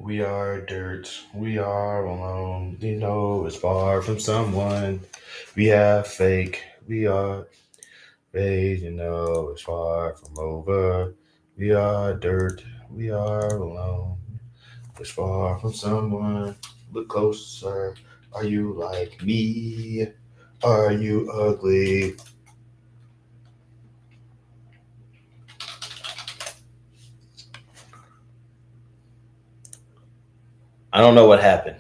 We are dirt. We are alone. You know, it's far from someone. We have fake. We are fake. You know, it's far from over. We are dirt. We are alone. It's far from someone. Look closer. Are you like me? Are you ugly? I don't know what happened.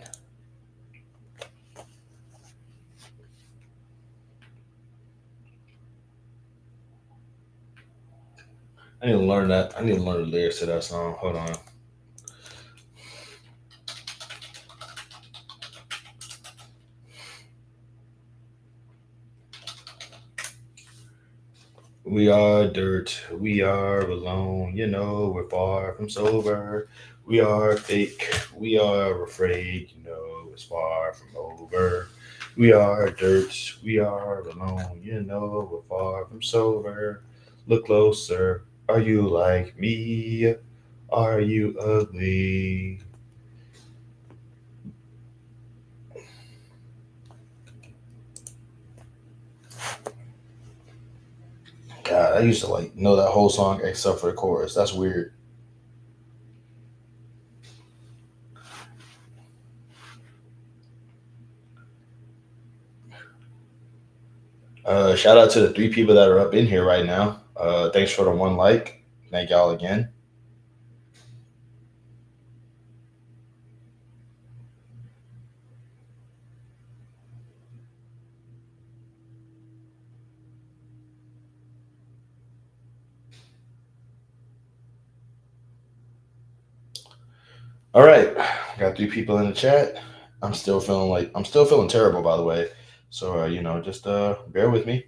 I need to learn that. I need to learn the lyrics to that song. Hold on. We are dirt, we are alone, you know, we're far from sober. We are fake, we are afraid, you know, it's far from over. We are dirt, we are alone, you know, we're far from sober. Look closer, are you like me? Are you ugly? God, I used to like know that whole song except for the chorus. That's weird. Shout out to the three people that are up in here right now. Thanks for the one like. Thank y'all again. All right, got three people in the chat. I'm still feeling terrible, by the way. So just bear with me.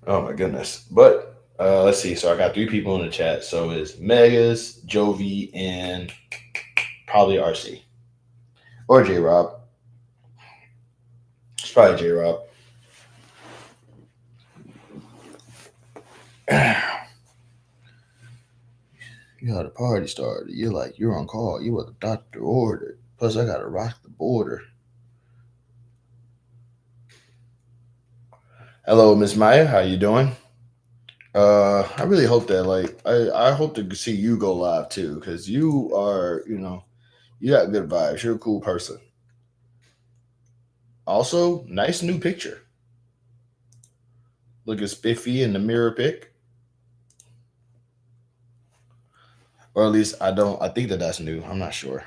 Oh my goodness. But let's see. So I got three people in the chat. So it's Megas, Jovi, and probably RC or J Rob. It's probably J Rob. You got a party started. You're on call. You what the doctor ordered. Plus, I gotta rock the border. Hello, Miss Maya. How you doing? I really hope that I hope to see you go live too, because you are you got good vibes. You're a cool person. Also, nice new picture. Looking spiffy in the mirror pic, or at least I don't. I think that that's new. I'm not sure.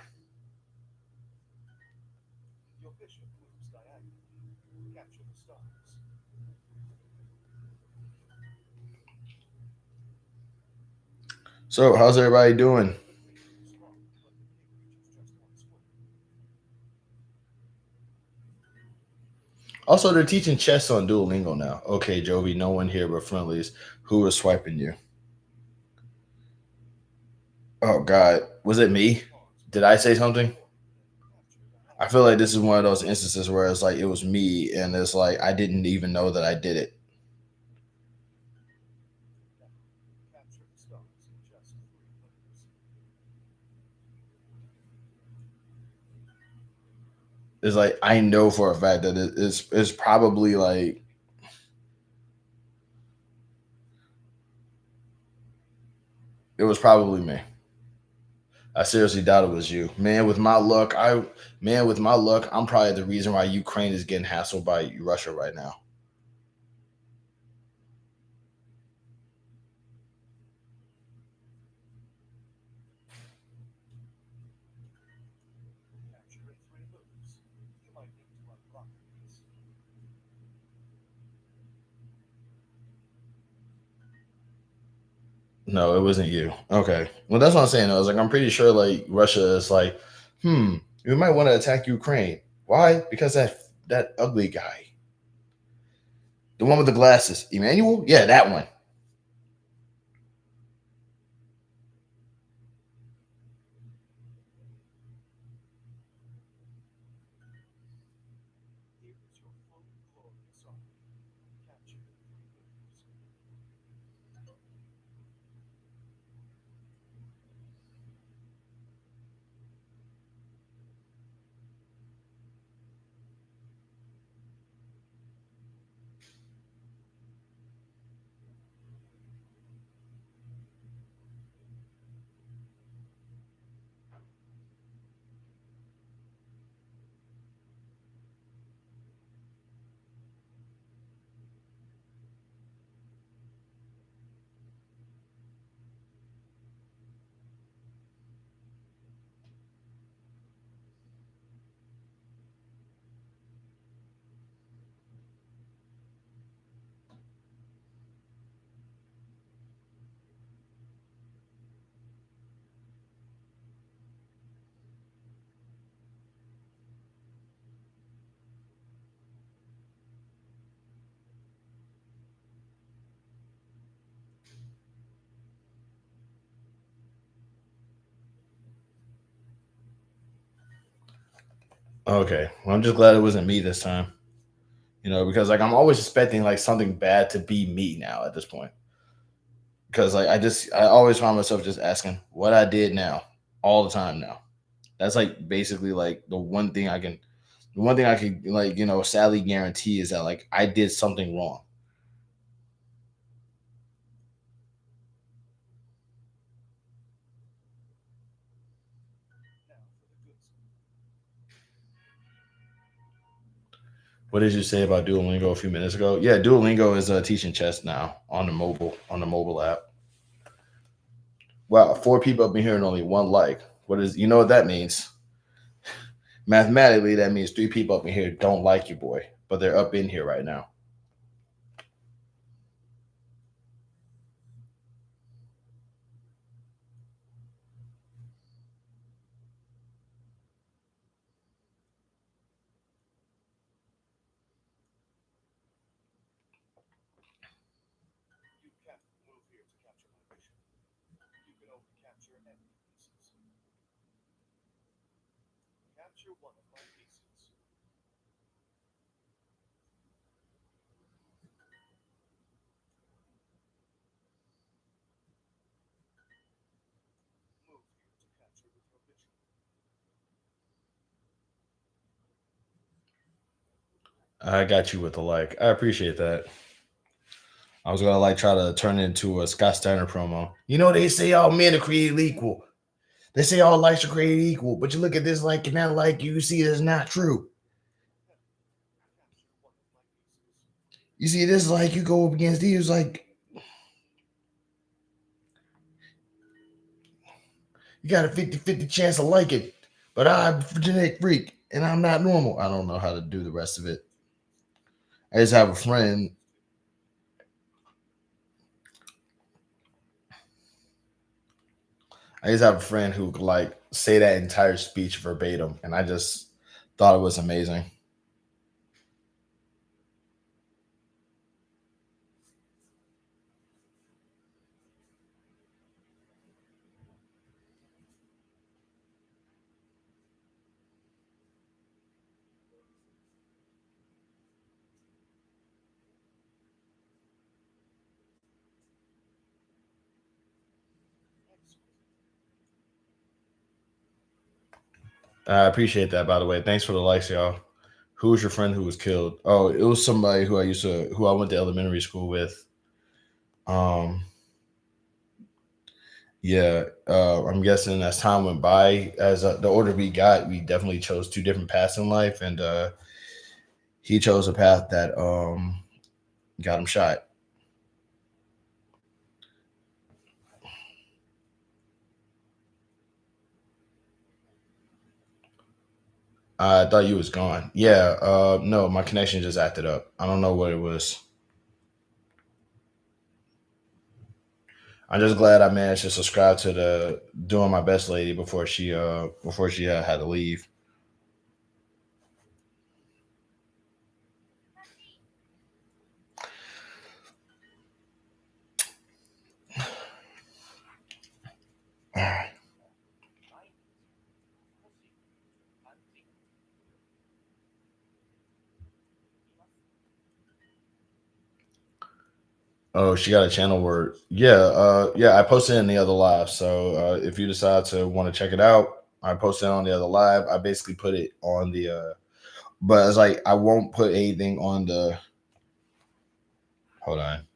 So, how's everybody doing? Also, they're teaching chess on Duolingo now. Okay, Jovi, no one here but friendlies. Who was swiping you? Oh God, was it me? Did I say something? I feel like this is one of those instances where it's like it was me, and it's like I didn't even know that I did it. It's like I know for a fact that it's probably like it was probably me. I seriously doubt it was you, man. With my luck, I'm probably the reason why Ukraine is getting hassled by Russia right now. No, it wasn't you. Okay, well that's what I'm saying. I was like, I'm pretty sure like Russia is like, we might want to attack Ukraine. Why? Because that ugly guy, the one with the glasses, Emmanuel. Yeah, that one. Okay, well, I'm just glad it wasn't me this time. Because like I'm always expecting like something bad to be me now at this point. Because like I always find myself just asking what I did now all the time now. That's like basically like the one thing I can like sadly guarantee is that like I did something wrong. What did you say about Duolingo a few minutes ago? Yeah, Duolingo is teaching chess now on the mobile app. Wow, four people up in here and only one like. What is you know what that means? Mathematically, that means three people up in here don't like you, boy, but they're up in here right now. I got you with the like. I appreciate that. I was gonna like try to turn it into a Scott Steiner promo. They say all men are created equal. They say all likes are created equal, but you look at this like and that like you see it's not true. You see this like you go up against these like you got a 50-50 chance of liking, but I'm a genetic freak and I'm not normal. I don't know how to do the rest of it. I just have a friend. I just have a friend who could like say that entire speech verbatim, and I just thought it was amazing. I appreciate that, by the way. Thanks for the likes, y'all. Who was your friend who was killed? Oh, it was somebody who I went to elementary school with. Um, yeah, I'm guessing as time went by, as the older we got, we definitely chose two different paths in life, and he chose a path that got him shot. I thought you was gone. Yeah, no, my connection just acted up. I don't know what it was. I'm just glad I managed to subscribe to the doing my best lady before she had to leave. Oh, she got a channel where yeah, I posted in the other live. So if you decide to want to check it out, I posted it on the other live. I basically put it on the but it's like I won't put anything on the hold on.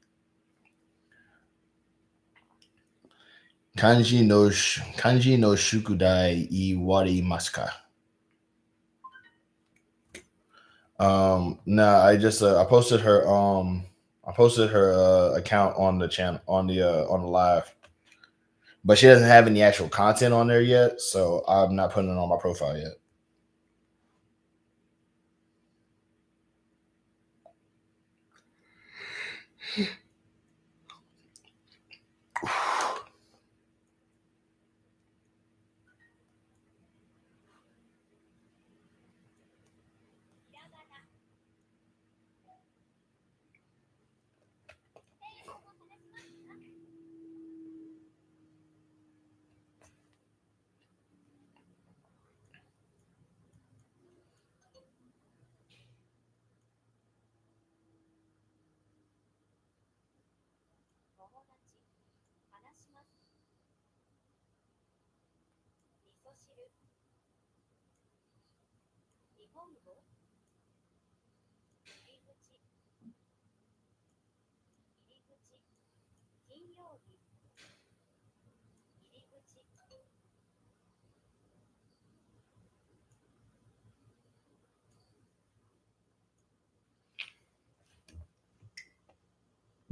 Kanji no Shukudai Iwari Maska. No, I posted her account on the channel on the live. But she doesn't have any actual content on there yet, so I'm not putting it on my profile yet.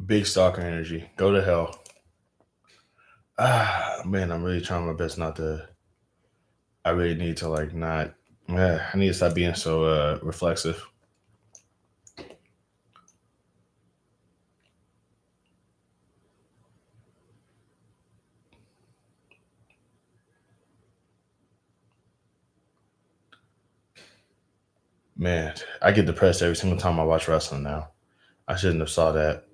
Big stalker energy. Go to hell. Ah, man, I'm really trying my best not to. I really need to like not. I need to stop being so reflexive. Man, I get depressed every single time I watch wrestling now. I shouldn't have saw that.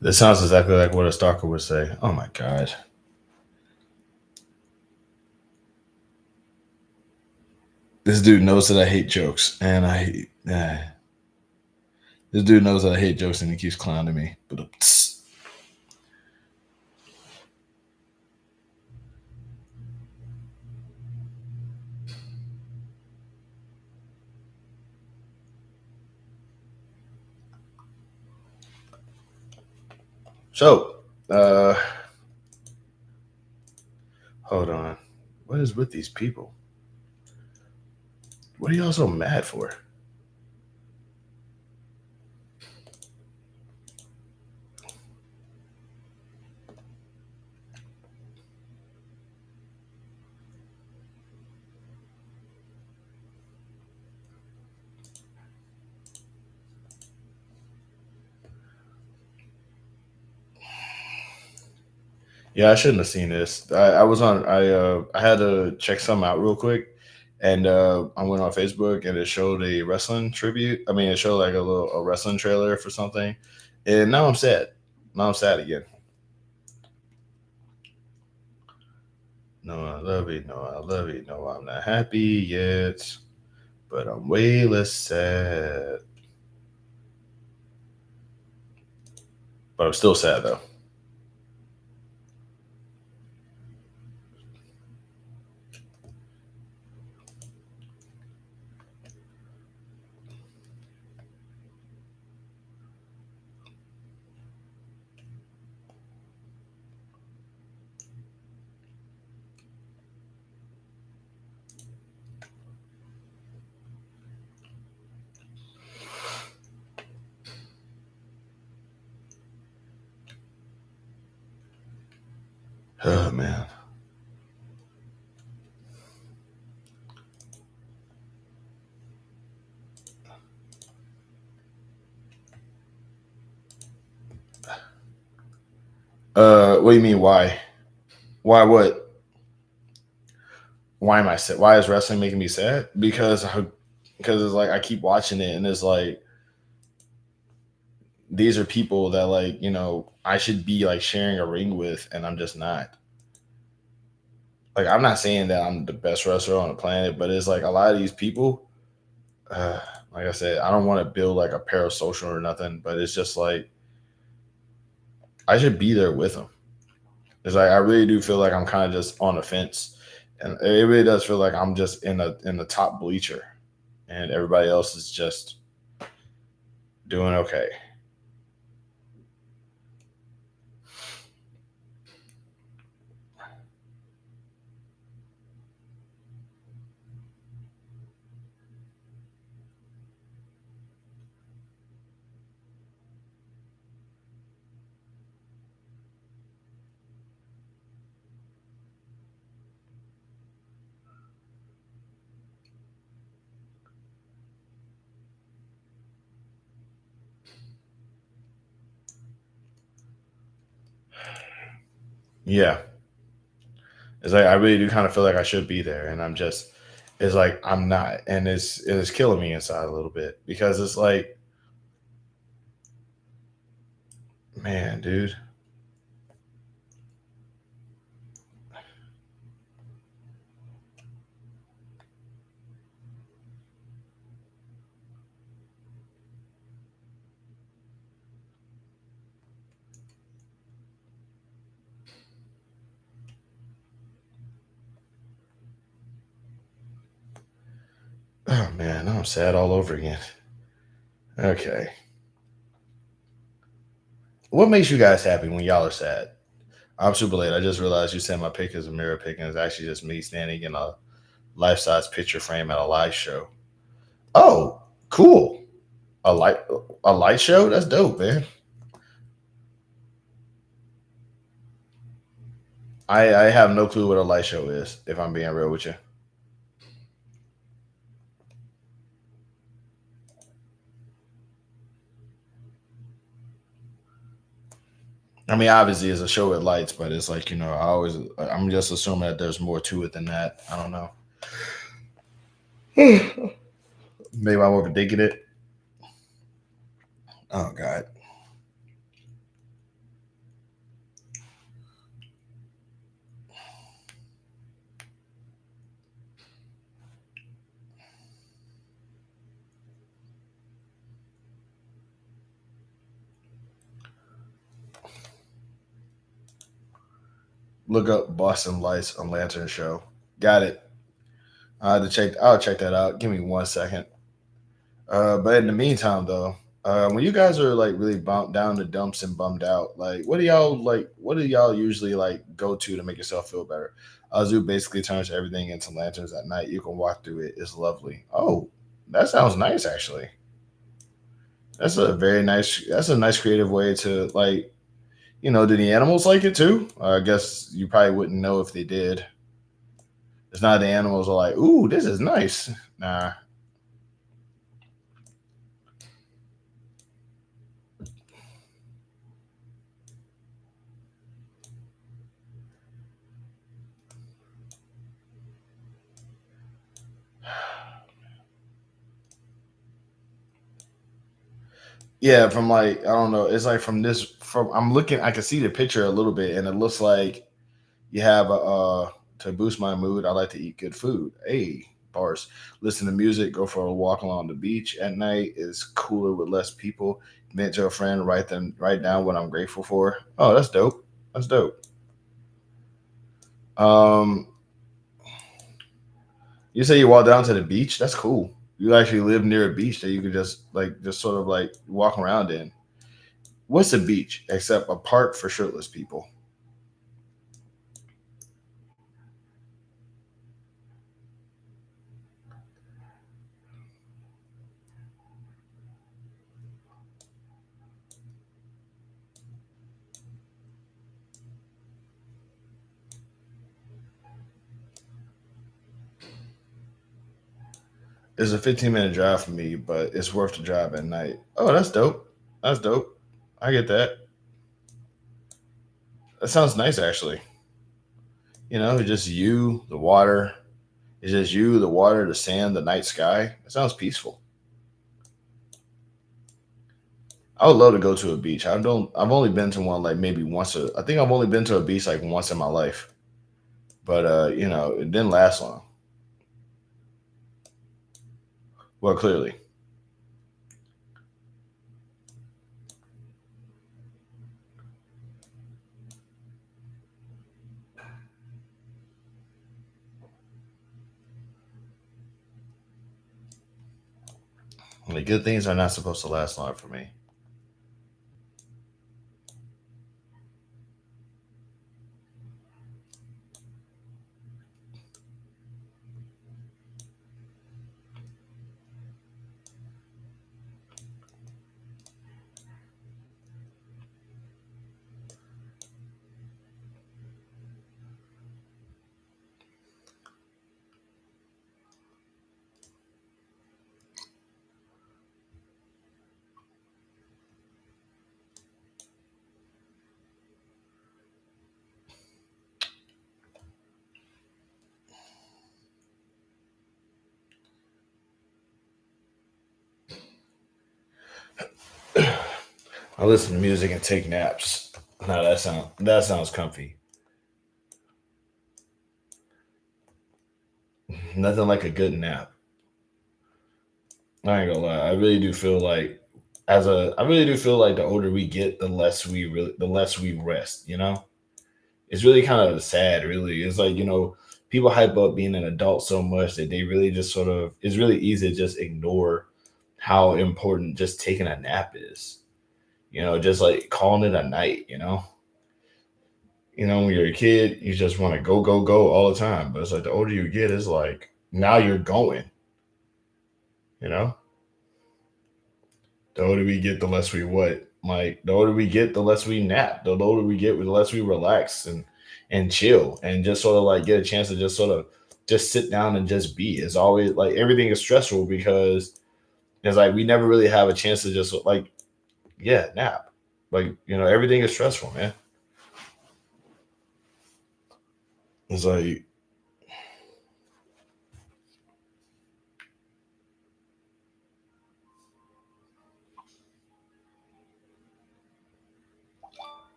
This sounds exactly like what a stalker would say. Oh my god. This dude knows that I hate jokes, and this dude knows that I hate jokes, and he keeps clowning me. But so, hold on. What is with these people? What are y'all so mad for? Yeah, I shouldn't have seen this. I was on. I had to check something out real quick, and I went on Facebook and it showed a wrestling tribute. I mean, it showed like a wrestling trailer for something, and now I'm sad. Now I'm sad again. No, I love it. No, I love it. No, I'm not happy yet, but I'm way less sad. But I'm still sad though. Oh man. What do you mean? Why? Why what? Why am I sad? Why is wrestling making me sad? Because it's like I keep watching it and it's like these are people that like I should be like sharing a ring with, and I'm just not. Like I'm not saying that I'm the best wrestler on the planet, but it's like a lot of these people. Uh, like I said, I don't want to build like a parasocial or nothing, but it's just like I should be there with them. It's like I really do feel like I'm kind of just on the fence, and it really does feel like I'm just in the top bleacher, and everybody else is just doing okay. Yeah, It's like I really do kind of feel like I should be there, and I'm just. It's like I'm not, and it's killing me inside a little bit because it's like, man, dude. Oh man, I'm sad all over again. Okay, what makes you guys happy when y'all are sad? I'm super late. I just realized you said my pic is a mirror pic, and it's actually just me standing in a life size picture frame at a live show. Oh, cool. A light a light show? That's dope, man. I have no clue what a light show is, if I'm being real with you. I mean, obviously it's a show with lights, but it's like, I'm just assuming that there's more to it than that. I don't know. Maybe I'm overthinking it. Oh god. Look up Boston Lights on Lantern Show. Got it. I'll check that out. Give me 1 second. But in the meantime, though, when you guys are like really bumped down the dumps and bummed out, like what do y'all like? What do y'all usually like go to make yourself feel better? Azu basically turns everything into lanterns at night. You can walk through it. It's lovely. Oh, that sounds nice, actually. That's a very nice. That's a nice creative way to like. Do the animals like it too? I guess you probably wouldn't know if they did. It's not the animals are like, "Ooh, this is nice." Nah. Yeah, from like I don't know. It's like from this. From I'm looking. I can see the picture a little bit, and it looks like you have a to boost my mood. I like to eat good food. Hey, bars. Listen to music. Go for a walk along the beach at night. Is cooler with less people. Vent to a friend. Write down what I'm grateful for. Oh, that's dope. That's dope. Um, you say you walk down to the beach. That's cool. You actually live near a beach that you could just sort of like walk around in. What's a beach except a park for shirtless people? It's a 15-minute drive for me, but it's worth the drive at night. Oh, that's dope. That's dope. I get that. That sounds nice, actually. It's just you, the water. It's just you, the water, the sand, the night sky. It sounds peaceful. I would love to go to a beach. I don't. I've only been to one like maybe once. I think I've only been to a beach like once in my life, but it didn't last long. Well, clearly, the good things are not supposed to last long for me. I listen to music and take naps. No, that sounds comfy. Nothing like a good nap. I ain't gonna lie. I really do feel like the older we get, the less we rest. It's really kind of sad. Really, it's like people hype up being an adult so much that they really just sort of. It's really easy to just ignore how important just taking a nap is. Just like calling it a night. When you're a kid, you just want to go, go, go all the time. But it's like the older you get, it's like now you're going. You know, the older we get, the less we what. Like the older we get, the less we nap. The older we get, the less we relax and chill and just sort of like get a chance to just sort of just sit down and just be. It's always like everything is stressful because it's like we never really have a chance to just like yeah nap. Like everything is stressful, man. It's like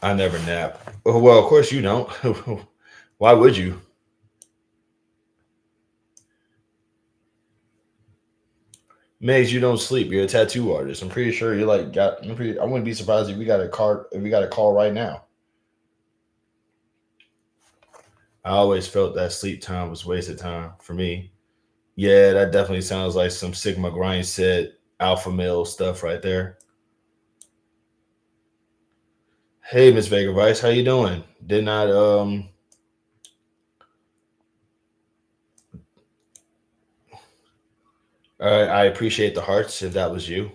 I never nap. Well, of course you don't. Why would you? Maze, you don't sleep. You're a tattoo artist. I'm pretty sure you're like got. I wouldn't be surprised if we got a card. If we got a call right now. I always felt that sleep time was wasted time for me. Yeah, that definitely sounds like some Sigma grind set alpha male stuff right there. Hey, Miss Vega Vice, how you doing? Did not I appreciate the hearts if that was you.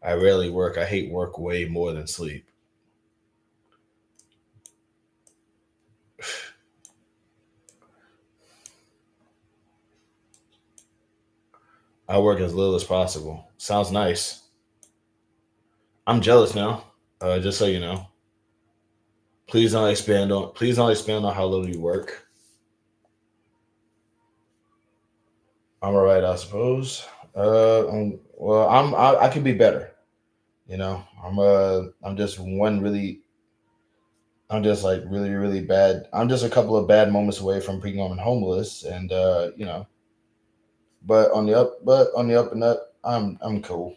I rarely work. I hate work way more than sleep. I work as little as possible. Sounds nice. I'm jealous now. Just so you know. Please don't expand on how little you work. I'm alright, I suppose. Well, I could be better. I'm just one really I'm just like really really bad. I'm just a couple of bad moments away from becoming homeless, and but on the up and up, I'm cool.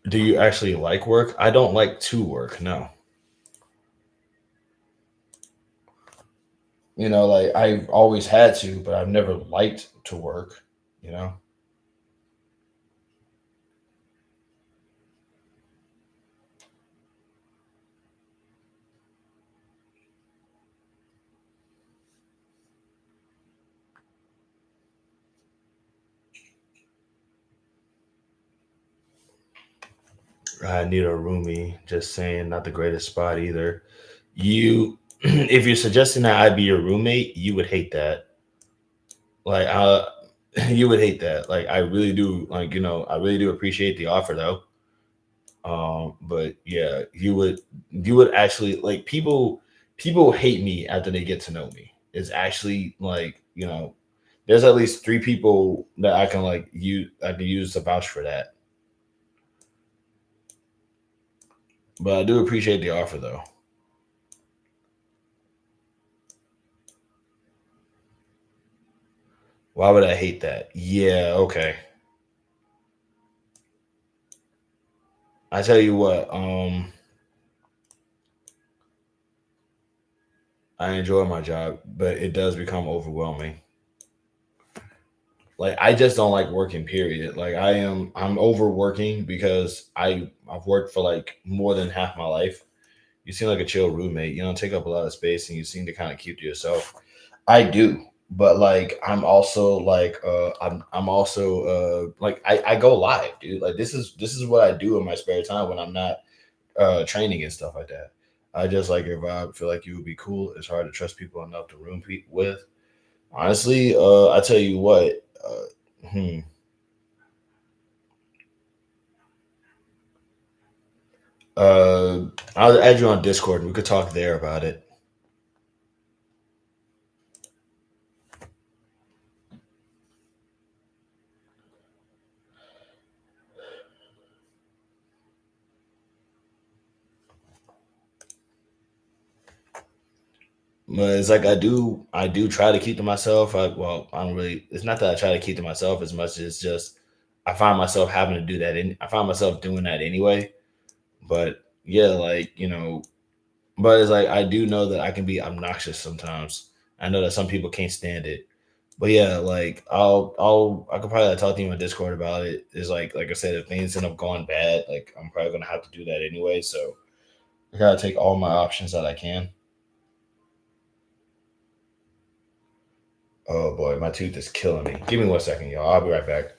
Do you actually like work? I don't like to work. No. Like I've always had to, but I've never liked to work. You know, I need a roomie. Just saying, not the greatest spot either. You, if you're suggesting that I be your roommate, you would hate that. Like, you would hate that. Like, I really do. Like, I really do appreciate the offer though. But yeah, you would actually like people hate me after they get to know me. It's actually like, there's at least three people that I can use to vouch for that. But I do appreciate the offer though. Why would I hate that? Yeah, okay. I tell you what, I enjoy my job, but it does become overwhelming. Like I just don't like working, period. Like I'm overworking because I've worked for like more than half my life. You seem like a chill roommate. You don't take up a lot of space and you seem to kind of keep to yourself. I do. But like I'm also like I go live, dude. Like this is what I do in my spare time when I'm not training and stuff like that. I just like your vibe. Feel like you would be cool. It's hard to trust people enough to room with. Honestly, I tell you what. Hmm. I'll add you on Discord and we could talk there about it. But it's like I do try to keep to myself. I don't really. It's not that I try to keep to myself as much as just I find myself having to do that. I find myself doing that anyway. But yeah, like but it's like I do know that I can be obnoxious sometimes. I know that some people can't stand it. But yeah, like I could probably like, talk to you on Discord about it. Is like I said, if things end up going bad, like I'm probably gonna have to do that anyway. So I gotta take all my options that I can. Oh boy, my tooth is killing me. Give me 1 second, y'all. I'll be right back.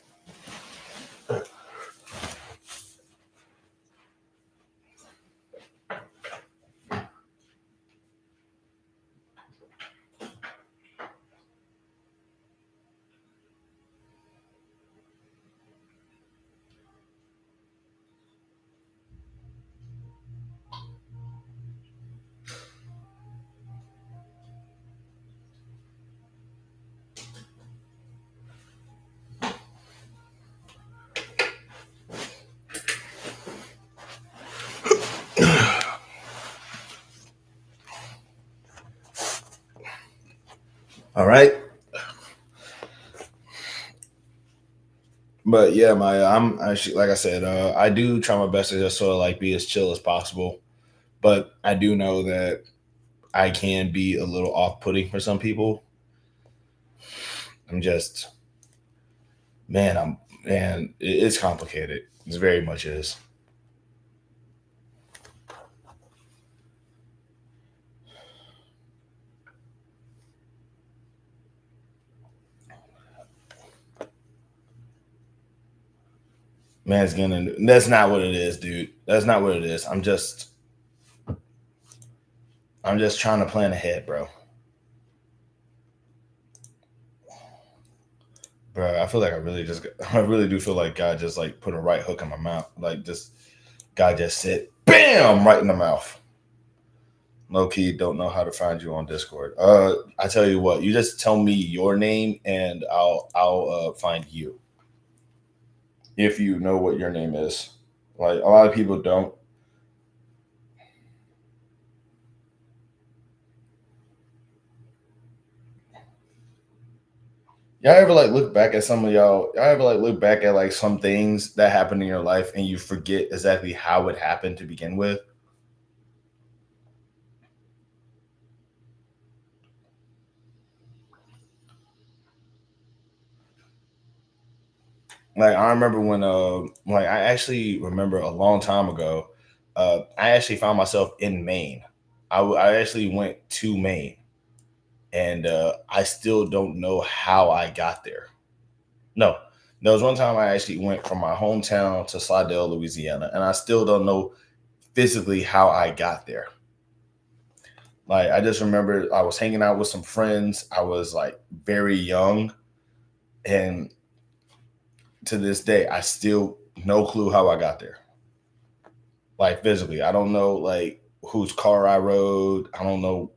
All right, but yeah, I'm actually like I said, I do try my best to just sort of like be as chill as possible. But I do know that I can be a little off-putting for some people. I'm just man, it's complicated. It's very much is. Man's gonna. That's not what it is, dude. That's not what it is. I'm just trying to plan ahead, bro. Bro, I feel like I really do feel like God just like put a right hook in my mouth. Like just God just said, bam, right in the mouth. Low key, don't know how to find you on Discord. I tell you what, you just tell me your name and I'll find you if you know what your name is. Like a lot of people don't. Y'all ever like look back at some of y'all ever like look back at like some things that happened in your life and you forget exactly how it happened to begin with? Like I remember when like I actually remember a long time ago, I actually found myself in Maine. I actually went to Maine and I still don't know how I got there. No, there was one time I actually went from my hometown to Slidell, Louisiana, and I still don't know physically how I got there. Like I just remember I was hanging out with some friends. I was like very young, and to this day, I still no clue how I got there. Like physically, I don't know like whose car I rode. I don't know,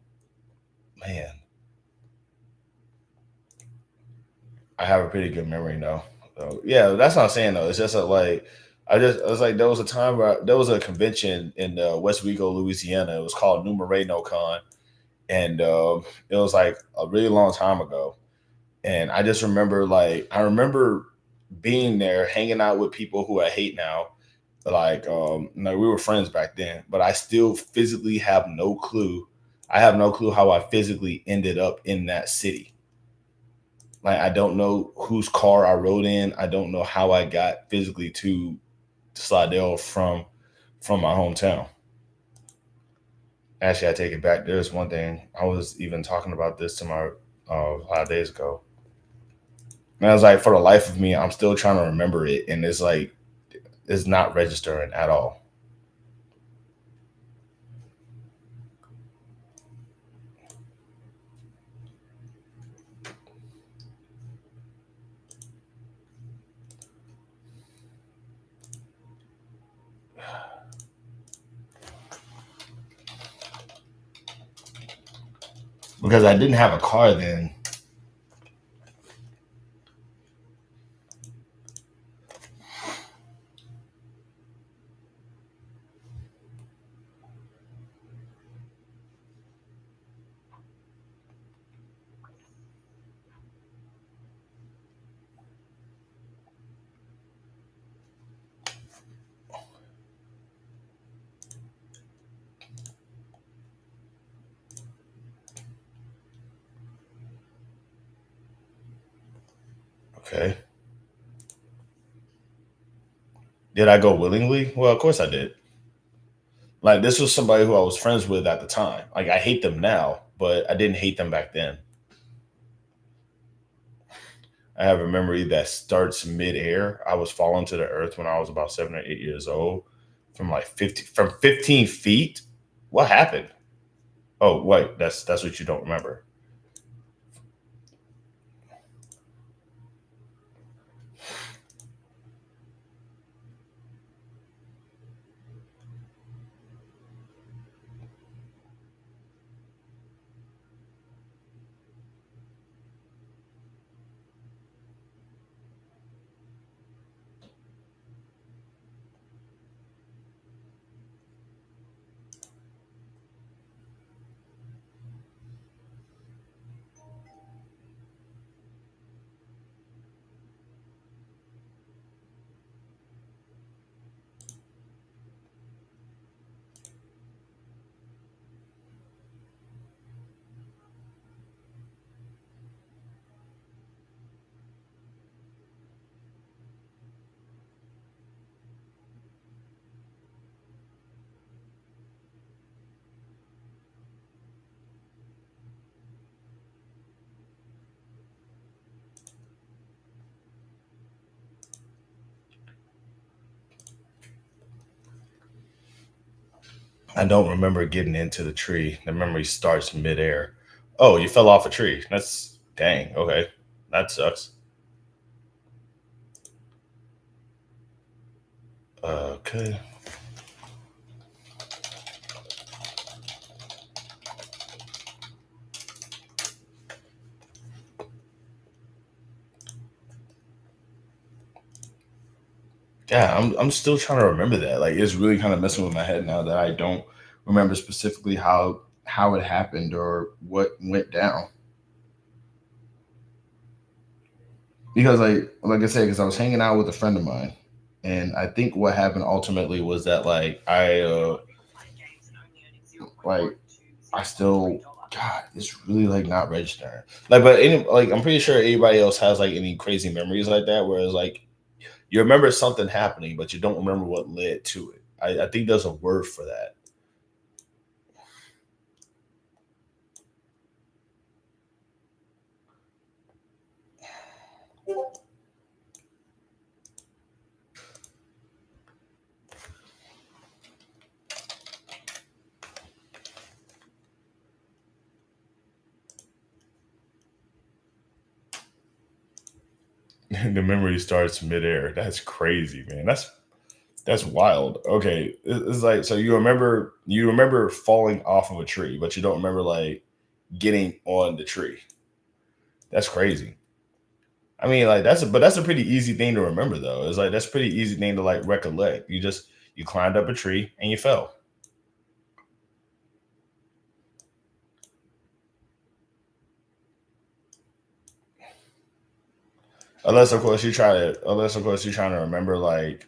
man. I have a pretty good memory though. So, yeah, that's not saying though. It's just a, like I was like there was a time where there was a convention in West Rico, Louisiana. It was called Numereno Con, and it was like a really long time ago. And I just remember like I remember being there, hanging out with people who I hate now. Like no, we were friends back then, but I still physically have no clue. I have no clue how I physically ended up in that city. Like I don't know whose car I rode in. I don't know how I got physically to Slidell from my hometown. Actually, I take it back. There's one thing I was even talking about this to my 5 days ago. And I was like, for the life of me, I'm still trying to remember it, and it's like it's not registering at all. Because I didn't have a car then. Okay. Did I go willingly? Well, of course I did. Like this was somebody who I was friends with at the time. Like I hate them now, but I didn't hate them back then. I have a memory that starts midair. I was falling to the earth when I was about 7 or 8 years old, from like 15 feet. What happened? Oh wait, that's what you don't remember. I don't remember getting into the tree. The memory starts midair. Oh, you fell off a tree. That's dang. Okay, that sucks. Okay. Yeah, I'm still trying to remember that. Like it's really kind of messing with my head now that I don't remember specifically how it happened or what went down. Because like I said, because I was hanging out with a friend of mine, and I think what happened ultimately was that like I still God, it's really like not registering. Like, but like I'm pretty sure anybody else has like any crazy memories like that, where it's like you remember something happening, but you don't remember what led to it. I think there's a word for that. The memory starts midair. That's crazy, man. That's wild. Okay, it's like so you remember falling off of a tree, but you don't remember like getting on the tree. That's crazy. I mean, like that's a pretty easy thing to remember though. It's like that's a pretty easy thing to like recollect. You climbed up a tree and you fell. Unless of course you're trying to remember like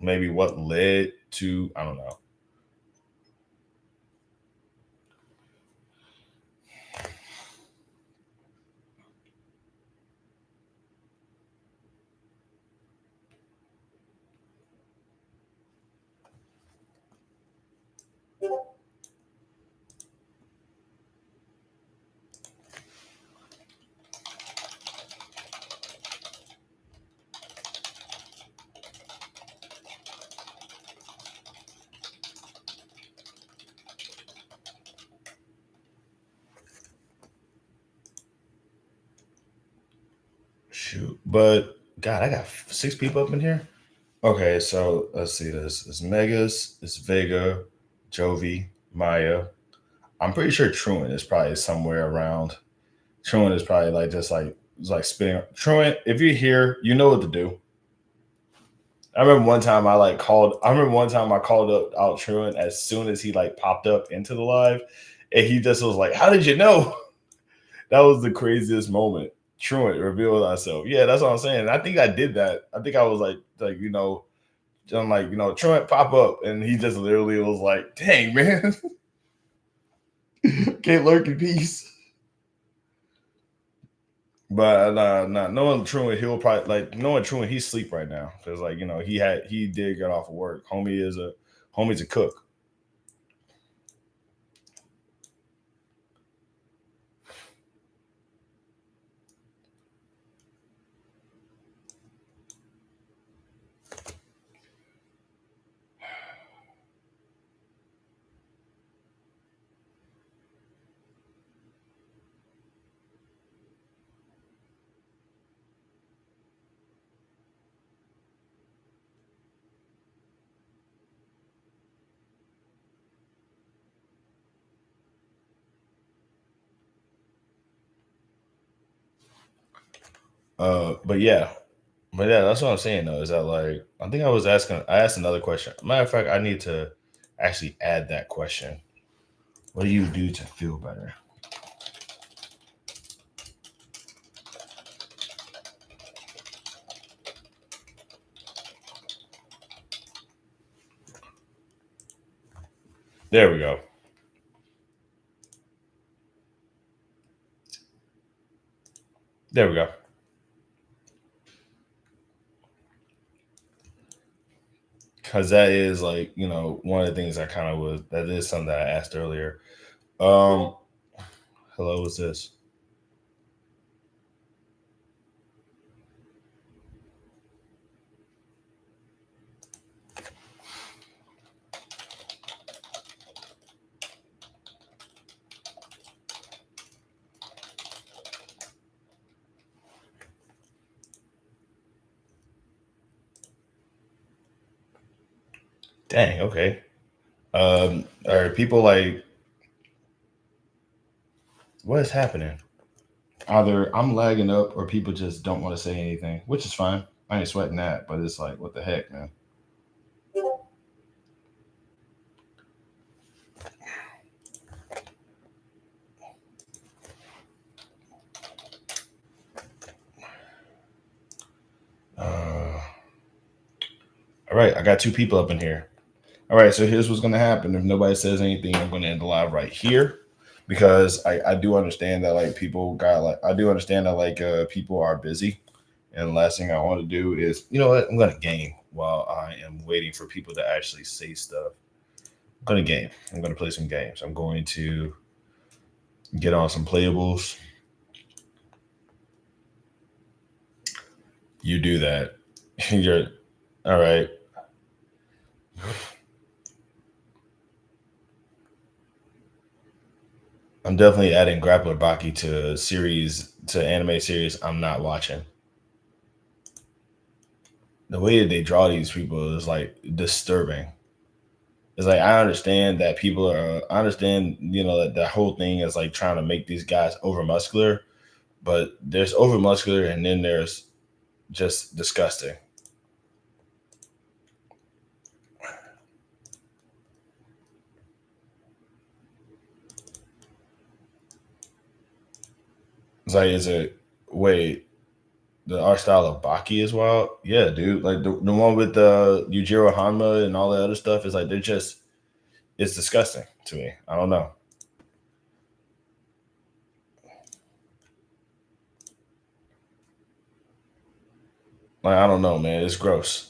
maybe what led to I don't know. Shoot, but God, I got 6 people up in here. Okay, so let's see this. It's Megas, it's Vega, Jovi, Maya. I'm pretty sure Truant is probably somewhere around. Truant is probably like just like it's like spinning. Truant, if you're here, you know what to do. I remember one time I like called. I remember one time I called up out Truant as soon as he like popped up into the live, and he just was like, "How did you know?" That was the craziest moment. Truant revealed myself. Yeah, that's what I'm saying. I think I did that. I think I was like I'm like Truant pop up, and he just literally was like, "Dang man, can't lurk in peace." But nah, knowing Truant, he'll probably like knowing Truant, he's asleep right now because he did get off of work. Homie's a cook. But yeah, that's what I'm saying though. Is that like I think I asked another question. Matter of fact, I need to actually add that question. What do you do to feel better? There we go. There we go. Because that is like one of the things I kind of was. That is something that I asked earlier. Um, hello, what's this? Dang. Okay. Are people like what is happening? Either I'm lagging up or people just don't want to say anything, which is fine. I ain't sweating that, but it's like, what the heck, man? Uh, all right, I got 2 people up in here. All right, so here's what's gonna happen. If nobody says anything, I'm gonna end the live right here because I do understand that like people got like I do understand that like people are busy, and the last thing I want to do is what I'm gonna game while I am waiting for people to actually say stuff. I'm gonna game. I'm gonna play some games. I'm going to get on some playables. You do that. You're all right. I'm definitely adding Grappler Baki to anime series I'm not watching. The way that they draw these people is like disturbing. It's like I understand, that the whole thing is like trying to make these guys over muscular, but there's over muscular and then there's just disgusting. It's like, is it, wait, the art style of Baki as well? Yeah, dude. Like the one with the Yujiro Hanma and all that other stuff is like, it's disgusting to me. I don't know. Like, I don't know, man. It's gross.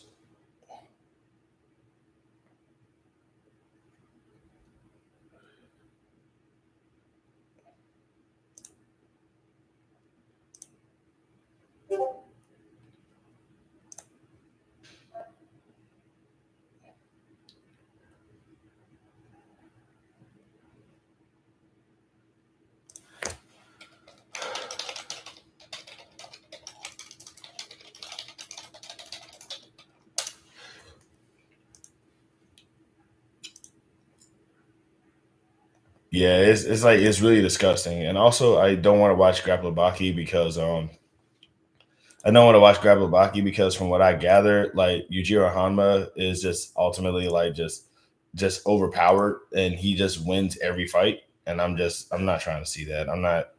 Yeah, it's like it's really disgusting. And also I don't want to watch Grapple Baki because I don't want to watch Grapple Baki because from what I gather, like Yujiro Hanma is just ultimately like just overpowered and he just wins every fight. And I'm not trying to see that. I'm not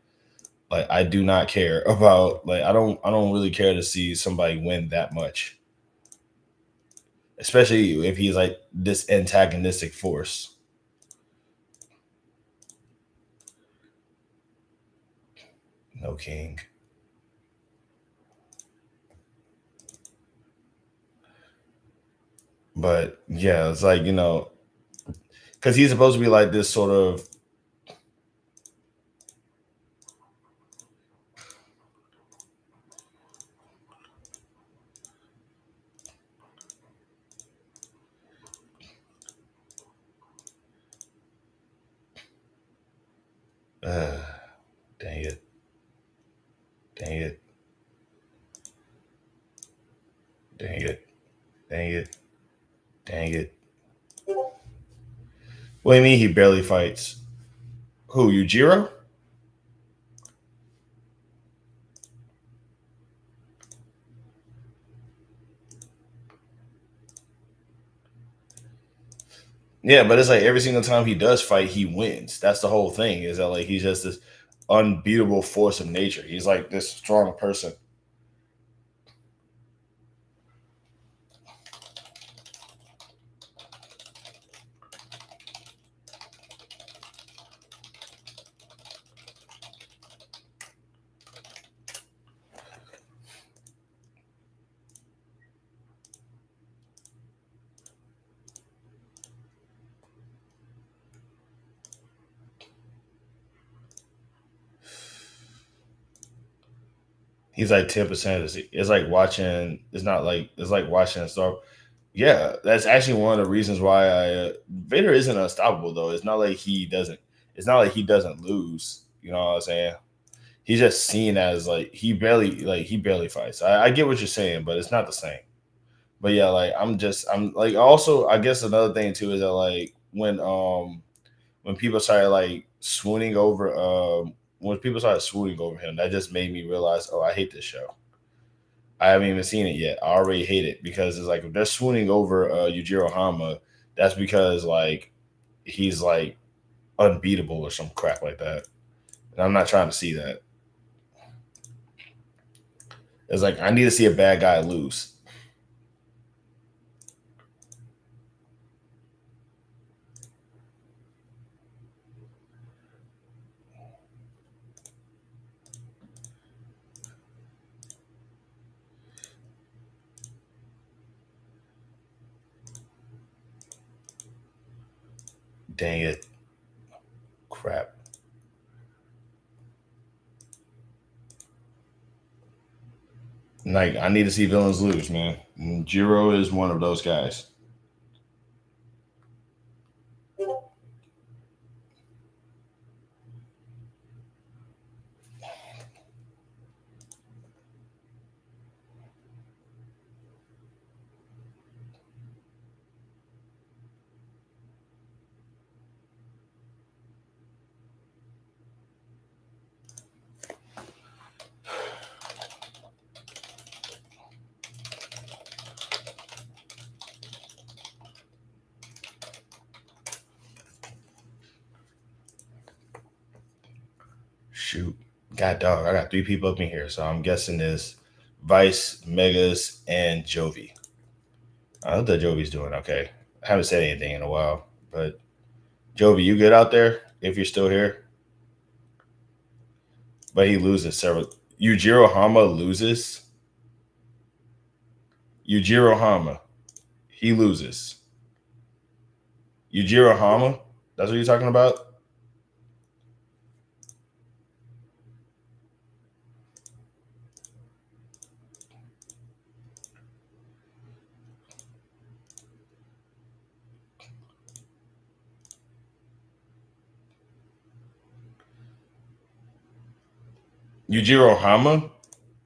like I do not care about like I don't really care to see somebody win that much. Especially if he's like this antagonistic force. No king. But yeah, it's like, because he's supposed to be like this sort of uh, dang it. Dang it. Dang it. Dang it. Dang it. What do you mean he barely fights? Who, Yujiro? Yeah, but it's like every single time he does fight, he wins. That's the whole thing. Is that like he's just this unbeatable force of nature. He's like this strong person. He's like 10%. It's like watching. It's not like it's like watching Star. Yeah, that's actually one of the reasons why I Vader isn't unstoppable though. It's not like he doesn't. It's not like he doesn't lose. You know what I'm saying? He's just seen as like he barely fights. I get what you're saying, but it's not the same. But yeah, like I'm like also I guess another thing too is that like when people started like swooning over when people started swooning over him, that just made me realize, oh, I hate this show. I haven't even seen it yet. I already hate it because it's like if they're swooning over Yujiro Hama, that's because like he's like unbeatable or some crap like that. And I'm not trying to see that. It's like I need to see a bad guy lose. Dang it. Crap. Like I need to see villains lose, man. And Jiro is one of those guys. Shoot. God dog, I got three people up in here, so I'm guessing there's Vice, Megas, and Jovi. I hope that Jovi's doing okay. I haven't said anything in a while, but Jovi, you good out there? If you're still here, but he loses several. Yujiro Hama loses. Yujiro Hama, he loses. Yujiro Hama, that's what you're talking about. Yujiro Hama.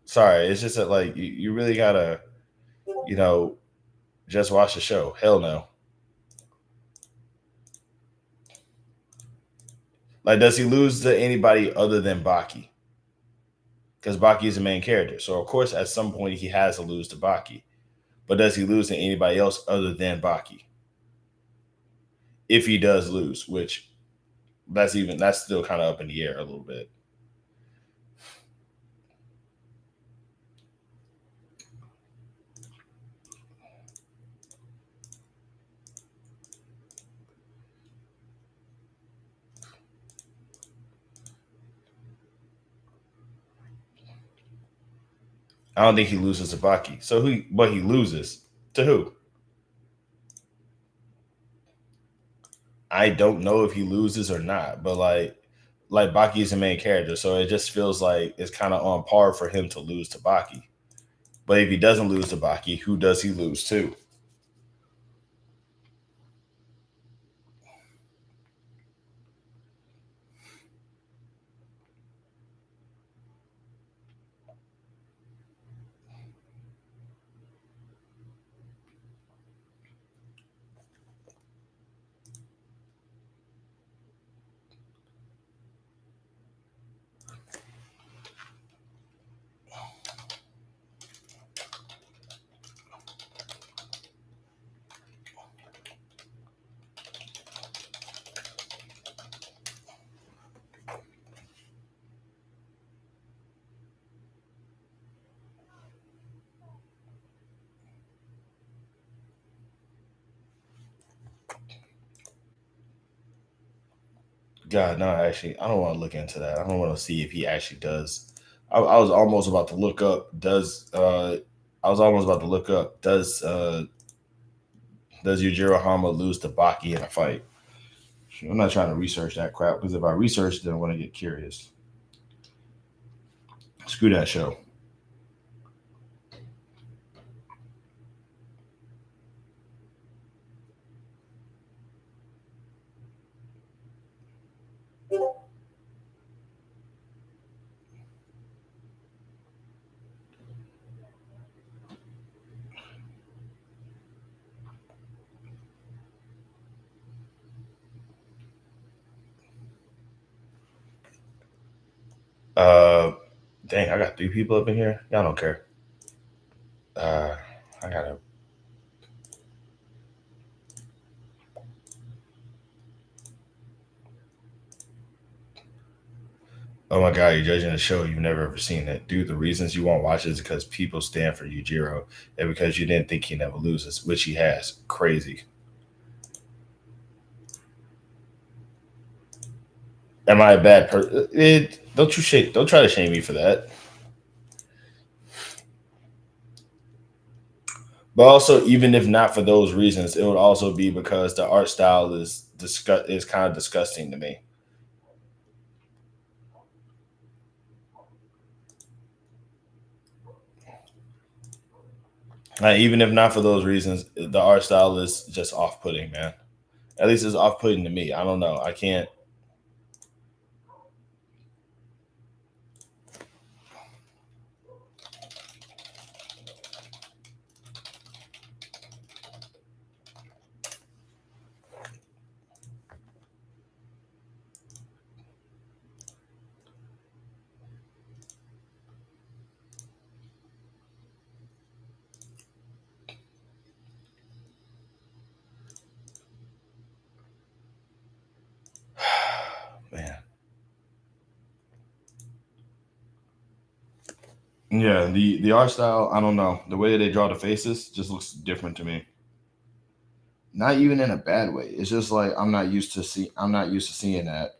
Sorry, it's just that like you really gotta, you know, just watch the show. Hell no. Like, does he lose to anybody other than Baki? Because Baki is the main character. So of course, at some point, he has to lose to Baki. But does he lose to anybody else other than Baki? If he does lose, which that's still kind of up in the air a little bit. I don't think he loses to Baki. So but he loses to who? I don't know if he loses or not, but like Baki is the main character, so it just feels like it's kind of on par for him to lose to Baki. But if he doesn't lose to Baki, who does he lose to? God, no, actually, I don't want to look into that. I don't want to see if he actually does. I was almost about to look up. I was almost about to look up. Does Yujiro Hama lose to Baki in a fight? I'm not trying to research that crap because if I research, then I want to get curious. Screw that show. Uh, dang, I got three people up in here. Y'all don't care. Uh, I gotta. Oh my god, you're judging a show you've never ever seen it, dude. The reasons you won't watch it is because people stand for Yujiro, and because you didn't think he never loses, which he has. Crazy. Am I a bad person? Don't you shame? Don't try to shame me for that. But also, even if not for those reasons, it would also be because the art style is kind of disgusting to me. Like, even if not for those reasons, the art style is just off putting, man. At least it's off putting to me. I don't know. I can't. Man. Yeah, the art style, I don't know. The way that they draw the faces just looks different to me. Not even in a bad way. It's just like I'm not used to seeing that.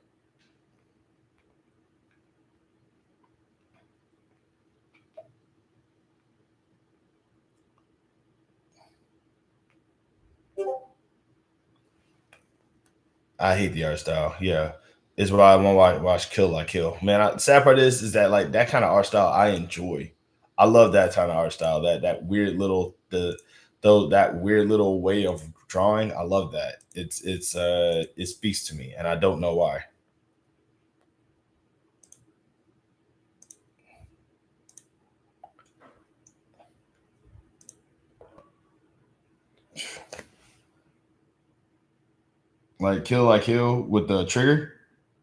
I hate the art style. Yeah. It's why I want to watch Kill La Kill. Man, sad part is that like that kind of art style I enjoy. I love that kind of art style. That weird little the though that weird little way of drawing. I love that. It speaks to me and I don't know why. Like Kill La Kill with the trigger.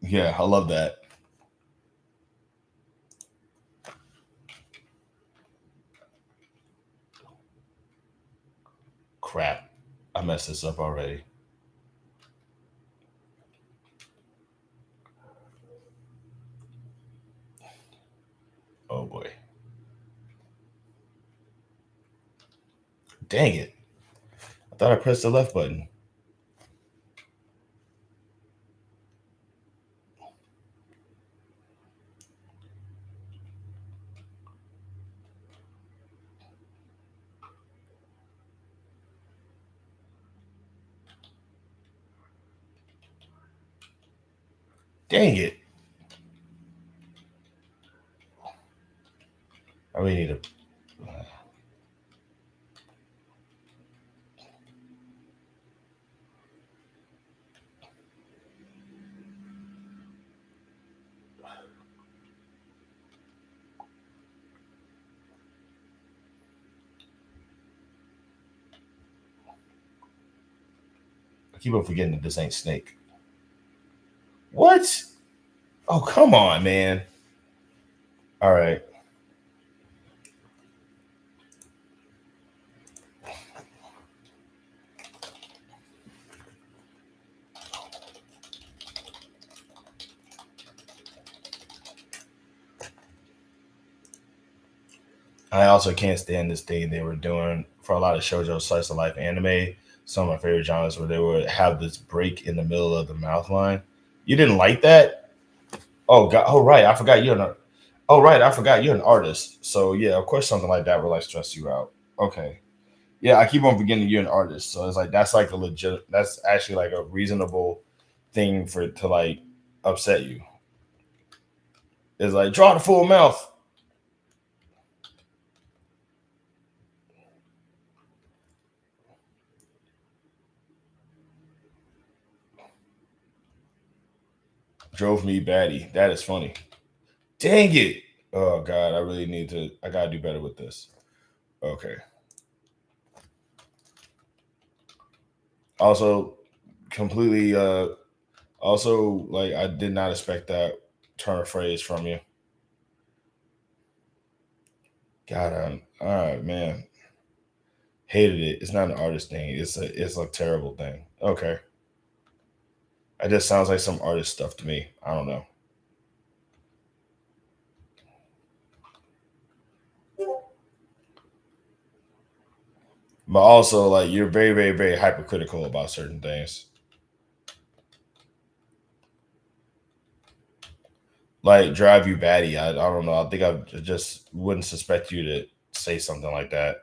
Yeah, I love that. Crap. I messed this up already. Oh boy. Dang it. I thought I pressed the left button. Dang it. I really need to. I keep on forgetting that this ain't Snake. What? Oh, come on, man. All right. I also can't stand this thing they were doing for a lot of shoujo slice of life anime. Some of my favorite genres where they would have this break in the middle of the mouth line. You didn't like that? Oh god. Oh right. I forgot you're an. Oh right. I forgot you're an artist. So yeah, of course something like that would like stress you out. Okay. Yeah, I keep on forgetting you're an artist. So it's like that's like a legit. That's actually like a reasonable thing for to like upset you. It's like draw the full mouth. Drove me batty. That is funny. Dang it. Oh god, I really need to. I gotta do better with this. Okay. Also, completely. Also, like I did not expect that turn of phrase from you. God, all right, man. Hated it. It's not an artist thing. It's a terrible thing. Okay. It just sounds like some artist stuff to me. I don't know. But also, like you're very, very, very hypercritical about certain things. Like drive you batty. I don't know. I think I just wouldn't suspect you to say something like that.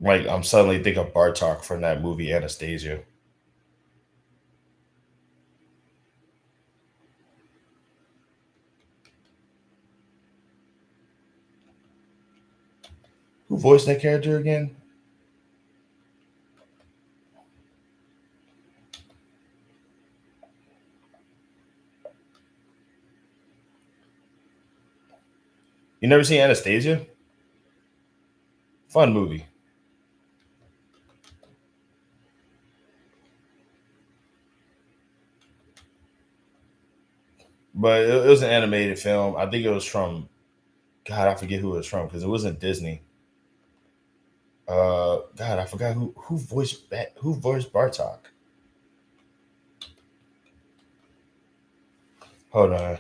Like I'm suddenly thinking of Bartok from that movie Anastasia. Who voiced that character again? You never seen Anastasia? Fun movie. But it was an animated film. I think it was from God, I forget who it was from because it wasn't Disney. God, I forgot who voiced Bartok. Hold on,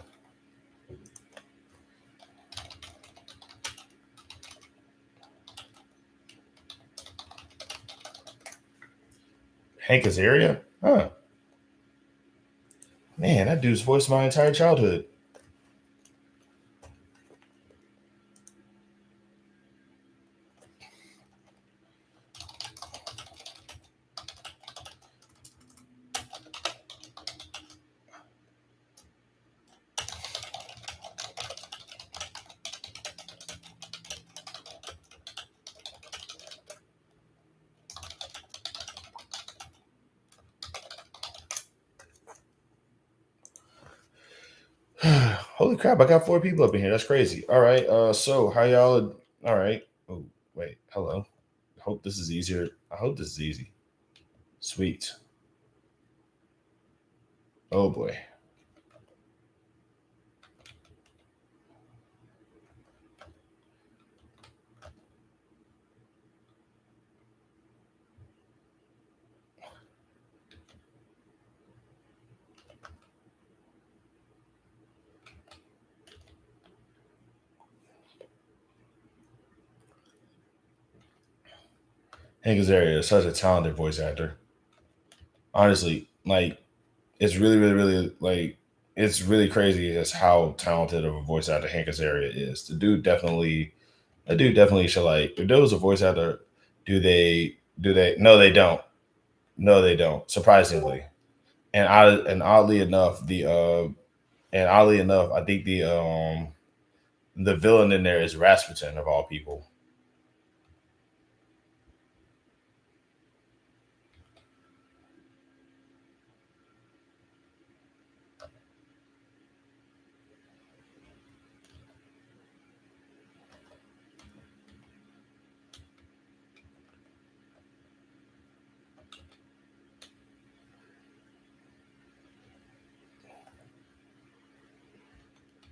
Hank Azaria? Huh? Man, that dude's voiced my entire childhood. Holy crap! I got four people up in here. That's crazy. All right. So how y'all? All right. Wait, hello. I hope this is easier. I hope this is easy. Sweet. Oh boy. Hank Azaria is such a talented voice actor. Honestly, like it's really, really, really like it's really crazy as how talented of a voice actor Hank Azaria is. The dude definitely should like. If there was a voice actor, do they? No, they don't. No, they don't. Surprisingly, and oddly enough, I think the villain in there is Rasputin of all people.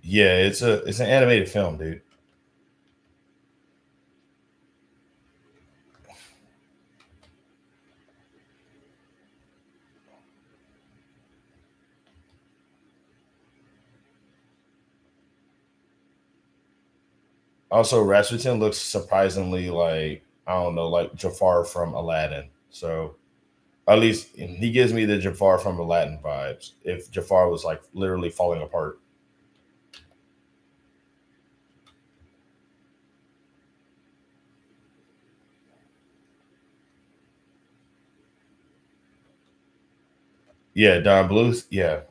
Yeah, it's an animated film, dude. Also, Rasputin looks surprisingly like I don't know, like Jafar from Aladdin. So at least he gives me the Jafar from Aladdin vibes. If Jafar was like literally falling apart. Yeah, Don Bluth. Yeah,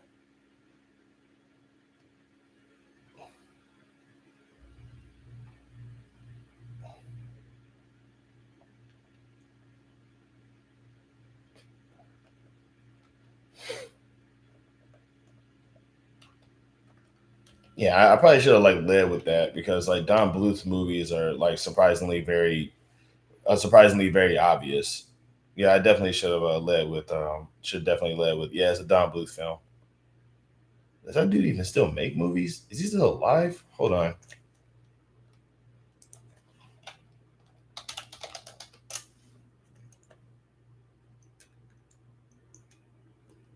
yeah. I probably should have like led with that because like Don Bluth movies are like surprisingly very obvious. Yeah, I definitely should have led with should definitely led with yeah, it's a Don Bluth film. Does that dude even still make movies? Is he still alive? Hold on.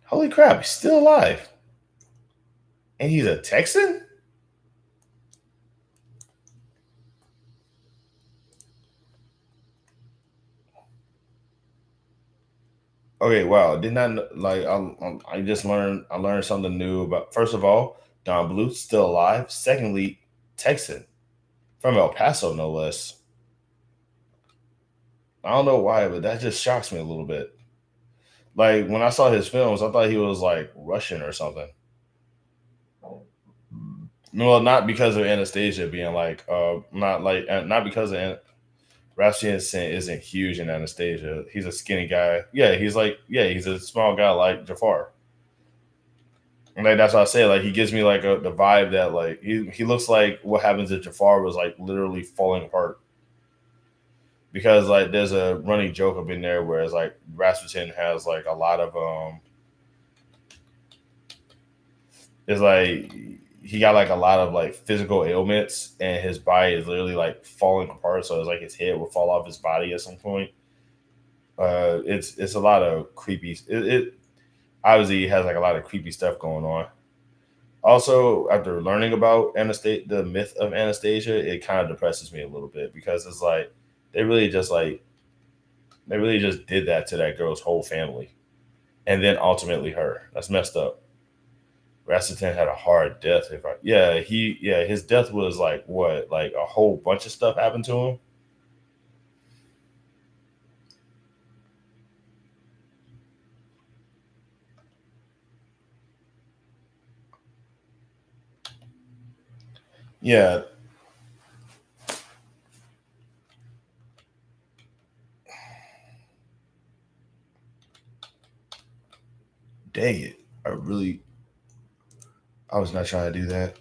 Holy crap, he's still alive. And he's a Texan? Okay, wow. Did not like I just learned something new about first of all, Don Bluth still alive. Secondly, Texan from El Paso, no less. I don't know why, but that just shocks me a little bit. Like when I saw his films, I thought he was like Russian or something. Well, not because of Anastasia being like, not because of Rasputin isn't huge in Anastasia. He's a skinny guy. Yeah, he's a small guy like Jafar. And like that's what I say. Like he gives me like the vibe that like he looks like what happens if Jafar was like literally falling apart. Because like there's a running joke up in there where it's like Rasputin has like a lot of it's like he got like a lot of like physical ailments and his body is literally like falling apart. So it's like his head will fall off his body at some point. It's a lot of creepy. It obviously has like a lot of creepy stuff going on. Also, after learning about Anastasia, the myth of Anastasia, it kind of depresses me a little bit because it's like they really just like they really just did that to that girl's whole family, and then ultimately her. That's messed up. Rasputin had a hard death. If I yeah his death was like what like a whole bunch of stuff happened to him. Yeah, dang it! I was not trying to do that.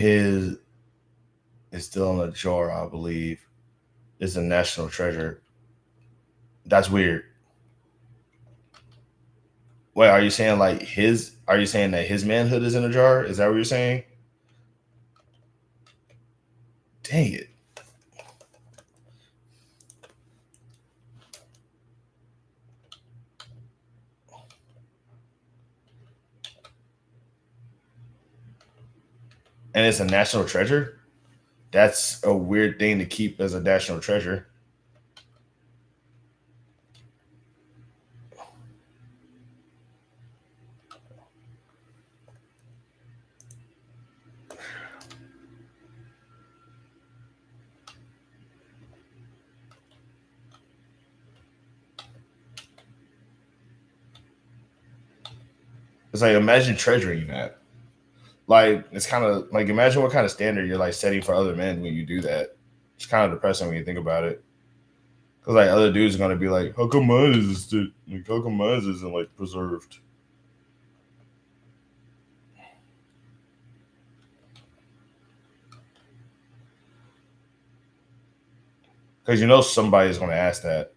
his is still in a jar, I believe. Is a national treasure. That's weird. Wait, are you saying like his? Are you saying that his manhood is in a jar? Is that what you're saying? Dang it! And it's a national treasure. That's a weird thing to keep as a national treasure. It's like imagine treasuring that. Like it's kind of like imagine what kind of standard you're like setting for other men when you do that. It's kind of depressing when you think about it. Because like other dudes are gonna be like, how come mine is like, how come mine isn't like preserved? Because you know somebody's gonna ask that.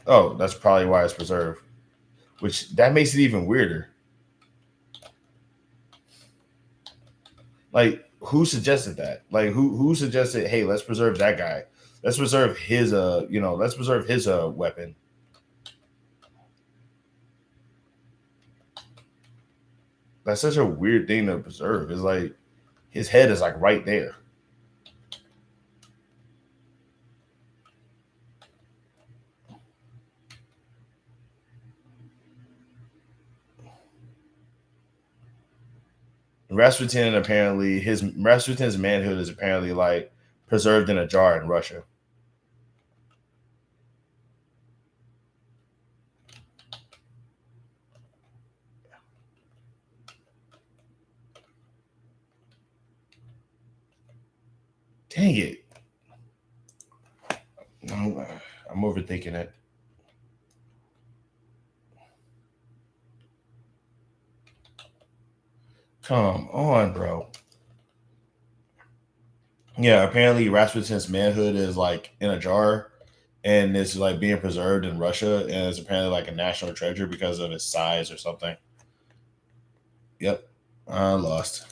Oh, that's probably why it's preserved. Which that makes it even weirder. Like who suggested that? Like who suggested, hey, let's preserve that guy. Let's preserve his let's preserve his weapon. That's such a weird thing to preserve. It's like his head is like right there. Rasputin apparently his Rasputin's manhood is apparently like preserved in a jar in Russia. Dang it. I'm overthinking it. Come on, bro. Yeah, apparently Rasputin's manhood is like in a jar and it's like being preserved in Russia and it's apparently like a national treasure because of its size or something. Yep. I lost.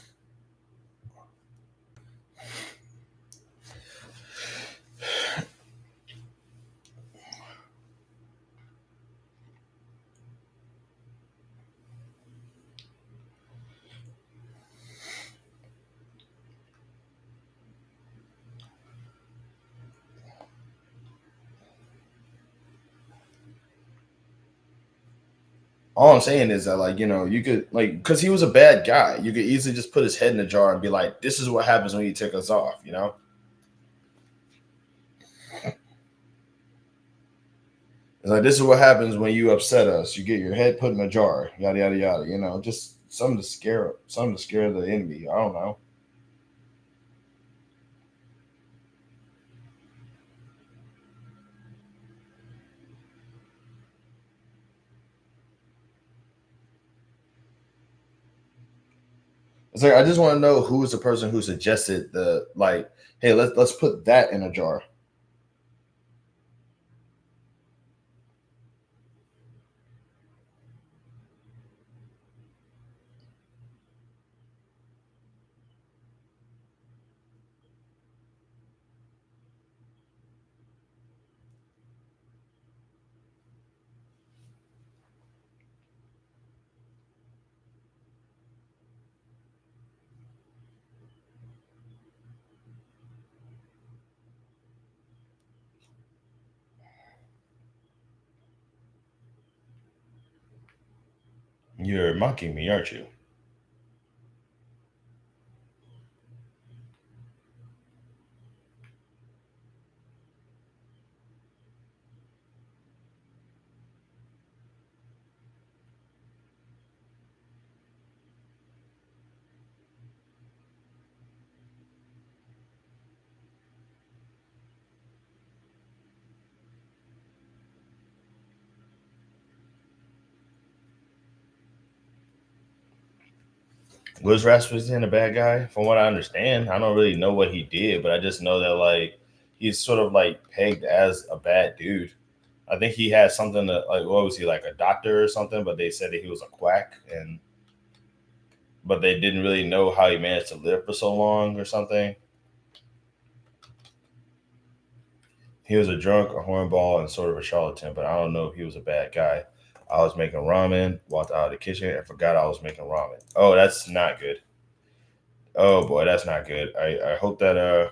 All I'm saying is that, like, you could, like, because he was a bad guy, you could easily just put his head in a jar and be like, this is what happens when you take us off. It's like, this is what happens when you upset us. You get your head put in a jar, yada, yada, yada, just something to scare the enemy. I don't know. It's like, I just want to know who is the person who suggested like, hey, let's put that in a jar. You're mocking me, aren't you? Was Rasputin a bad guy? From what I understand, I don't really know what he did, but I just know that like he's sort of like pegged as a bad dude. I think he had something to like. What was he like, a doctor or something? But they said that he was a quack, and but they didn't really know how he managed to live for so long or something. He was a drunk, a hornball, and sort of a charlatan, but I don't know if he was a bad guy. I was making ramen, walked out of the kitchen, and forgot I was making ramen. Oh, that's not good. Oh boy, that's not good. I hope that uh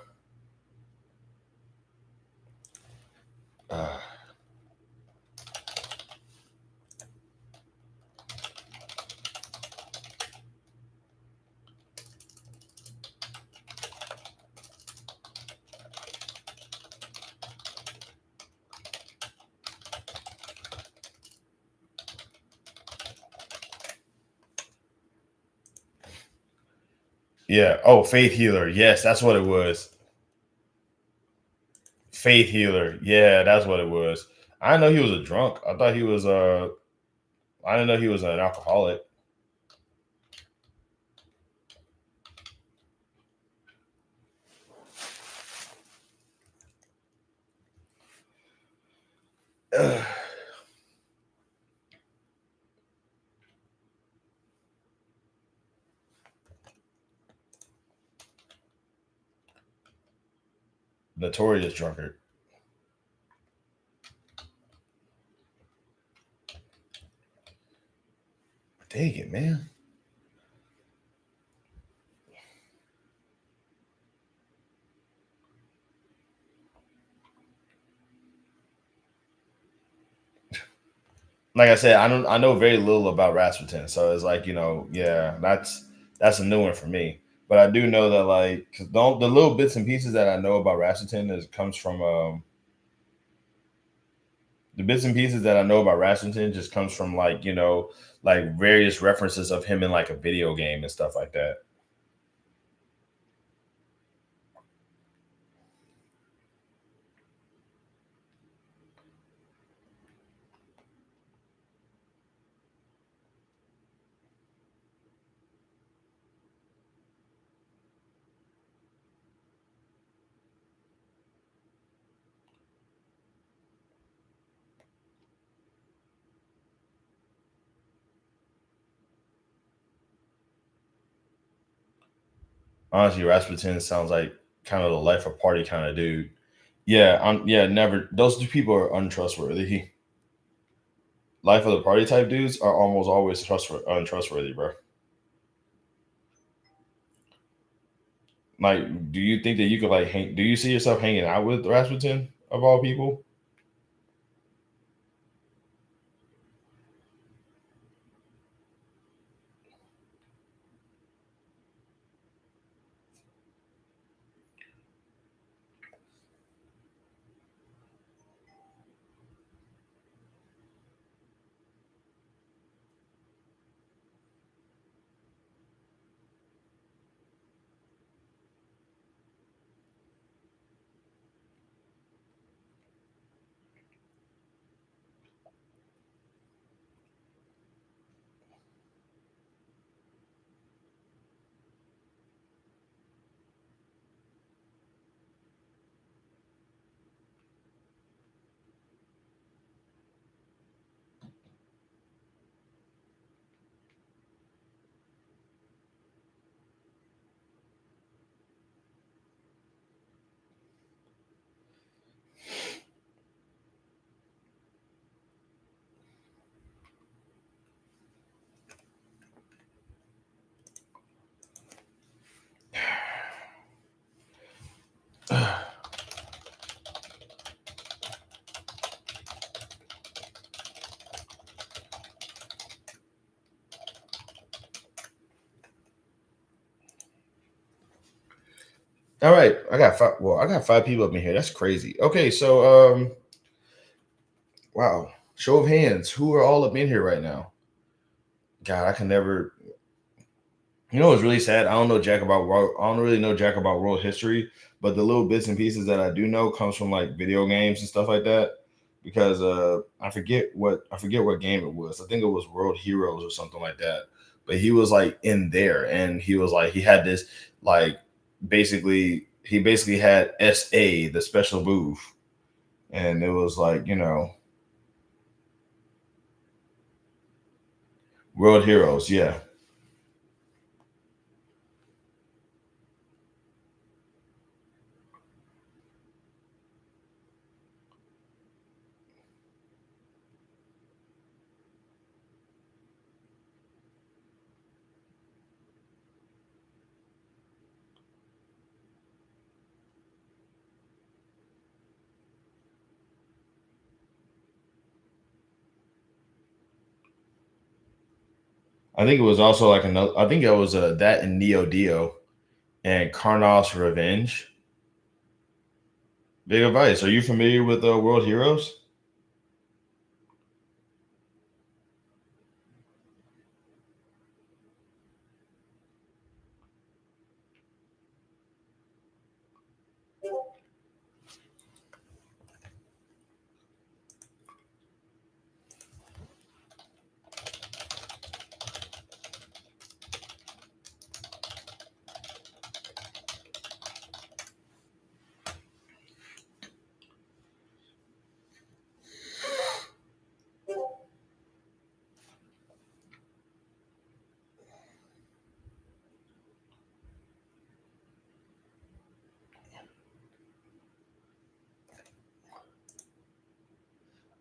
yeah. Oh, faith healer. Yes, that's what it was. Faith healer. Yeah, that's what it was. I didn't know he was a drunk. I thought he was I didn't know he was an alcoholic. Ugh. Notorious drunkard. Dang it, man. Like I said, I know very little about Rasputin, so it's like yeah, that's a new one for me. But I do know that like 'cause the little bits and pieces that I know about Rasputin is comes from the bits and pieces that I know about Rasputin just comes from like like various references of him in like a video game and stuff like that. Honestly, Rasputin sounds like kind of the life of party kind of dude. Yeah, yeah, never. Those two people are untrustworthy. Life of the party type dudes are almost always untrustworthy, bro. Like, do you think that you could like hang? Do you see yourself hanging out with Rasputin of all people? All right, I got five. Well, I got five people up in here. That's crazy. Okay, so wow. Show of hands. Who are all up in here right now? God, I can never. You know what's really sad? I don't know jack about I don't really know jack about world history, but the little bits and pieces that I do know comes from like video games and stuff like that. Because I forget what game it was. I think it was World Heroes or something like that. but he was like in there, and he was like he had this like basically had SA, the special move, and it was like World Heroes, yeah. I think it was also like another. I think it was that and Neo Dio and Karnav's Revenge. Big advice. Are you familiar with World Heroes?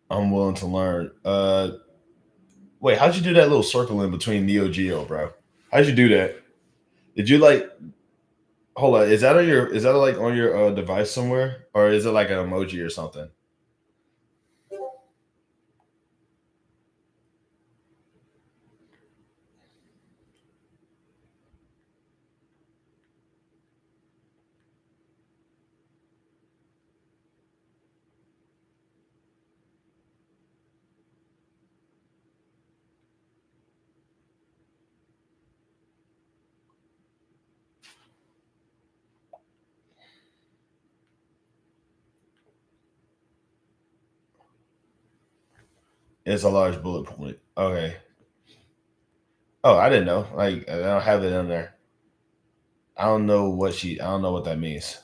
I'm willing to learn. Wait, how'd you do that little circle in between Neo Geo, bro? How'd you do that? Did you like? Hold on. Is that on your? Is that like on your device somewhere, or is it like an emoji or something? It's a large bullet point. Okay. Oh, I didn't know. Like I don't have it in there. I don't know what she. I don't know what that means.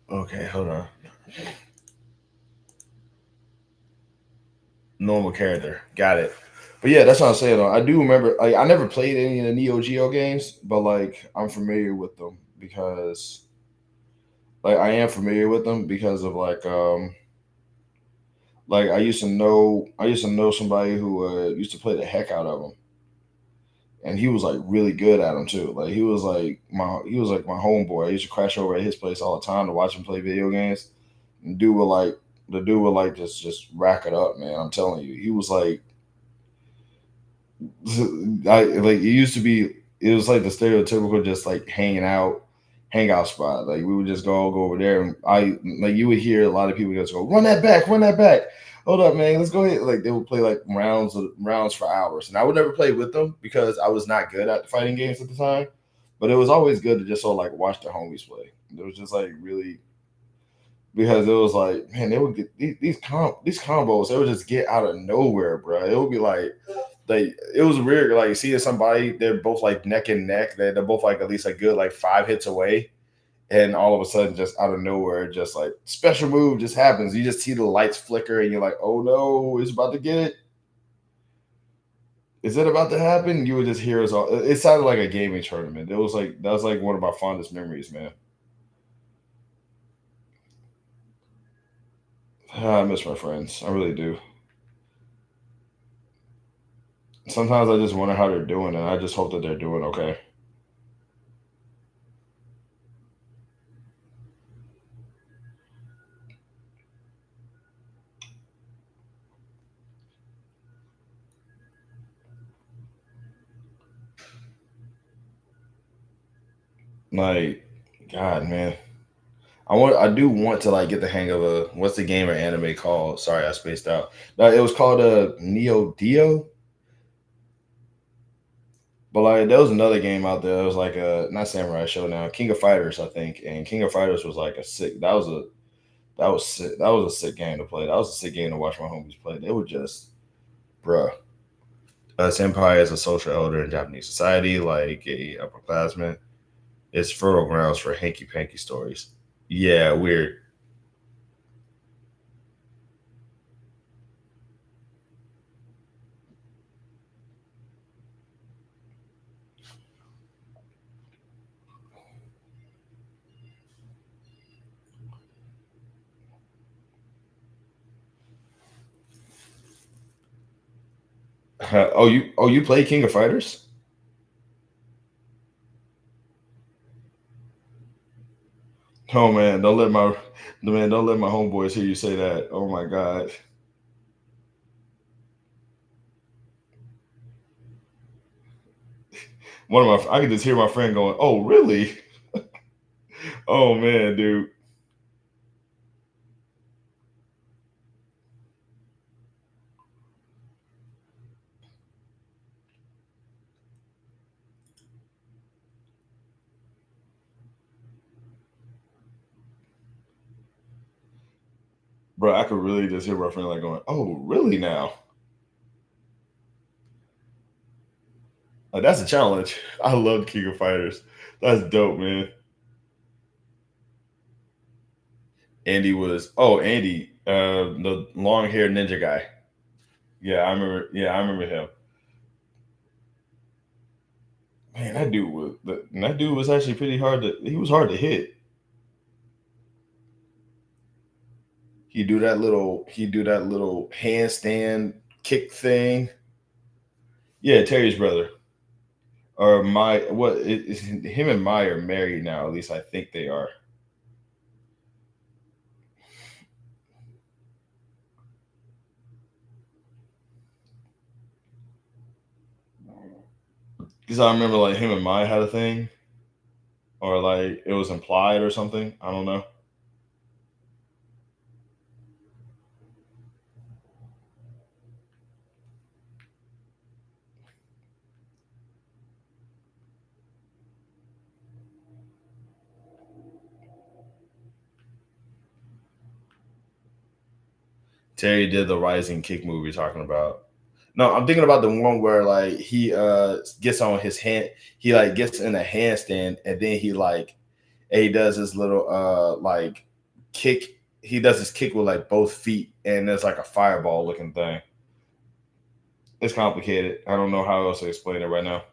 Okay, hold on. Normal character. Got it. But yeah, that's what I'm saying. Though. I do remember. Like, I never played any of the Neo Geo games, but like I'm familiar with them because like I am familiar with them because of like I used to know somebody who used to play the heck out of them, and he was like really good at them too. Like he was like my homeboy. I used to crash over at his place all the time to watch him play video games. And dude would like the dude would like just rack it up, man. I'm telling you, he was like like it used to be. It was like the stereotypical just like hangout spot. Like we would just go over there, and I like you would hear a lot of people just go run that back. Hold up, man, let's go ahead. Like they would play like rounds for hours, and I would never play with them because I was not good at the fighting games at the time. But it was always good to just sort of like watch the homies play. It was just like really because it was like man, they would get these combos. They would just get out of nowhere, bro. It would be like it was weird, like seeing somebody they're both like neck and neck. They're both like at least a good like 5 hits away, and all of a sudden, just out of nowhere, just like special move just happens. You just see the lights flicker, and you're like, "Oh no, it's about to get it. Is it about to happen?" You would just hear us all. It sounded like a gaming tournament. It was like that was like one of my fondest memories, man. I miss my friends. I really do. Sometimes I just wonder how they're doing, and I just hope that they're doing okay. Like, God, man. I do want to like get the hang of a what's the game or anime called? Sorry, I spaced out. No, it was called Neo Dio. But like there was another game out there. It was like a not Samurai Showdown, King of Fighters, I think. And King of Fighters was like a sick. That was sick. That was a sick game to play. That was a sick game to watch my homies play. They were just, bruh. Senpai is a social elder in Japanese society, like a upperclassman. It's fertile grounds for hanky panky stories. Yeah, weird. You play King of Fighters? Oh man, don't let my homeboys hear you say that. Oh my god. I could just hear my friend going, "Oh really? Oh man, dude, bro." I could really just hear my friend like going, "Oh really now?" That's a challenge. I love King of Fighters. That's dope, man. Andy, the long haired ninja guy. Yeah, I remember. Yeah, I remember him. Man, that dude was actually pretty hard to. He was hard to hit. He do that little handstand kick thing. Yeah, Terry's brother or my what is him and Mai are married now. At least I think they are. Because I remember like him and Mai had a thing, or like it was implied or something. I don't know. Terry did the rising kick move you're talking about. No, I'm thinking about the one where like he gets on his hand, he like gets in a handstand and then he does his little like kick. He does his kick with like both feet and there's like a fireball looking thing. It's complicated. I don't know how else to explain it right now.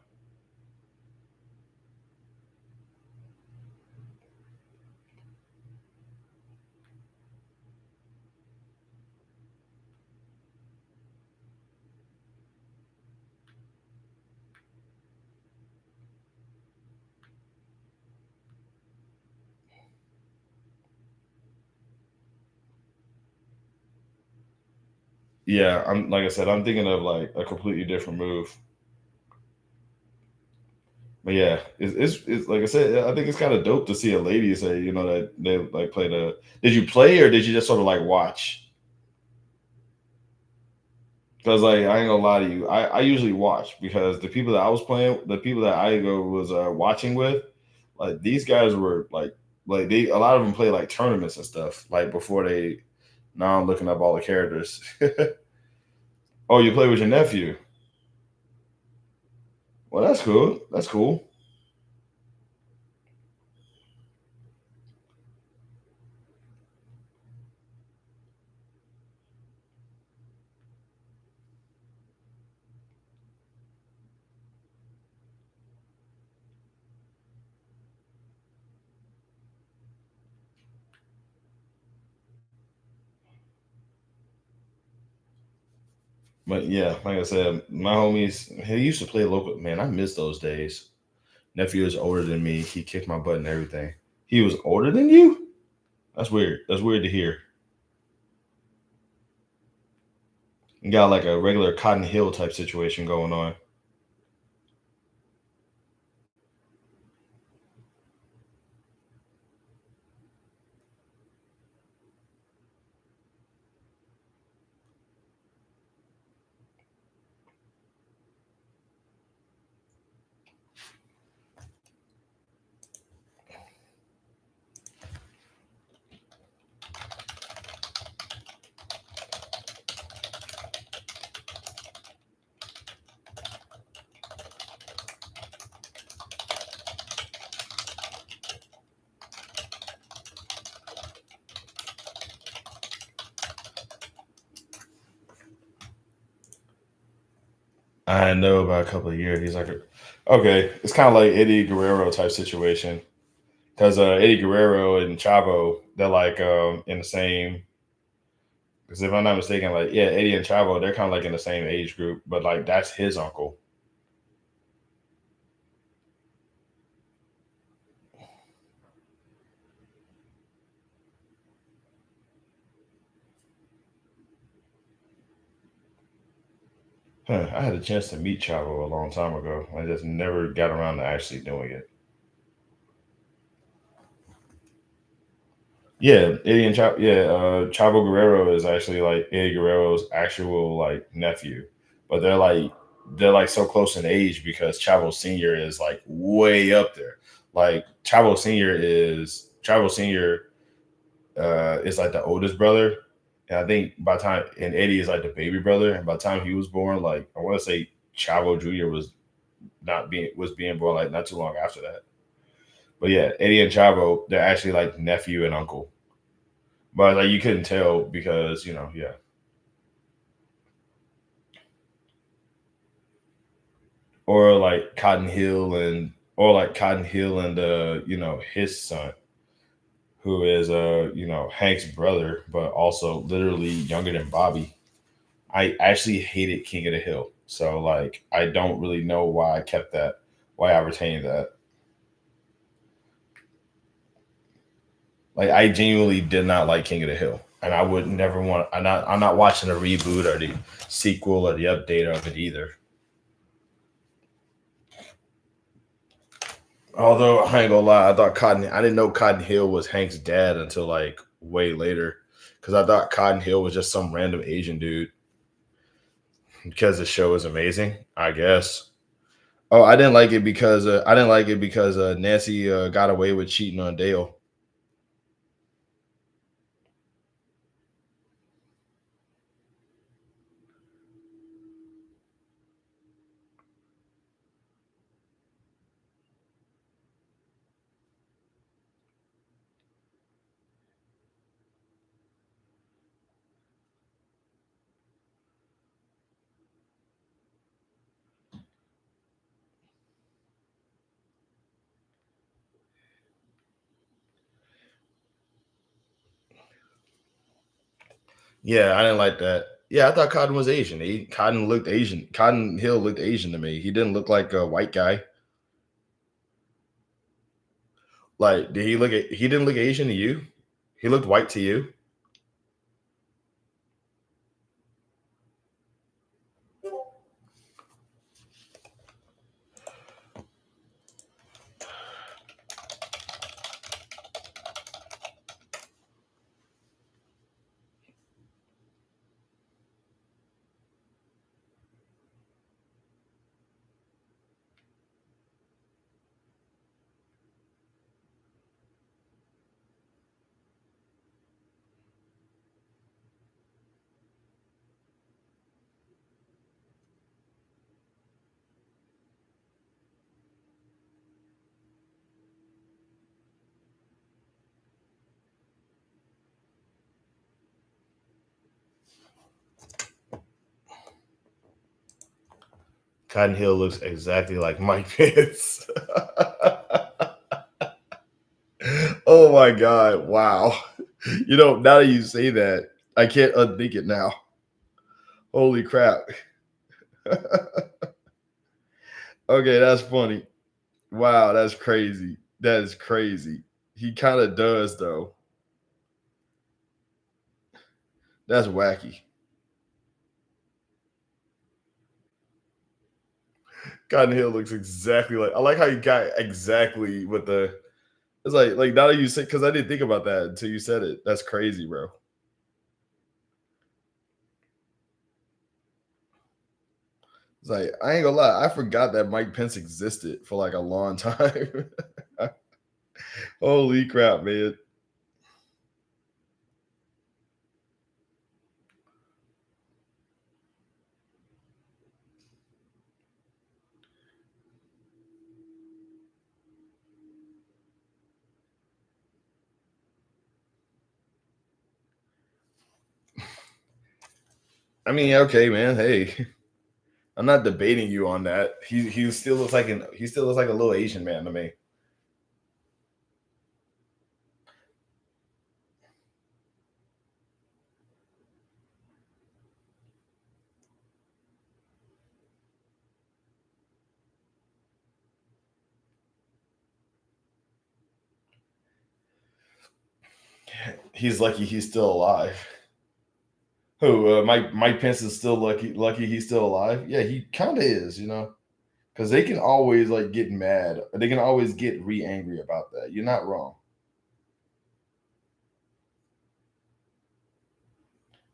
Yeah, I'm like I said, I'm thinking of like a completely different move. But yeah, it's like I said, I think it's kind of dope to see a lady say, that they like play the. Did you play or did you just sort of like watch? Because like I ain't gonna lie to you, I usually watch because the people that I go was watching with, like these guys were like they a lot of them play like tournaments and stuff like before they. Now I'm looking up all the characters. Oh, you play with your nephew? Well, that's cool. That's cool. But yeah, like I said, my homies, he used to play local. Man, I miss those days. Nephew is older than me. He kicked my butt and everything. He was older than you? That's weird. That's weird to hear. You got like a regular Cotton Hill type situation going on. I know about a couple of years. He's like, okay, it's kind of like Eddie Guerrero type situation because Eddie Guerrero and Chavo, they're like in the same. Because if I'm not mistaken, like yeah, Eddie and Chavo, they're kind of like in the same age group, but like that's his uncle. Huh, I had a chance to meet Chavo a long time ago. I just never got around to actually doing it. Yeah, Eddie and Chavo. Yeah, Chavo Guerrero is actually like Eddie Guerrero's actual like nephew, but they're like so close in age because Chavo Senior is like way up there. Like Chavo Senior is like the oldest brother, and I think by the time and Eddie is like the baby brother, and by the time he was born, like I want to say Chavo Junior was being born like not too long after that. But yeah, Eddie and Chavo, they're actually like nephew and uncle. But like you couldn't tell because yeah, or like Cotton Hill and his son, who is Hank's brother, but also literally younger than Bobby. I actually hated King of the Hill, so like I don't really know why I kept that, why I retained that. Like I genuinely did not like King of the Hill, and I would never want. I'm not watching a reboot or the sequel or the update of it either. Although I ain't gonna lie, I didn't know Cotton Hill was Hank's dad until like way later, because I thought Cotton Hill was just some random Asian dude. Because the show is amazing, I guess. Oh, I didn't like it because Nancy got away with cheating on Dale. Yeah, I didn't like that. Yeah, I thought Cotton was Asian. Cotton looked Asian. Cotton Hill looked Asian to me. He didn't look like a white guy. Like, he didn't look Asian to you? He looked white to you? Cotton Hill looks exactly like Mike Pence. Oh my god! Wow. Now that you say that, I can't unthink it now. Holy crap! Okay, that's funny. Wow, that's crazy. That is crazy. He kind of does though. That's wacky. Cotton Hill looks exactly like. I like how you got exactly what the. It's like now that you say, because I didn't think about that until you said it. That's crazy, bro. It's like I ain't gonna lie, I forgot that Mike Pence existed for like a long time. Holy crap, man! I mean, okay, man. Hey, I'm not debating you on that. He still looks like a little Asian man to me. He's lucky he's still alive. Who? Mike Pence is still lucky he's still alive. Yeah, he kind of is. Because they can always like get mad. They can always get re-angry about that. You're not wrong.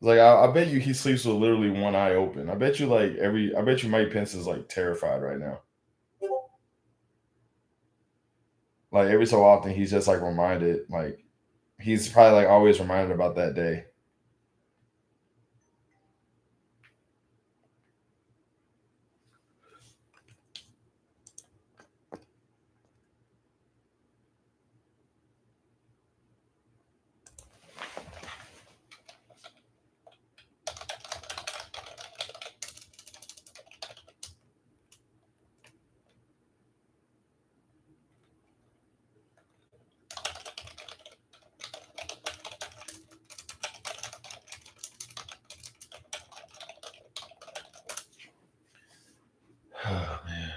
Like I bet you he sleeps with literally one eye open. I bet you Mike Pence is like terrified right now. Like every so often he's just like reminded, like he's probably like always reminded about that day. Oh man.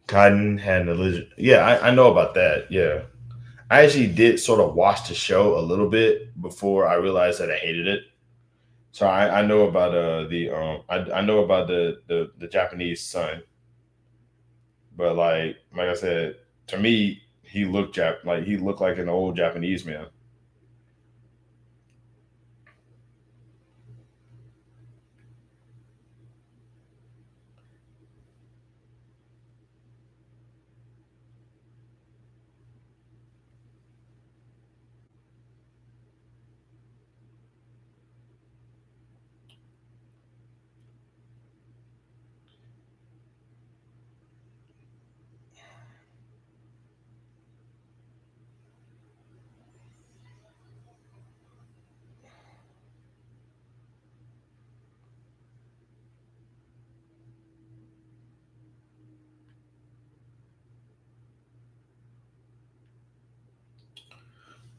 Cotton had a legit. Yeah, I know about that. Yeah, I actually did sort of watch the show a little bit before I realized that I hated it. So I know about I know about the Japanese son, but like I said, to me he looked like an old Japanese man.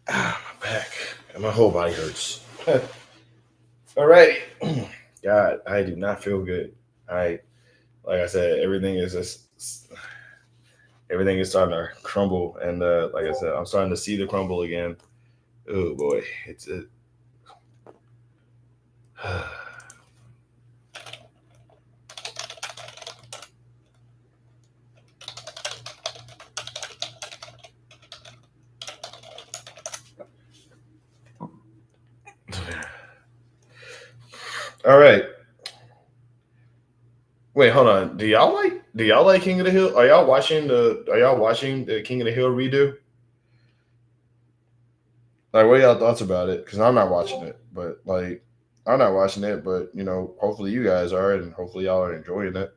Ah, my back and my whole body hurts. Alrighty, God, I do not feel good. I like I said, everything is starting to crumble, and like I said, I'm starting to see the crumble again. Oh boy, it's it. All right, wait, hold on. Do y'all like King of the Hill? Are y'all watching the King of the Hill redo? Like, what are y'all thoughts about it? Because I'm not watching it, but like, I'm not watching it, but hopefully you guys are, and hopefully y'all are enjoying it.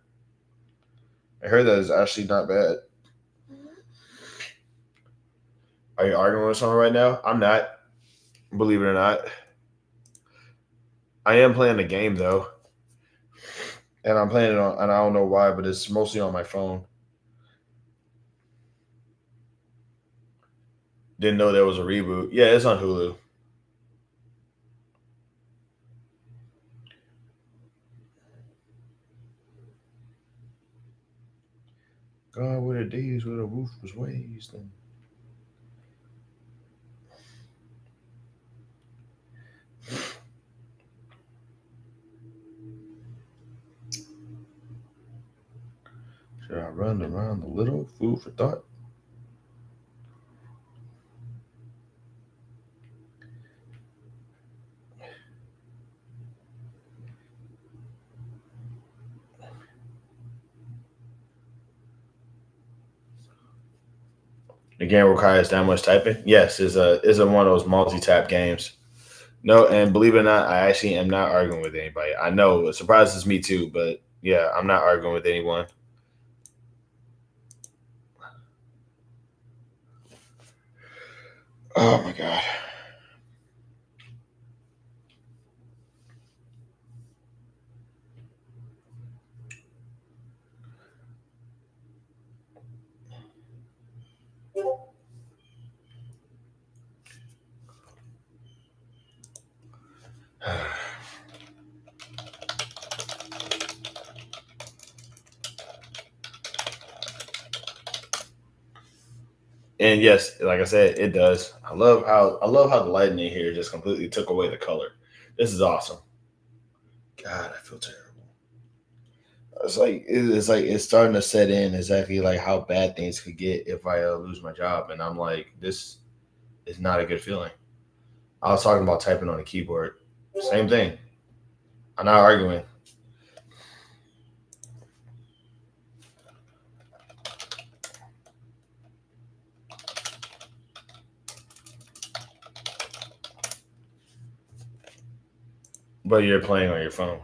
I heard that it's actually not bad. Are you arguing with someone right now? I'm not. Believe it or not, I am playing the game though, and I'm playing it on, and I don't know why, but it's mostly on my phone. Didn't know there was a reboot. Yeah, it's on Hulu. God, what the days where the roof was raised. And should I run around the little food for thought? The game requires that much typing. Yes, is a one of those multi tap games. No, and believe it or not, I actually am not arguing with anybody. I know it surprises me too, but yeah, I'm not arguing with anyone. Oh my god. And yes, like I said, it does. I love how the lighting in here just completely took away the color. This is awesome. God, I feel terrible. It's like it's starting to set in exactly like how bad things could get if I lose my job, and I'm like, this is not a good feeling. I was talking about typing on a keyboard. Same thing. I'm not arguing, but you're playing on your phone.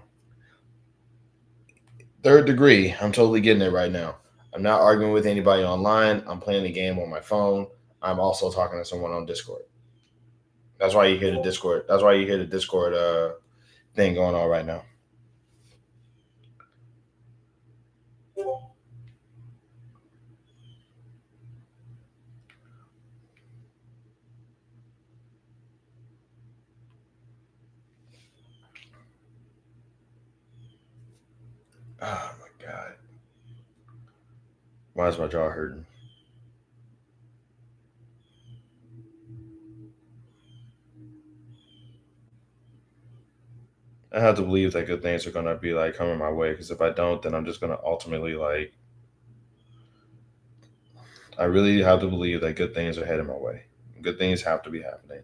Third degree. I'm totally getting it right now. I'm not arguing with anybody online. I'm playing the game on my phone. I'm also talking to someone on Discord. That's why you hear the Discord. That's why you hear the Discord thing going on right now. Oh my god. Why is my jaw hurting? I have to believe that good things are gonna be like coming my way because if I don't, then I'm just gonna ultimately like. I really have to believe that good things are heading my way. Good things have to be happening.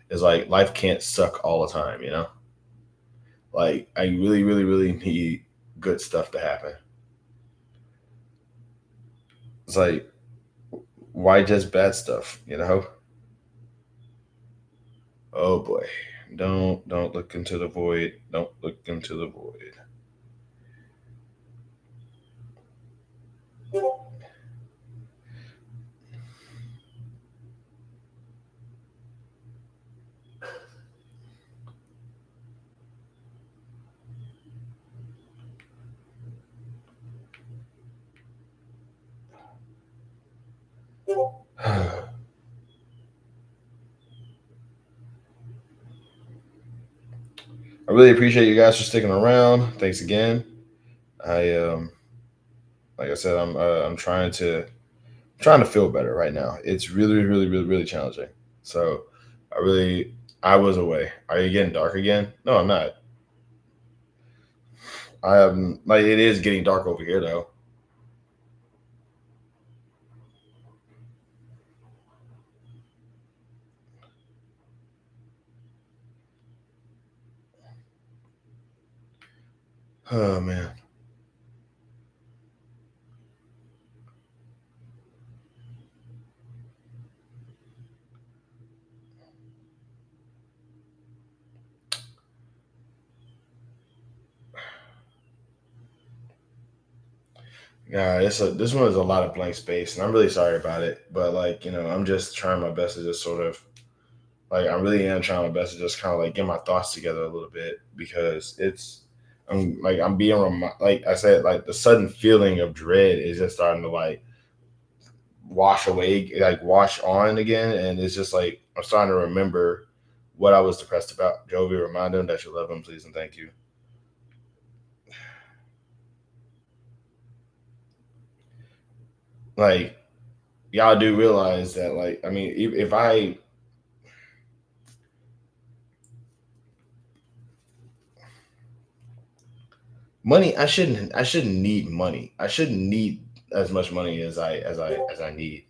It's like life can't suck all the time, you know. Like I really, really, really need good stuff to happen. It's like why just bad stuff, you know? Oh boy. Don't look into the void. Don't look into the void. I really appreciate you guys for sticking around. Thanks again. I like I said, I'm trying to feel better right now. It's really, really, really, really challenging. So I was away. Are you getting dark again? No, I'm not. I am like it is getting dark over here though. Oh man. Yeah, this one is a lot of blank space, and I'm really sorry about it. But like I'm just trying my best to just sort of like I really am trying my best to just kind of like get my thoughts together a little bit because I'm being like I said like the sudden feeling of dread is just starting to like wash away like wash on again, and it's just like I'm starting to remember what I was depressed about. Jovi, remind him that you love him, please and thank you. Like y'all do realize that like I mean if I money I shouldn't need money. I shouldn't need as much money as I need.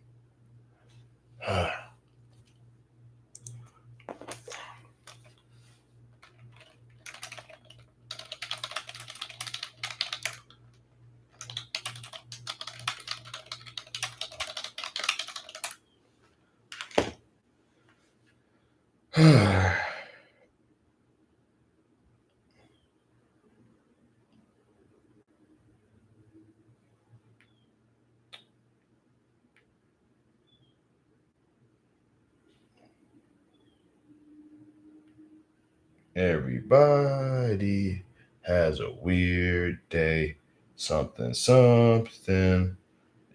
Everybody has a weird day. Something, something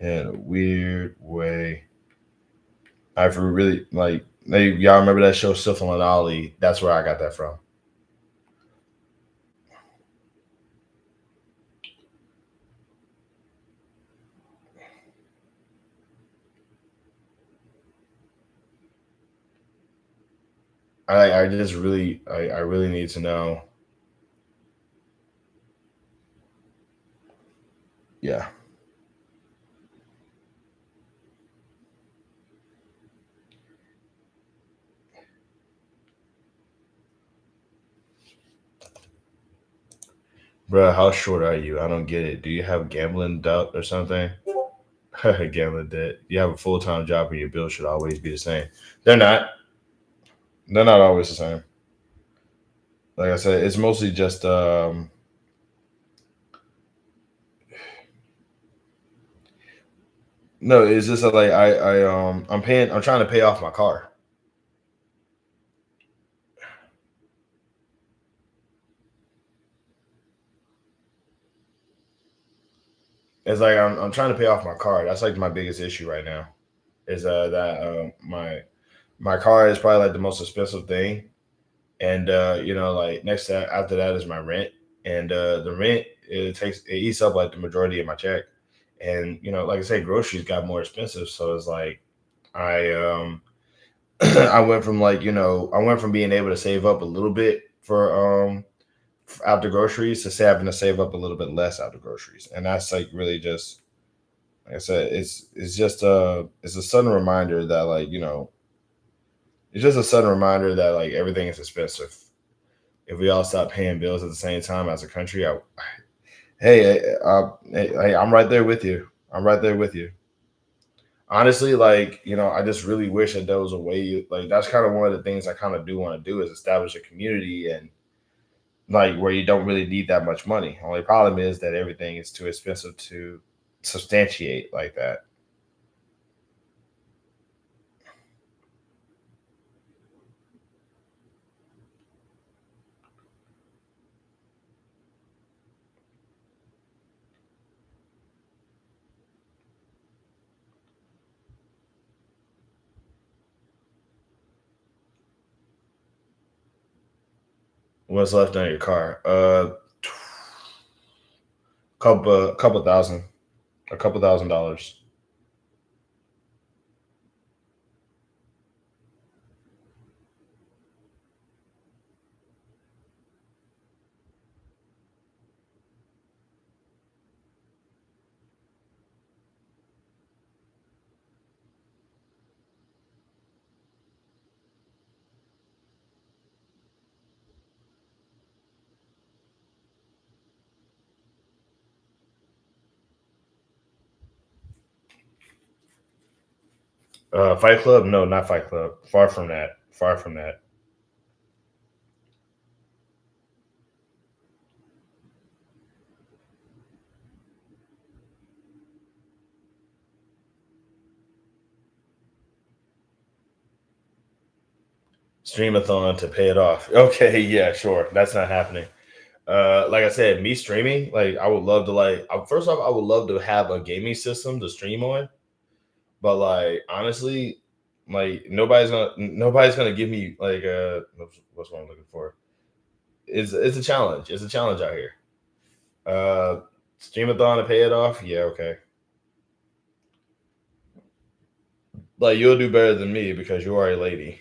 in a weird way. I really like. Y'all remember that show, Syphil and Ollie? That's where I got that from. I just really, I really need to know. Yeah, bro. How short are you? I don't get it. Do you have gambling debt or something? Gambling debt. You have a full time job, and your bills should always be the same. They're not. They're not always the same. Like I said, it's mostly just no, it's just like I'm trying to pay off my car. It's like I'm trying to pay off my car. That's like my biggest issue right now. Is that my car is probably like the most expensive thing. And like next to after that is my rent. And the rent it eats up like the majority of my check. And like I say, groceries got more expensive. So it's like I I went from I went from being able to save up a little bit for after groceries to having to save up a little bit less after groceries, and that's like really just like I said, it's just it's a sudden reminder that it's just a sudden reminder that like everything is expensive. If we all stop paying bills at the same time as a country, hey, I'm right there with you. I'm right there with you. Honestly, I just really wish that there was a way. Like that's kind of one of the things I kind of do want to do is establish a community and like where you don't really need that much money. Only problem is that everything is too expensive to substantiate like that. What's left on your car? Couple thousand, a couple $1,000. Fight Club? No, not Fight Club. Far from that. Far from that. Streamathon to pay it off. Okay, yeah, sure. That's not happening. Like I said, me streaming, like I would love to first off, I would love to have a gaming system to stream on. But like honestly, like nobody's gonna give me like what's what I'm looking for. It's a challenge. It's a challenge out here. Uh Streamathon to pay it off. Yeah, okay. Like you'll do better than me because you are a lady.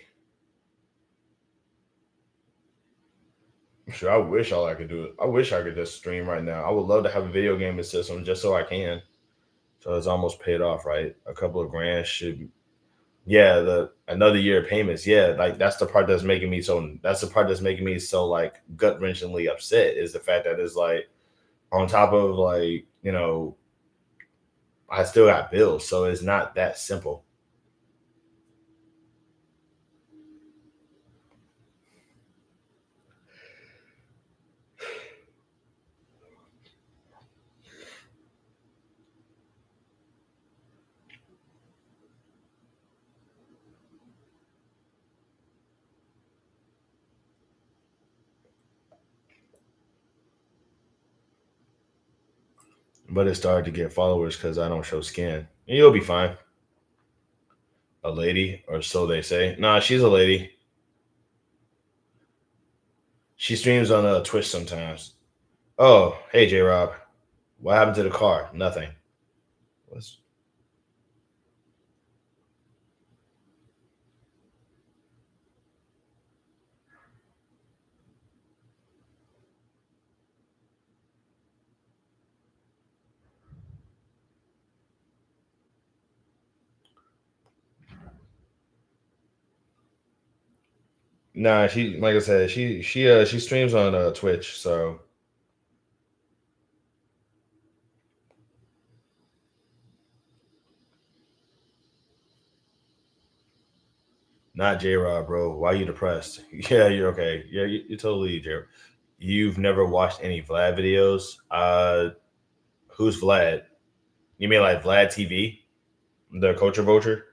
Sure, I wish all I could do it. I wish I could just stream right now. I would love to have a video gaming system just so I can. So it's almost paid off, right? A couple of grand should. Yeah, the another year of payments. Yeah, like that's the part that's making me so. That's the part that's making me so like gut wrenchingly upset is the fact that it's like on top of I still got bills, so it's not that simple. but it started to get followers because I don't show skin. And you'll be fine. A lady, or so they say. Nah, she's a lady. She streams on Twitch sometimes. Oh, hey J Rob. What happened to the car? Nothing. What's Nah, she like I said, she streams on Twitch, so not J Rob, bro. Why you depressed? Yeah, you're okay. Yeah, you're totally J. You've never watched any Vlad videos? Who's Vlad? You mean like Vlad TV, the culture vulture?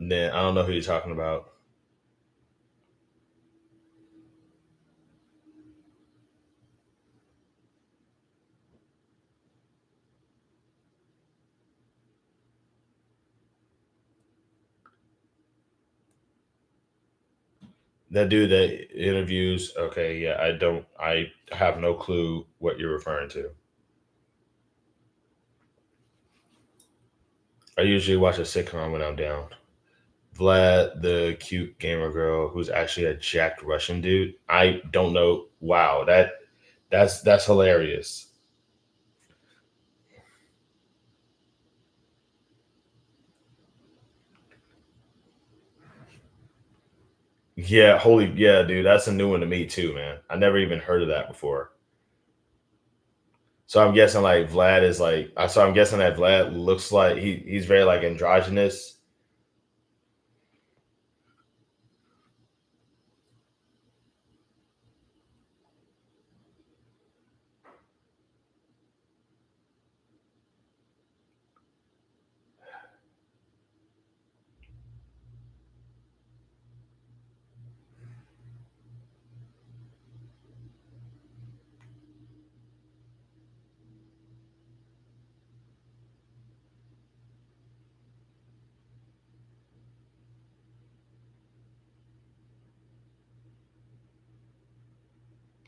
Then I don't know who you're talking about. That dude that interviews. Okay, yeah, I don't. I have no clue what you're referring to. I usually watch a sitcom when I'm down. Vlad, the cute gamer girl who's actually a jacked Russian dude. I don't know. Wow, that's hilarious. Yeah, holy yeah, dude, that's a new one to me too, man. I never even heard of that before. So I'm guessing like Vlad is like. So I'm guessing that Vlad looks like he's very like androgynous.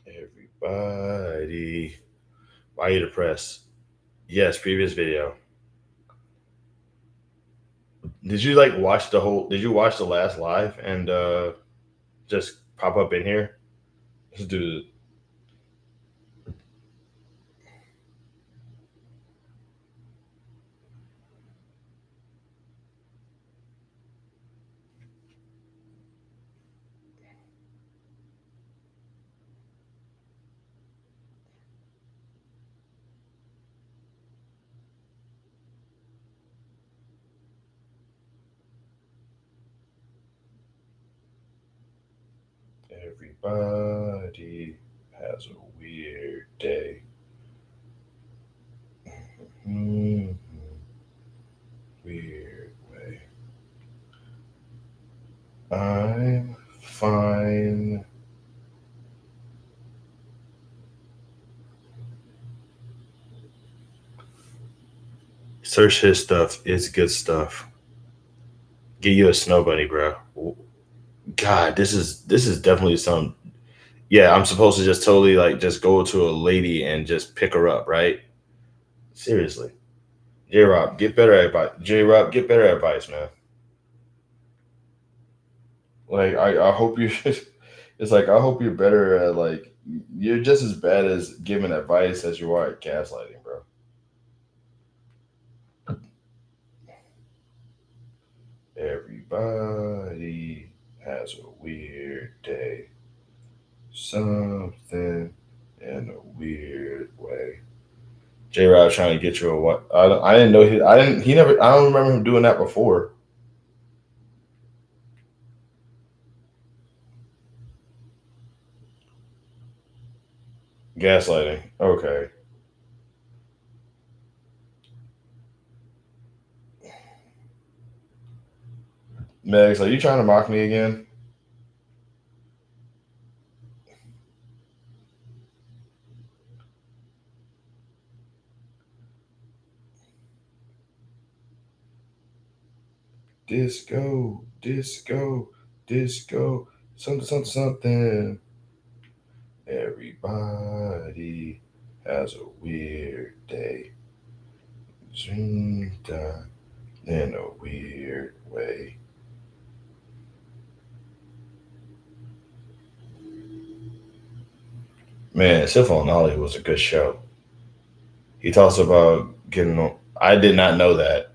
Everybody, why are you depressed? Yes, previous video. Did you like watch the whole? Did you watch the last live and just pop up in here? Let's do everybody has a weird day. Mhm. Weird way. I'm fine. Search his stuff. It's good stuff. Get you a snow bunny, bro. God, this is definitely some. Yeah, I'm supposed to just totally like just go to a lady and just pick her up, right? Seriously, J Rob, get better advice. J Rob, get better advice, man. Like I hope you. It's like I hope you're better at like you're just as bad as giving advice as you are at gaslighting, bro. Everybody has a weird day. Something in a weird way. J Rod trying to get you a what? I didn't know he. I didn't. He never. I don't remember him doing that before. Gaslighting. Okay. Megs, are you trying to mock me again? Disco, disco, disco, something, something, something. Everybody has a weird day. Dreamed in a weird way. Man, Syphil and Ollie was a good show. He talks about getting on. I did not know that.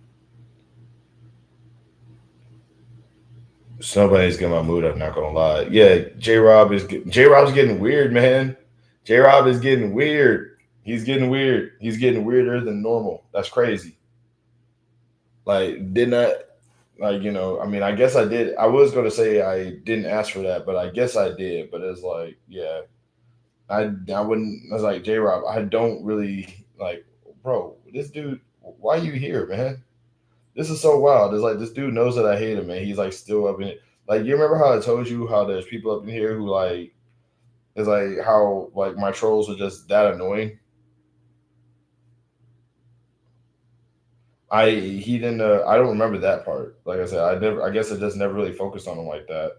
Somebody's getting my mood up. Not gonna lie. Yeah, J Rob's getting weird, man. J Rob is getting weird. He's getting weird. He's getting weirder than normal. That's crazy. Like, didn't I? Like, I mean, I guess I did. I was gonna say I didn't ask for that, but I guess I did. But it's like, yeah, I wouldn't. I was like, J Rob, I don't really like, bro. This dude, why you here, man? This is so wild. It's like this dude knows that I hate him, and he's like still up in it. Like, you remember how I told you how there's people up in here who like it's like how like my trolls are just that annoying. He didn't. I don't remember that part. Like I said, I never. I guess I just never really focused on him like that.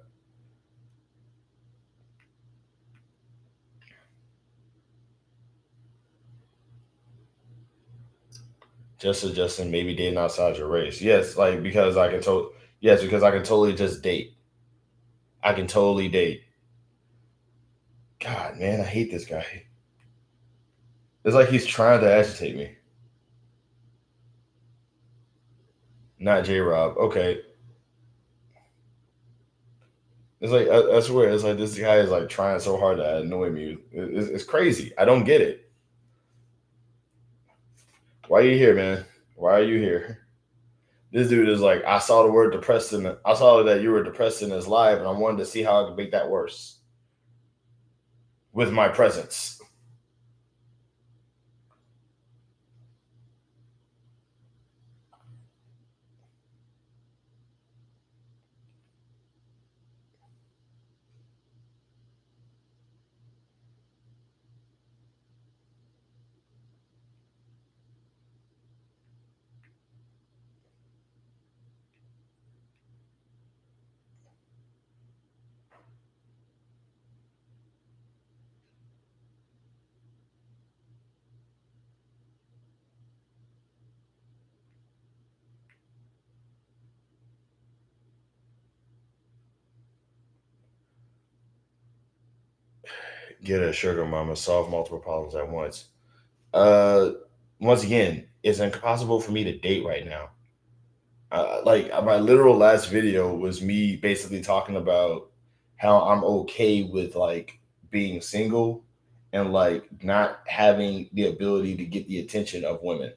Just suggesting maybe dating outside your race. Yes, like because I can totally. Yes, because I can totally just date. I can totally date. God, man, I hate this guy. It's like he's trying to agitate me. Not J Rob. Okay, it's like I swear, it's like this guy is like trying so hard to annoy me. It's crazy. I don't get it. Why are you here, man? Why are you here? This dude is like, I saw the word depressed in it. I saw that you were depressed in this live, and I wanted to see how I could make that worse with my presence. Get a sugar mama, solve multiple problems at once. Uh, Once again, it's impossible for me to date right now. Like my literal last video was me basically talking about how I'm okay with like being single and like not having the ability to get the attention of women.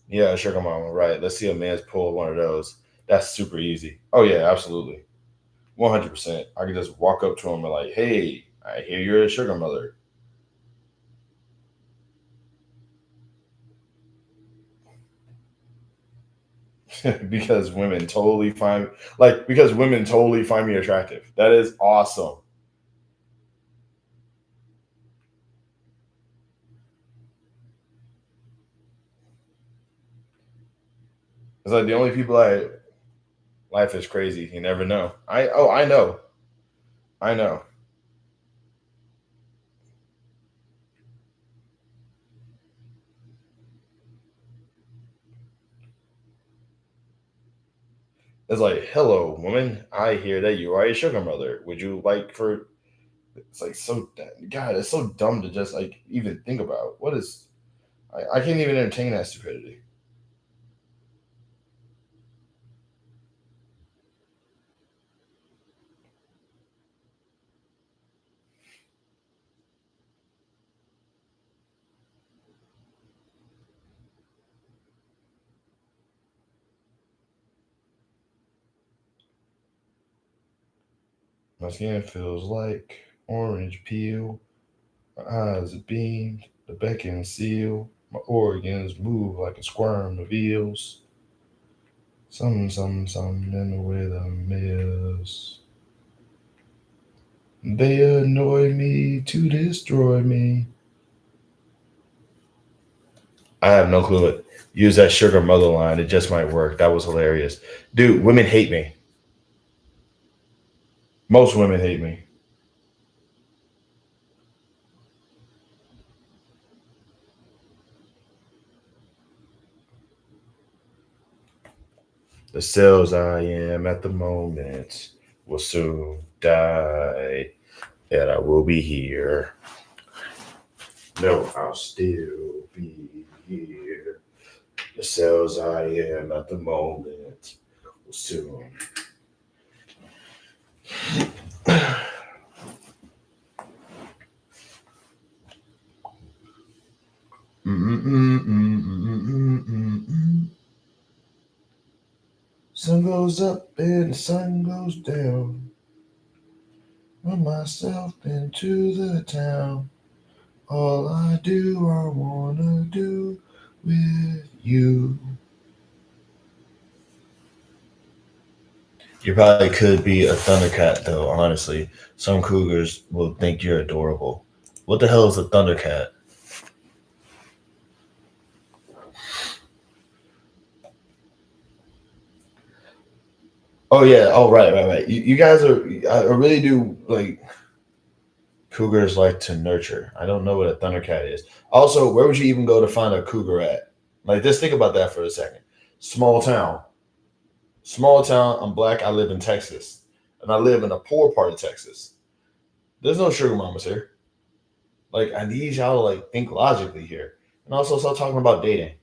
Yeah, sugar mama, right. Let's see a man's pull one of those. That's super easy. Oh yeah, absolutely. 100%. I can just walk up to him and like, hey, I hear you're a sugar mother. Because women totally find me attractive. That is awesome. It's like the only people I life is crazy. You never know. I know. I know. It's like, hello, woman. I hear that you are a sugar mother. Would you like for it's like so God, it's so dumb to just like even think about. What is I can't even entertain that stupidity. My skin feels like orange peel. My eyes are beamed, the beacon seal. My organs move like a squirm of eels. Something with a miss. They annoy me to destroy me. I have no clue what. Use that sugar mother line. It just might work. That was hilarious. Dude, women hate me. Most women hate me. The cells I am at the moment will soon die, and I will be here. No, I'll still be here. The cells I am at the moment will soon. Sun goes up and the sun goes down. Run myself into the town. All I do, I wanna do with you. You probably could be a Thundercat, though, honestly. Some cougars will think you're adorable. What the hell is a Thundercat? Oh, yeah. Oh, right. You guys are, I really do like cougars like to nurture. I don't know what a Thundercat is. Also, where would you even go to find a cougar at? Like, just think about that for a second. Small town. Small town. I'm black. I live in Texas. And I live in a poor part of Texas. There's no sugar mamas here. Like, I need y'all to like think logically here. And also stop talking about dating.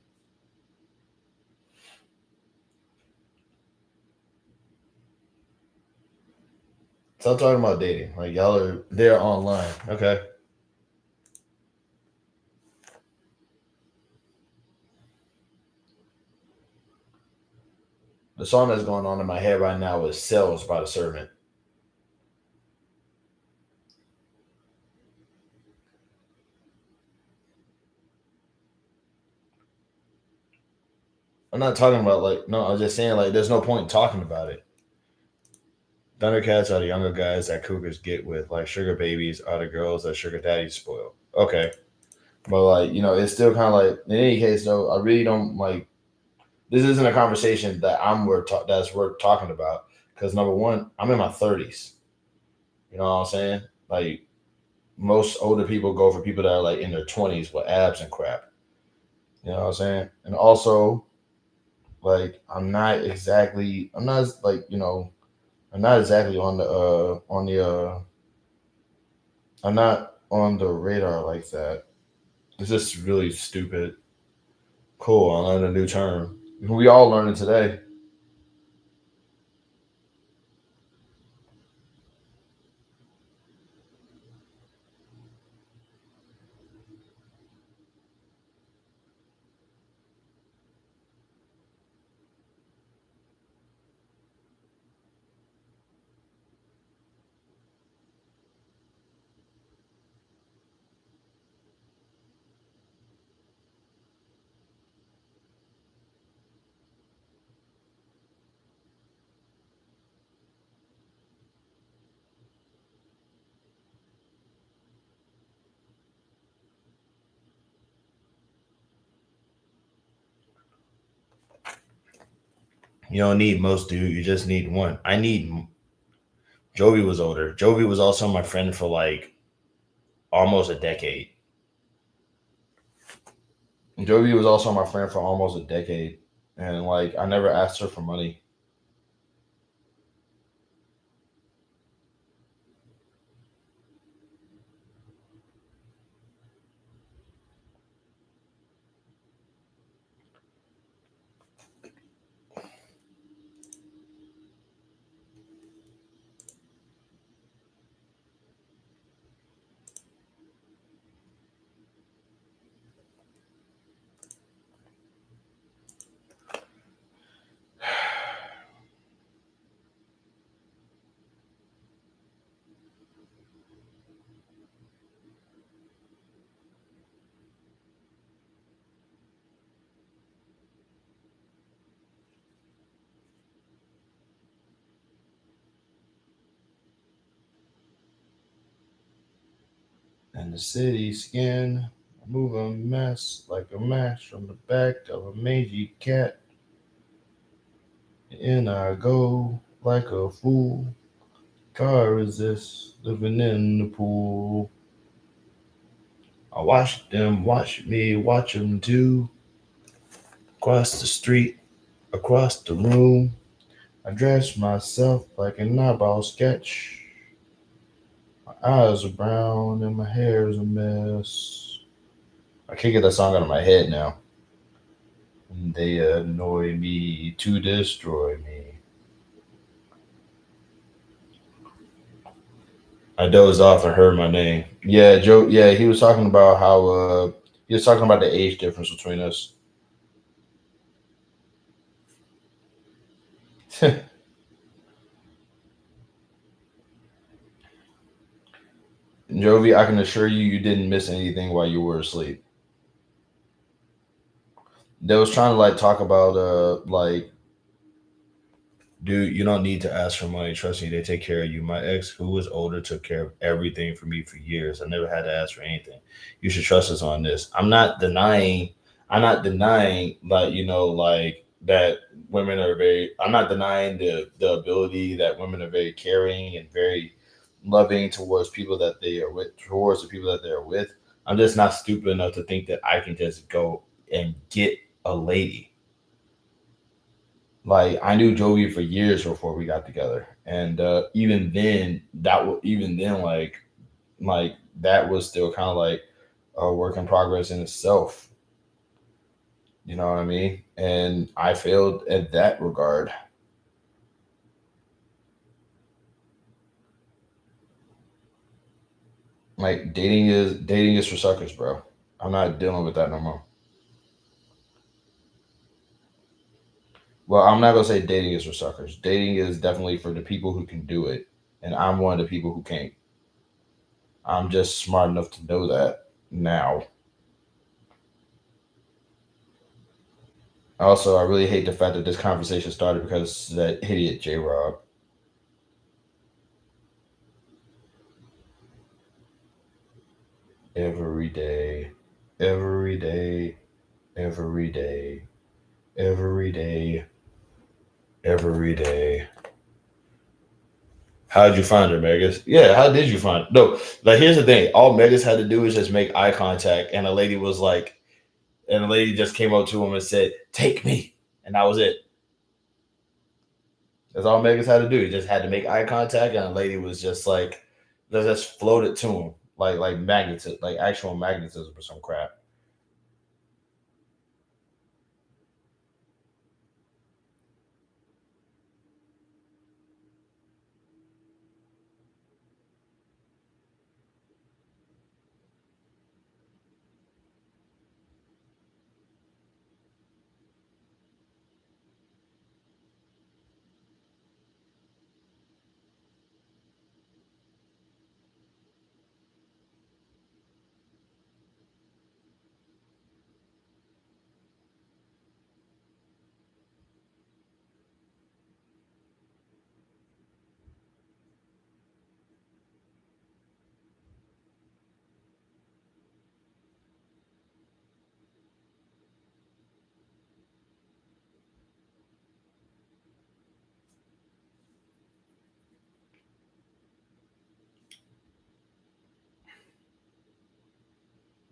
Stop talking about dating. Like y'all are there online. Okay. The song that's going on in my head right now is Cells by the Servant. I'm not talking about like no, I'm just saying like there's no point in talking about it. Thundercats are the younger guys that cougars get with, like sugar babies are the girls that sugar daddies spoil. Okay. But like, it's still kinda like in any case though, I really don't like this isn't a conversation that that's worth talking about. Because number one, I'm in my 30s. You know what I'm saying? Like most older people go for people that are like in their 20s with abs and crap. You know what I'm saying? And also, like, I'm not like, I'm not exactly I'm not on the radar like that. It's just really stupid. Cool, I learned a new term. We all learned it today. You don't need most, dude. You just need one. Jovi was older. Jovi was also my friend for like almost a decade. Jovi was also my friend for almost a decade, and like I never asked her for money. and the city skin. I move a mess like a mash from the back of a mangy cat. In I go like a fool. Car is this living in the pool. I watch them watch me watch them too. Across the street, across the room. I dress myself like an eyeball sketch. My eyes are brown and my hair is a mess. I can't get that song out of my head now. They annoy me to destroy me. I dozed off and heard my name. Yeah, Joe. Yeah, he was talking about how he was talking about the age difference between us. Jovi, I can assure you, you didn't miss anything while you were asleep. They was trying to like talk about like, dude, you don't need to ask for money. Trust me, they take care of you. My ex, who was older, took care of everything for me for years. I never had to ask for anything. You should trust us on this. I'm not denying. I'm not denying, like, like that women are very. I'm not denying the ability that women are very caring and very loving towards people that they are with, towards the people that they're with. I'm just not stupid enough to think that I can just go and get a lady. Like, I knew Joey for years before we got together, and even then, like that was still kind of like a work in progress in itself. You know what I mean? And I failed at that regard. Like, dating is for suckers, bro. I'm not dealing with that no more. Well, I'm not gonna say dating is for suckers. Dating is definitely for the people who can do it, and I'm one of the people who can't. I'm just smart enough to know that now. Also, I really hate the fact that this conversation started because that idiot J Rob. Every day, every day, every day, every day, every day. How did you find her, Megas? Yeah, how did you find her? No, like, here's the thing. All Megas had to do is just make eye contact, and a lady was like, and the lady just came up to him and said, "Take me," and that was it. That's all Megas had to do. He just had to make eye contact, and the lady was just like, just floated to him like magnetism, like actual magnetism or some crap.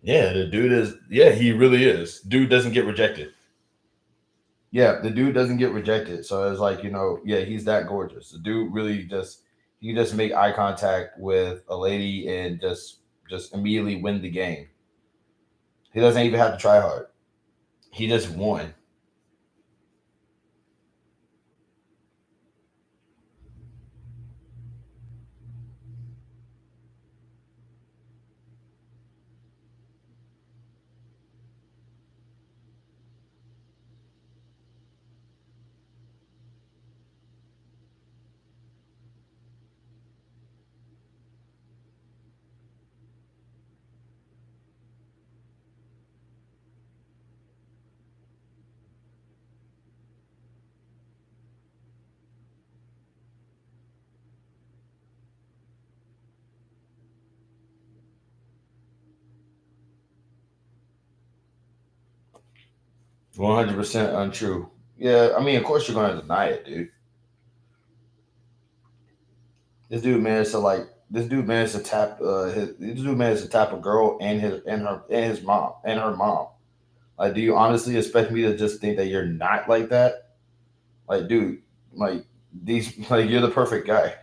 Yeah, the dude is. Yeah, he really is. Dude doesn't get rejected. Yeah, the dude doesn't get rejected. So it's like, yeah, he's that gorgeous. The dude really just he just make eye contact with a lady and just immediately win the game. He doesn't even have to try hard. He just won. 100% untrue. Yeah, I mean, of course you're gonna deny it, dude. This dude managed to tap this dude managed to tap a girl and her mom. Like, do you honestly expect me to just think that you're not like that? Like, dude, like these like you're the perfect guy.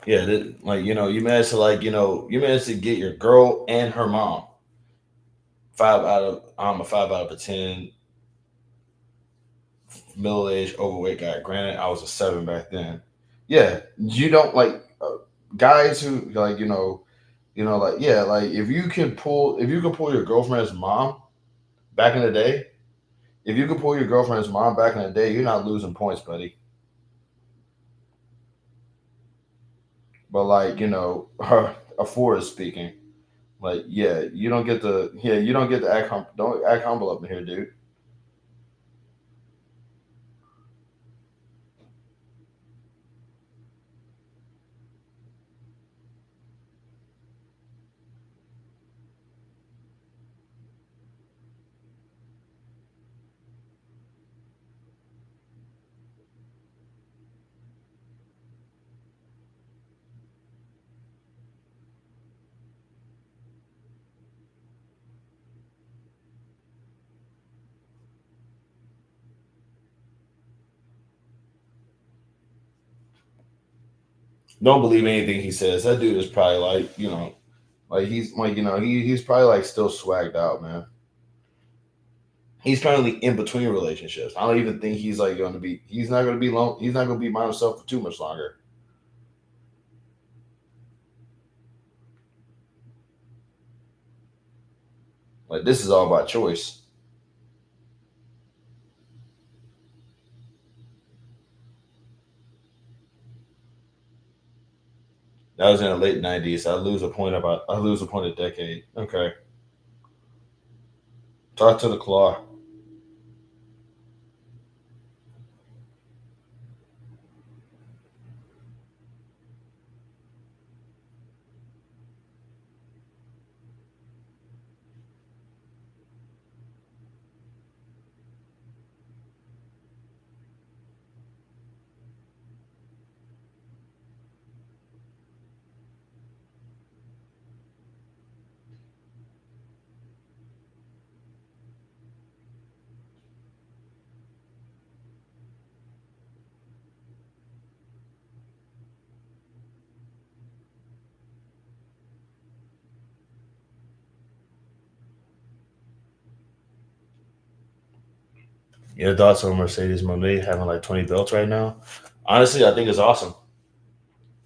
Yeah, like you managed to you managed to get your girl and her mom. Five out of I'm a 5 out of a 10 middle aged overweight guy. Granted, I was a 7 back then. Yeah, you don't like guys who like yeah, like if you can pull your girlfriend's mom back in the day, if you could pull your girlfriend's mom back in the day, you're not losing points, buddy. But her a four is speaking. Like, yeah, you don't get to don't act humble up in here, dude. Don't believe anything he says. That dude is probably he's he's probably like still swagged out, man. He's currently in between relationships. I don't even think he's like going to be. He's not going to be long. He's not going to be by himself for too much longer. Like, this is all about choice. That was in the late 90s. I lose a point a decade. Okay, talk to the claw. Your thoughts on Mercedes Monet having like 20 belts right now? Honestly, I think it's awesome.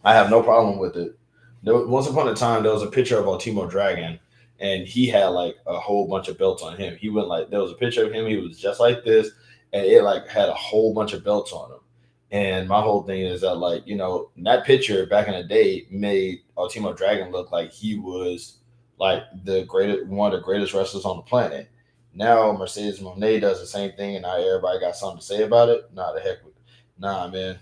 I have no problem with it. Once upon a time, there was a picture of Ultimo Dragon, and he had like a whole bunch of belts on him. He went like there was a picture of him. He was just like this, and it like had a whole bunch of belts on him. And my whole thing is that that picture back in the day made Ultimo Dragon look like he was like the greatest one of the greatest wrestlers on the planet. Now Mercedes Monet does the same thing, and now everybody got something to say about it. Nah, the heck with, nah, man.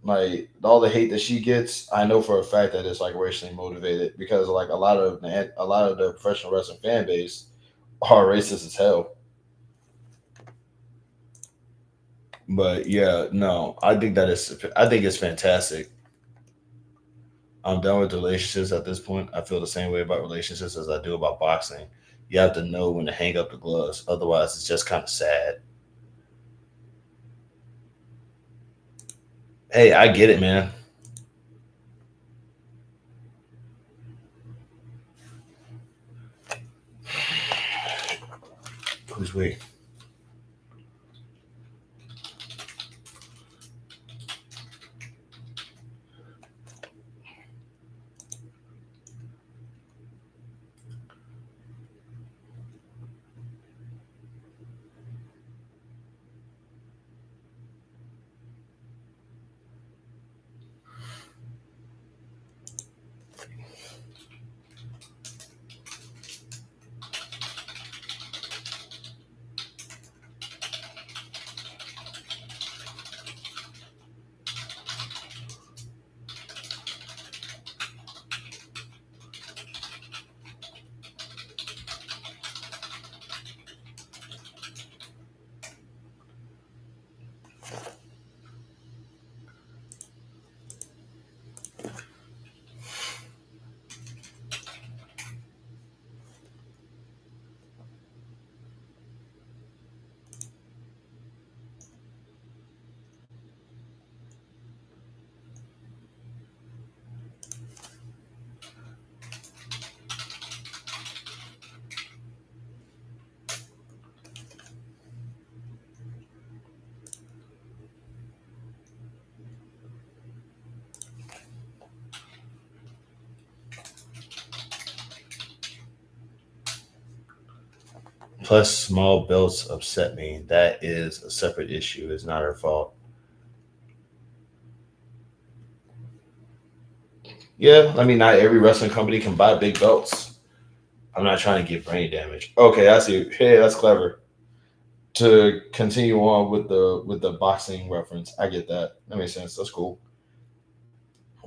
Like all the hate that she gets, I know for a fact that it's like racially motivated because like a lot of the professional wrestling fan base are racist as hell. But yeah, no, I think it's fantastic. I'm done with relationships at this point. I feel the same way about relationships as I do about boxing. You have to know when to hang up the gloves, otherwise it's just kind of sad. Hey, I get it, man. Who's we? Plus, small belts upset me. That is a separate issue. It's not her fault. Yeah, I mean, not every wrestling company can buy big belts. I'm not trying to get brain damage. Okay, I see. Hey, that's clever. To continue on with the boxing reference, I get that. That makes sense. That's cool.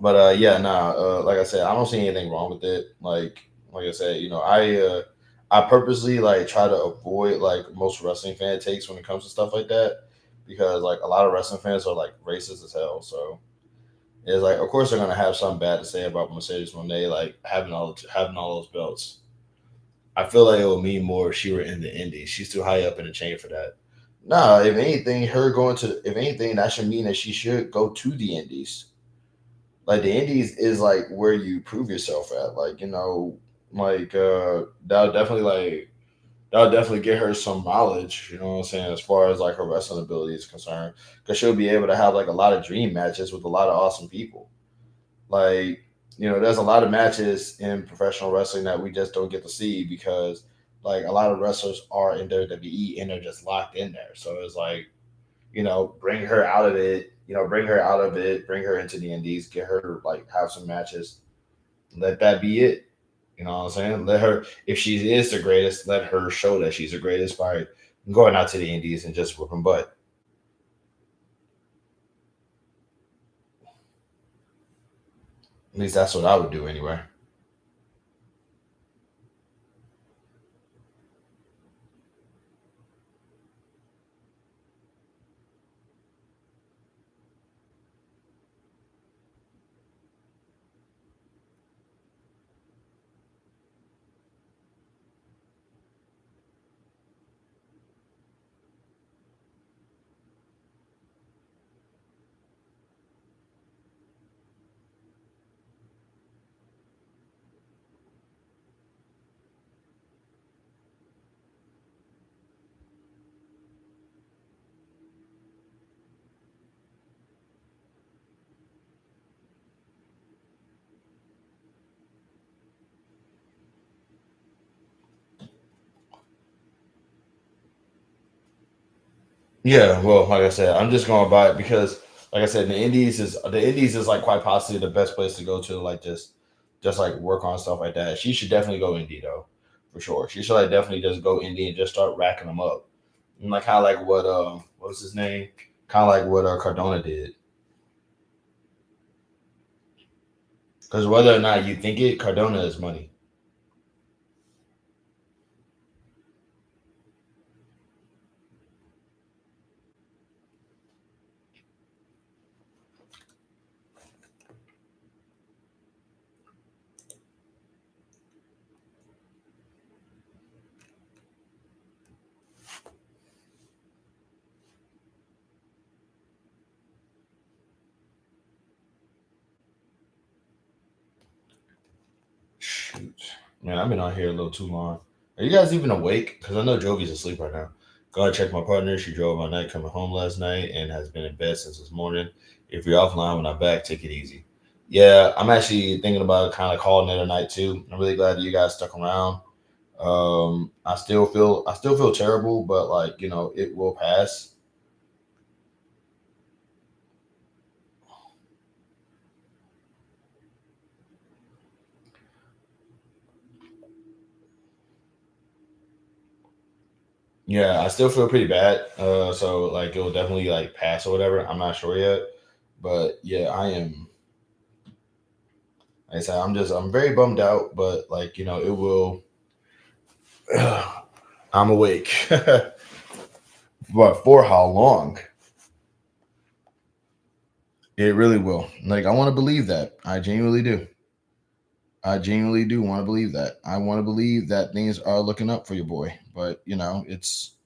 But yeah, nah. Like I said, I don't see anything wrong with it. Like I said, I purposely like try to avoid like most wrestling fan takes when it comes to stuff like that because like a lot of wrestling fans are like racist as hell. So it's like, of course, they're gonna have something bad to say about Mercedes Moné like having all those belts. I feel like it would mean more if she were in the Indies. She's too high up in the chain for that. Nah, if anything, if anything, that should mean that she should go to the Indies. Like the Indies is like where you prove yourself at. Like like that'll definitely get her some mileage. You know what I'm saying? As far as like her wrestling ability is concerned, because she'll be able to have like a lot of dream matches with a lot of awesome people. Like there's a lot of matches in professional wrestling that we just don't get to see because like a lot of wrestlers are in WWE and they're just locked in there. So it's like bring her out of it. Bring her out of it. Bring her into the Indies. Get her like have some matches. Let that be it. You know what I'm saying? Let her, if she is the greatest, let her show that she's the greatest by going out to the Indies and just whooping butt. At least that's what I would do anyway. Yeah, well, like I said, I'm just going by it because, like I said, the Indies is like quite possibly the best place to go to, like just like work on stuff like that. She should definitely go indie though, for sure. She should like definitely just go indie and just start racking them up, and like how like what was his name? Kind of like what Cardona did. Because whether or not you think it, Cardona is money. Shoot, man, I've been on here a little too long. Are you guys even awake? Because I know Jovi's asleep right now. Go and check my partner. She drove all night coming home last night and has been in bed since this morning. If you're offline when I'm back, take it easy. Yeah, I'm actually thinking about kind of calling it a night too. I'm really glad that you guys stuck around. I still feel terrible, but like it will pass. Yeah, I still feel pretty bad. So like it will definitely like pass or whatever. I'm not sure yet, but yeah, I am. Like I said, I'm very bummed out, but like it will. I'm awake, but for how long? It really will. Like I want to believe that. I genuinely do. I genuinely do want to believe that. I want to believe that things are looking up for your boy, but it's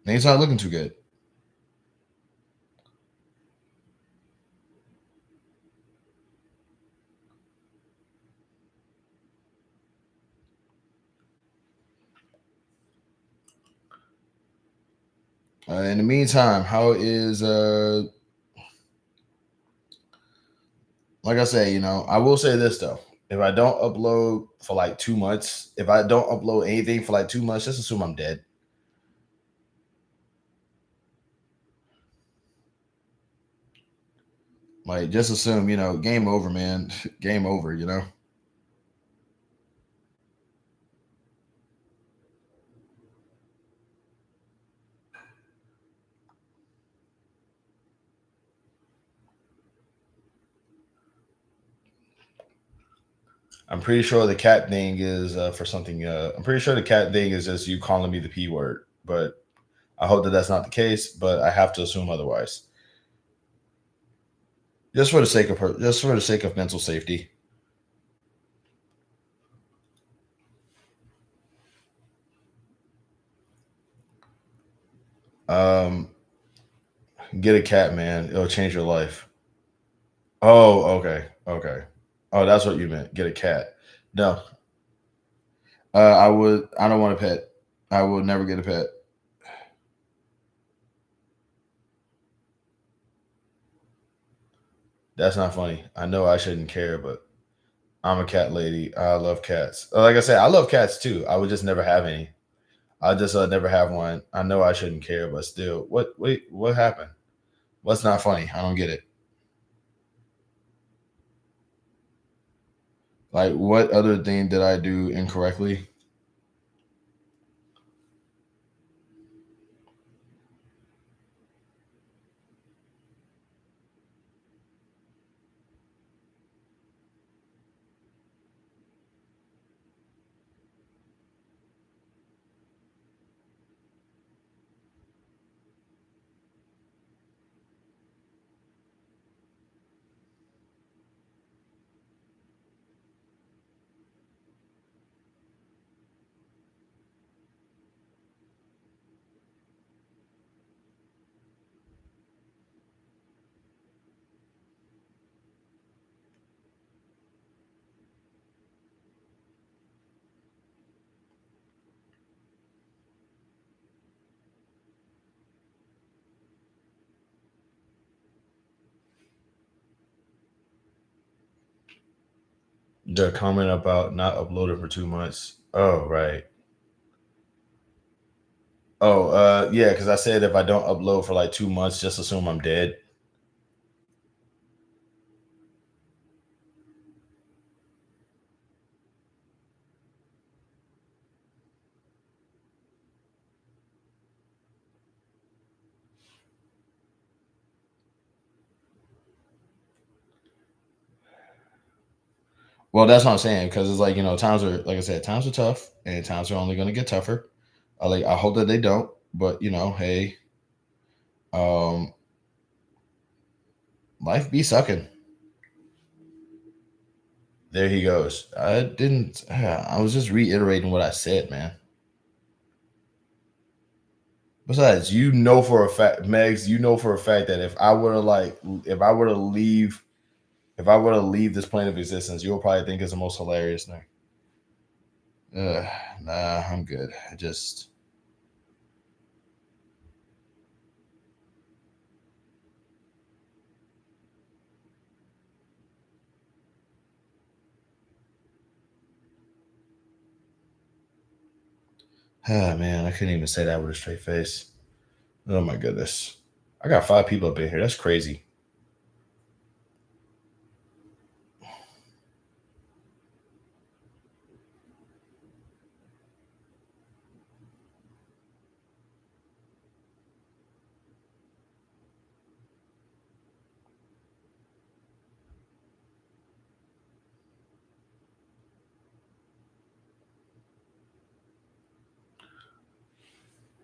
things not looking too good. In the meantime, how is like I say, I will say this though. If I don't upload for like 2 months, if I don't upload anything for like 2 months, just assume I'm dead. Like, just assume, game over, man. Game over. I'm pretty sure the cat thing is for something. I'm pretty sure the cat thing is just you calling me the P word, but I hope that that's not the case, but I have to assume otherwise. Just for the sake of mental safety. Um, get a cat, man. It'll change your life. Oh, okay, okay. Oh, that's what you meant. Get a cat. No, I would. I don't want a pet. I would never get a pet. That's not funny. I know I shouldn't care, but I'm a cat lady. I love cats. Like I said, I love cats too. I would just never have any. I just never have one. I know I shouldn't care, but still, what? Wait, what happened? What's not funny? I don't get it. Like, what other thing did I do incorrectly? The comment about not uploading for 2 months. Oh, right. Oh, yeah, because I said if I don't upload for like 2 months, just assume I'm dead. Well, that's what I'm saying because it's like times are like I said, times are tough, and times are only going to get tougher. I hope that they don't, but hey, um, life be sucking. There he goes. I didn't. I was just reiterating what I said, man. Besides, for a fact, Megs, for a fact that if I were to leave, if I were to leave this plane of existence, you'll probably think it's the most hilarious thing. Uh, nah, I'm good. I just, man, I couldn't even say that with a straight face. Oh my goodness, I got 5 people up in here. That's crazy.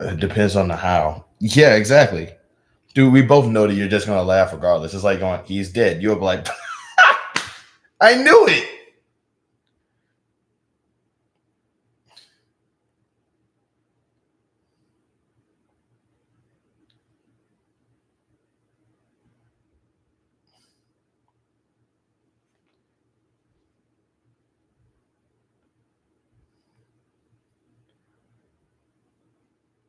It depends on the how. Yeah, exactly. Dude, we both know that you're just gonna laugh regardless. It's like going, he's dead. You'll be like, I knew it.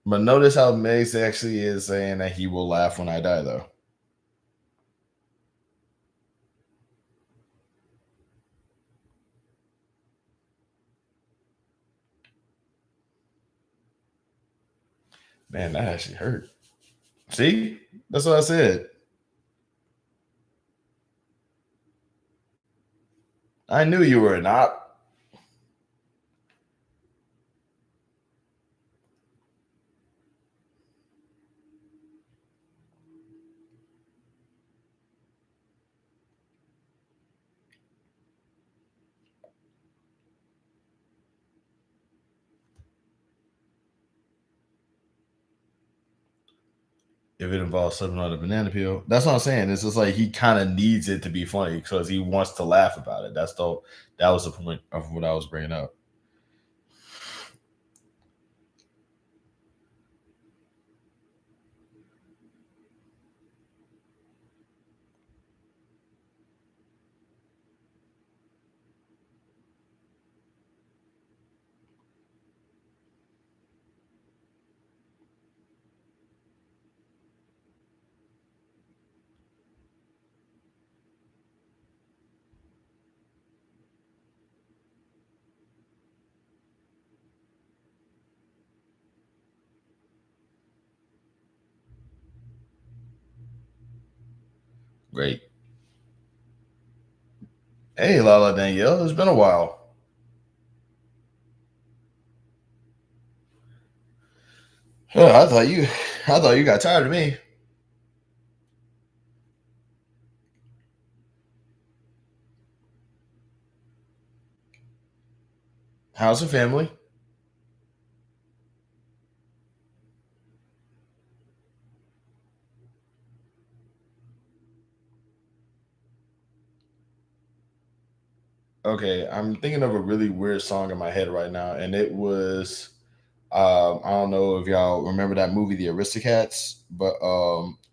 But notice how Mace actually is saying that he will laugh when I die, though. Man, that actually hurt. See, that's what I said. I knew you were an op. If it involves something on a banana peel, that's what I'm saying. It's just like he kind of needs it to be funny because he wants to laugh about it. That was the point of what I was bringing up. Great. Hey, Lala Danielle, it's been a while. I thought you got tired of me. How's the family? Okay, I'm thinking of a really weird song in my head right now, and it was I don't know if y'all remember that movie, The Aristocats, but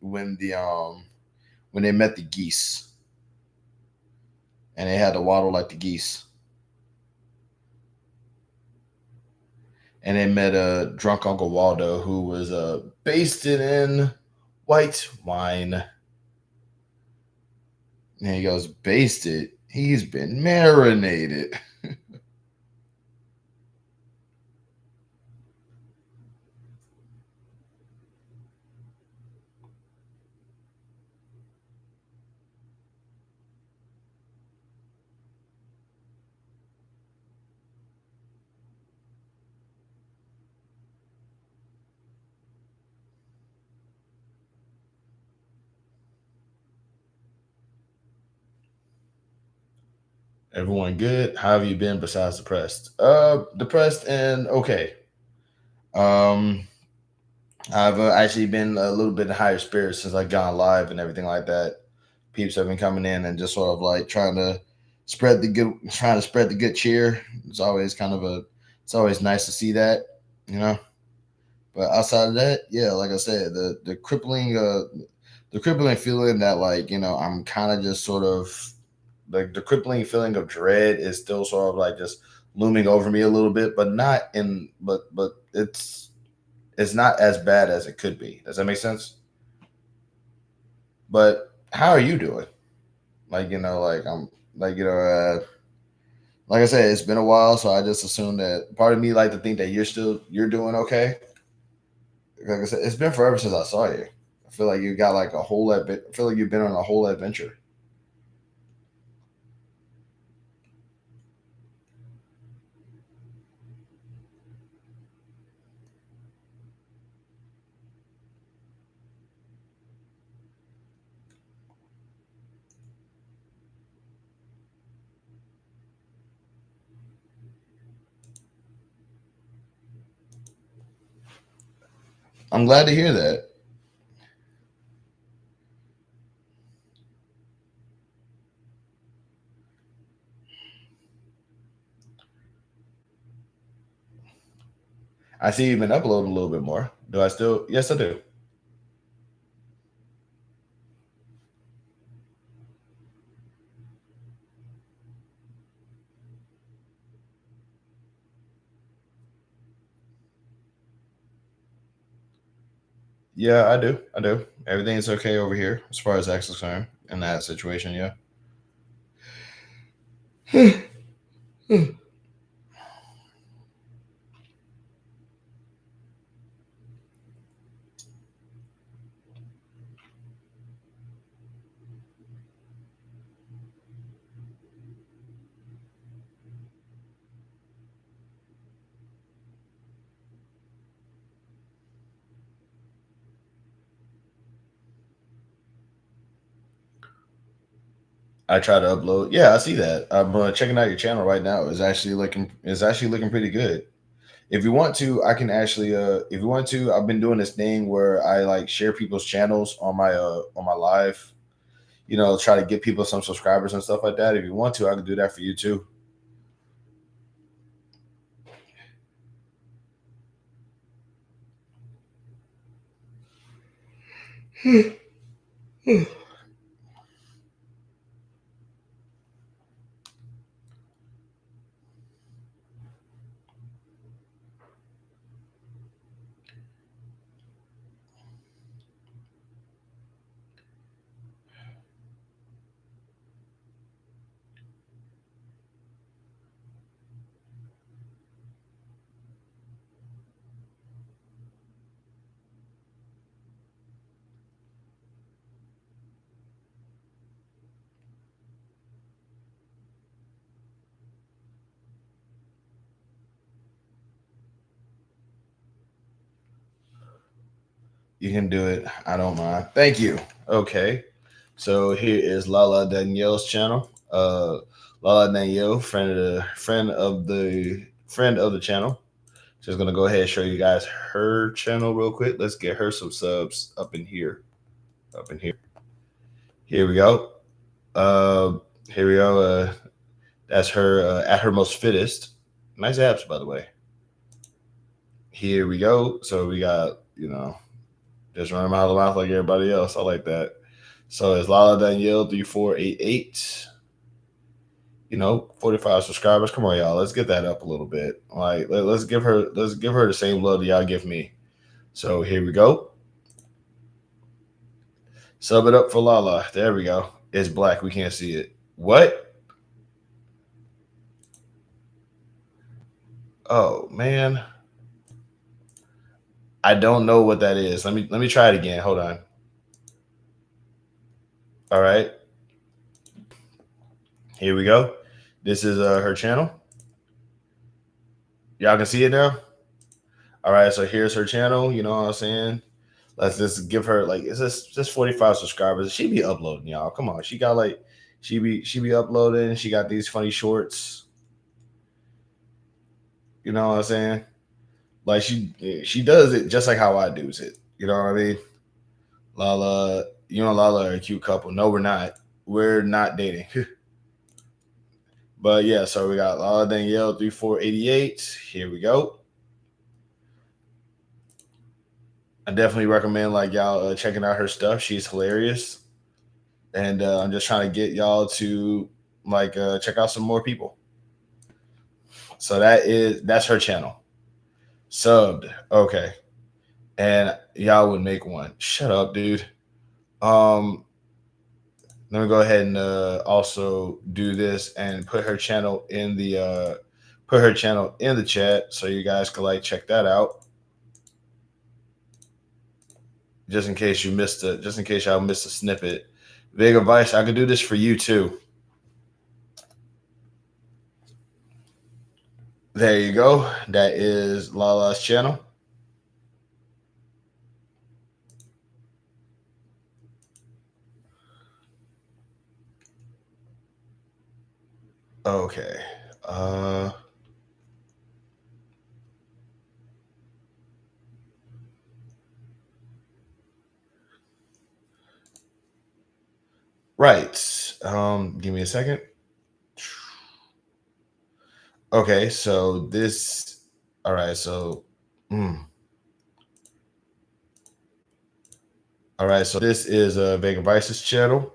when they met the geese and they had to waddle like the geese, and they met a drunk Uncle Waldo who was basted in white wine. And he goes, basted. He's been marinated. Everyone good? How have you been besides depressed? Depressed and okay. Um, I've actually been a little bit higher spirits since I've gone live and everything like that. Peeps have been coming in and just sort of like trying to spread the good cheer. It's always it's always nice to see that, you know. But outside of that, yeah, like I said, the crippling feeling that like I'm kind of just sort of like the crippling feeling of dread is still sort of like just looming over me a little bit, but not in but it's not as bad as it could be. Does that make sense? But how are you doing? Like like I'm like like I said, it's been a while, so I just assume that part of me like to think that you're doing okay. Like I said, it's been forever since I saw you. I feel like you got like a whole I feel like you've been on a whole adventure. I'm glad to hear that. I see you've been uploading a little bit more. Do I still? Yes, I do. Yeah, I do. I do. Everything's okay over here as far as X is concerned in that situation. Yeah. I try to upload. Yeah, I see that. I'm checking out your channel right now. It's actually looking pretty good. If you want to, I can actually if you want to, I've been doing this thing where I like share people's channels on my live, try to get people some subscribers and stuff like that. If you want to, I can do that for you too. You can do it. I don't mind. Thank you. Okay. So here is Lala Danielle's channel. Lala Danielle, friend of the channel. Just gonna go ahead and show you guys her channel real quick. Let's get her some subs up in here. Up in here. Here we go. Uh, here we go. That's her at her most fittest. Nice abs, by the way. Here we go. So we got, just run them out of the mouth like everybody else. I like that. So it's Lala Danielle 3488. 45 subscribers. Come on, y'all. Let's get that up a little bit. Like let's give her the same love that y'all give me. So here we go. Sub it up for Lala. There we go. It's black. We can't see it. What? Oh man. I don't know what that is. Let me try it again. Hold on. All right. Here we go. This is her channel. Y'all can see it now. All right, so here's her channel. You know what I'm saying? Let's just give her like it's just 45 subscribers. She be uploading, y'all. Come on, she got like she be uploading. She got these funny shorts. You know what I'm saying? Like she does it just like how I do it. You know what I mean? Lala, and Lala are a cute couple. No, we're not. We're not dating. But yeah, so we got Lala Danielle 3488. Here we go. I definitely recommend like y'all checking out her stuff. She's hilarious, and I'm just trying to get y'all to like check out some more people. So that's her channel. Subbed, okay, and y'all would make one. Shut up, dude. Um, Let me go ahead and also do this and put her channel in the chat so you guys can like check that out. Just in case y'all missed a snippet. Big advice, I could do this for you too. There you go. That is Lala's channel. Okay. Right. Give me a second. Okay, so this. All right, so. All right, so this is Vega Vice's channel.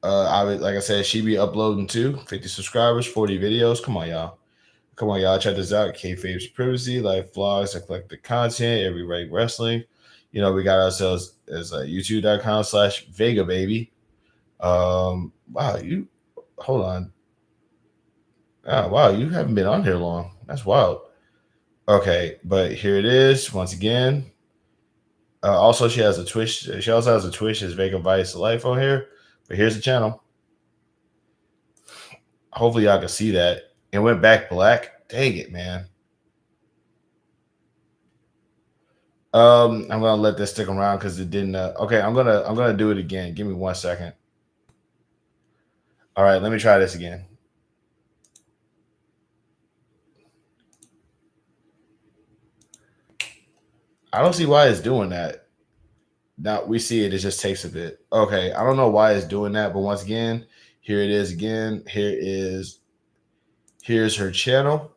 Like I said, she be uploading too. 50 subscribers, 40 videos. Come on, y'all. Come on, y'all. Check this out. Kayfabe Supremacy, live vlogs, eclectic content, every right wrestling. We got ourselves as youtube.com/Vega baby. Wow, you hold on. Oh, wow, you haven't been on here long. That's wild. Okay, but here it is once again. Also, she has a Twitch. She also has a Twitch as Vega Vice Life on here. But here's the channel. Hopefully, y'all can see that. It went back black. Dang it, man. I'm gonna let this stick around because it didn't. Okay, I'm gonna do it again. Give me 1 second. All right, let me try this again. I don't see why it's doing that. Now we see it. It just takes a bit. Okay, I don't know why it's doing that, but once again, here it is again. Here's her channel.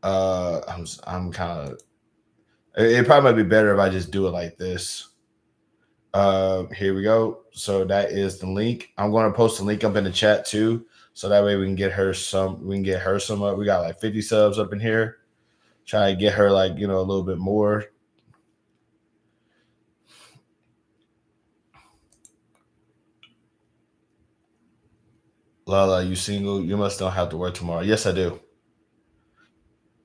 I'm kind of. It probably might be better if I just do it like this. Here we go. So that is the link. I'm going to post the link up in the chat too, so that way we can get her some. We can get her some up. We got like 50 subs up in here. Try to get her like a little bit more. Lala, you single? You must don't have to work tomorrow. Yes, I do.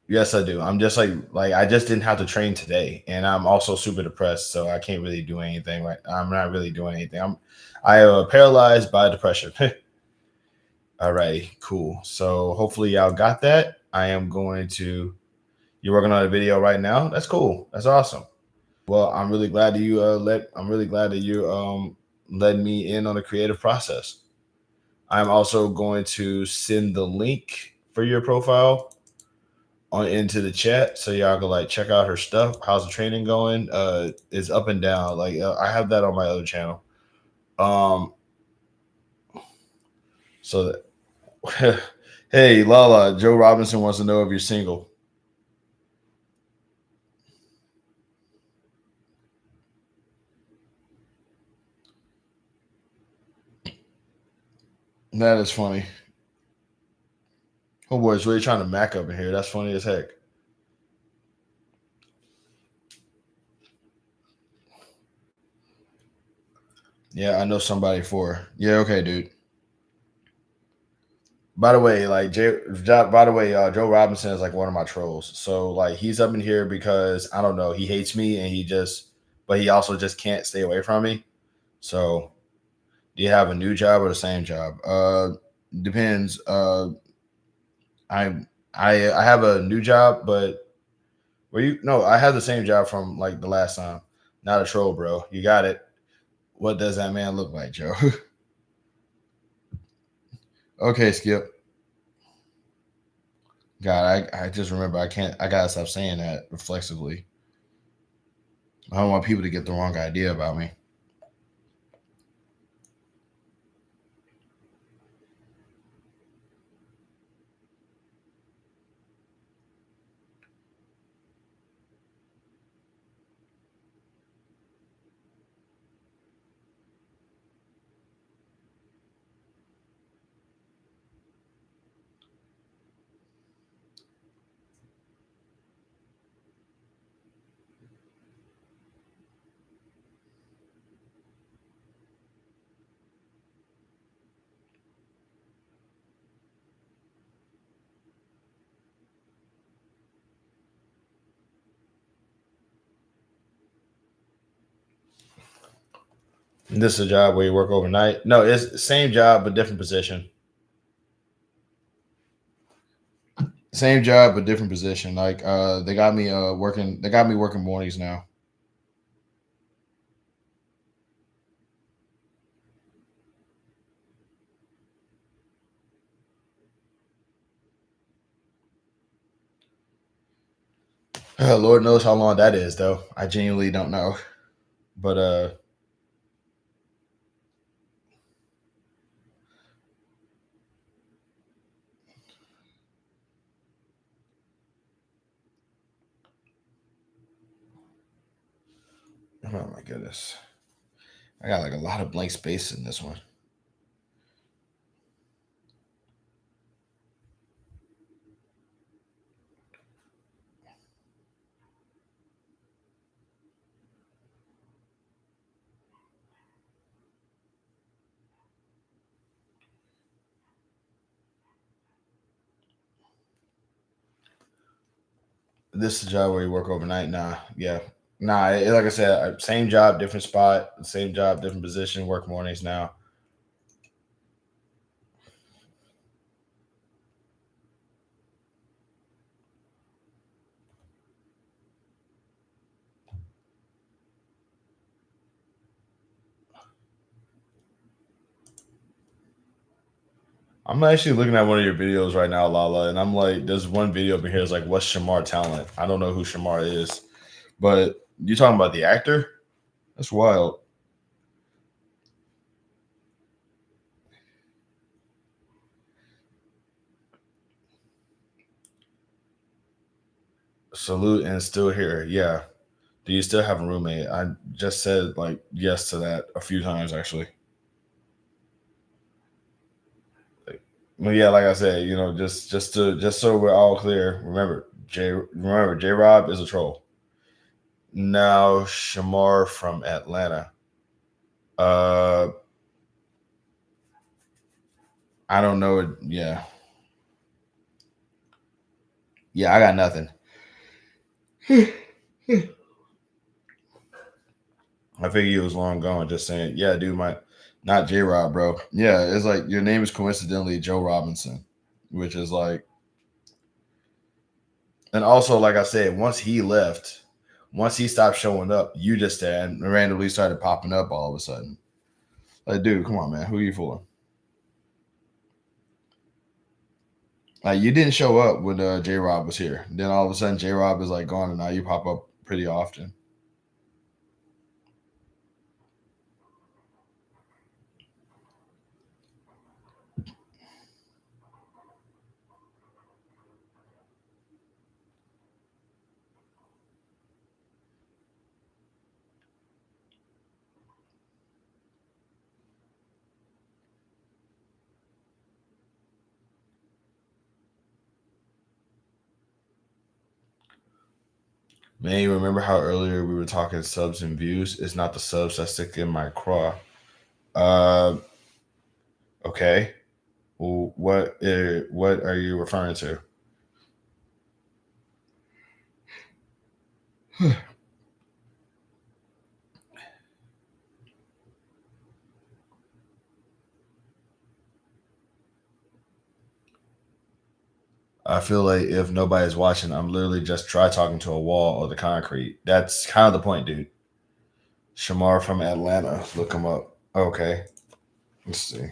Yes, I do. I'm just like I just didn't have to train today, and I'm also super depressed, so I can't really do anything. Right, I'm not really doing anything. I paralyzed by depression. All right, cool. So hopefully y'all got that. I am going to. You're working on a video right now. That's cool. That's awesome. Well, I'm really glad that you I'm really glad that you led me in on the creative process. I'm also going to send the link for your profile on into the chat so y'all can like check out her stuff. How's the training going? It's up and down. Like I have that on my other channel. So that, hey Lala, Joe Robinson wants to know if you're single. That is funny. Oh boy, it's really trying to mac up in here. That's funny as heck. Yeah, I know somebody for. Yeah, okay, dude. By the way, Joe Robinson is like one of my trolls. So like he's up in here because I don't know, he hates me and but he also just can't stay away from me. So do you have a new job or the same job? Depends. I I have a new job, but I have the same job from like the last time. Not a troll, bro. You got it. What does that man look like, Joe? Okay, Skip. God, I just remember I gotta stop saying that reflexively. I don't want people to get the wrong idea about me. This is a job where you work overnight. No, it's the same job but different position. Same job but different position. Like they got me working. They got me working mornings now. Lord knows how long that is, though. I genuinely don't know. But oh my goodness, I got like a lot of blank space in this one. This is a job where you work overnight. Nah, yeah, nah. Like I said, same job, different spot, same job, different position. Work mornings now. I'm actually looking at one of your videos right now, Lala, and I'm like, there's one video over here. It's like, what's Shamar talent? I don't know who Shamar is, but you talking about the actor? That's wild. Salute and still here. Yeah. Do you still have a roommate? I just said like yes to that a few times actually. Well, yeah, like I said, just so we're all clear. Remember J Rob is a troll. Now Shamar from Atlanta. Uh, I don't know. Yeah, yeah, I got nothing. I figured he was long gone. Just saying, yeah, dude, not J Rob, bro. Yeah, it's like your name is coincidentally Joe Robinson, which is like, and also like I said, once he stopped showing up, you just randomly started popping up all of a sudden. Like, dude, come on, man, who are you fooling? Like, you didn't show up when J Rob was here. Then all of a sudden, J Rob is like gone, and now you pop up pretty often. Man, you remember how earlier we were talking subs and views? It's not the subs that stick in my craw. Uh, okay. Well, what are you referring to? I feel like if nobody's watching, I'm literally just try talking to a wall or the concrete. That's kind of the point, dude. Shamar from Atlanta. Look him up. Okay. Let's see.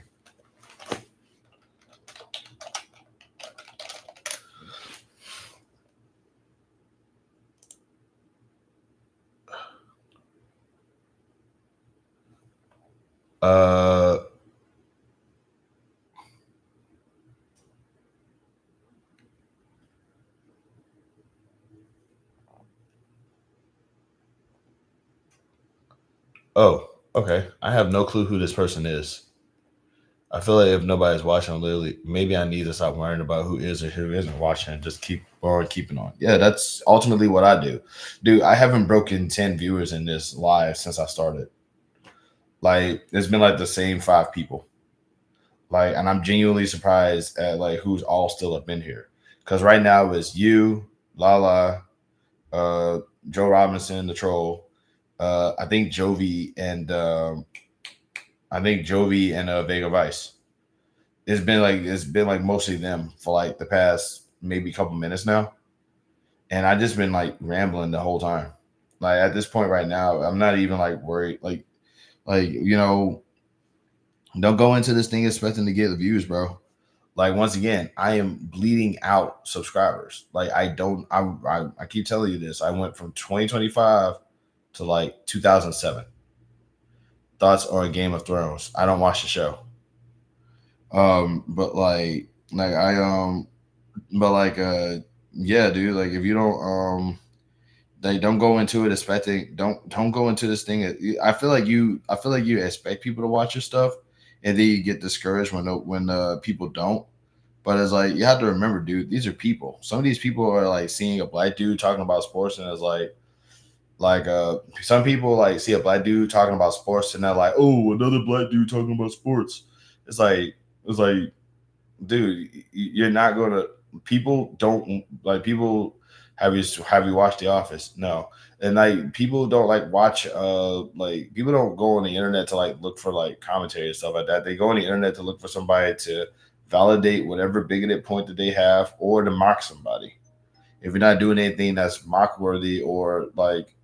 Uh oh, okay. I have no clue who this person is. I feel like if nobody's watching, literally, maybe I need to stop worrying about who is or who isn't watching and just keeping on. Yeah, that's ultimately what I do. Dude, I haven't broken 10 viewers in this live since I started. Like, it's been like the same 5 people. Like, and I'm genuinely surprised at like who's all still up in here. Because right now it's you, Lala, uh, Joe Robinson, the troll. I think Jovi and Vega Vice. It's been like mostly them for like the past maybe couple minutes now, and I just been like rambling the whole time. Like at this point right now, I'm not even like worried. Like don't go into this thing expecting to get the views, bro. Like once again, I am bleeding out subscribers. Like I don't. I keep telling you this. I went from 2025 to like 2007. Thoughts on Game of Thrones? I don't watch the show. But like I but like yeah, dude. Like if you don't they don't go into it expecting don't go into this thing. I feel like you expect people to watch your stuff, and then you get discouraged when people don't. But it's like you have to remember, dude. These are people. Some of these people are like seeing a black dude talking about sports, and it's like some people like see a black dude talking about sports, and they're like, oh, another black dude talking about sports. It's like dude, you're not gonna. People don't like people. Have you watched The Office? No, and like people don't like watch. Like people don't go on the internet to like look for like commentary and stuff like that. They go on the internet to look for somebody to validate whatever bigoted point that they have, or to mock somebody. If you're not doing anything that's mock worthy or like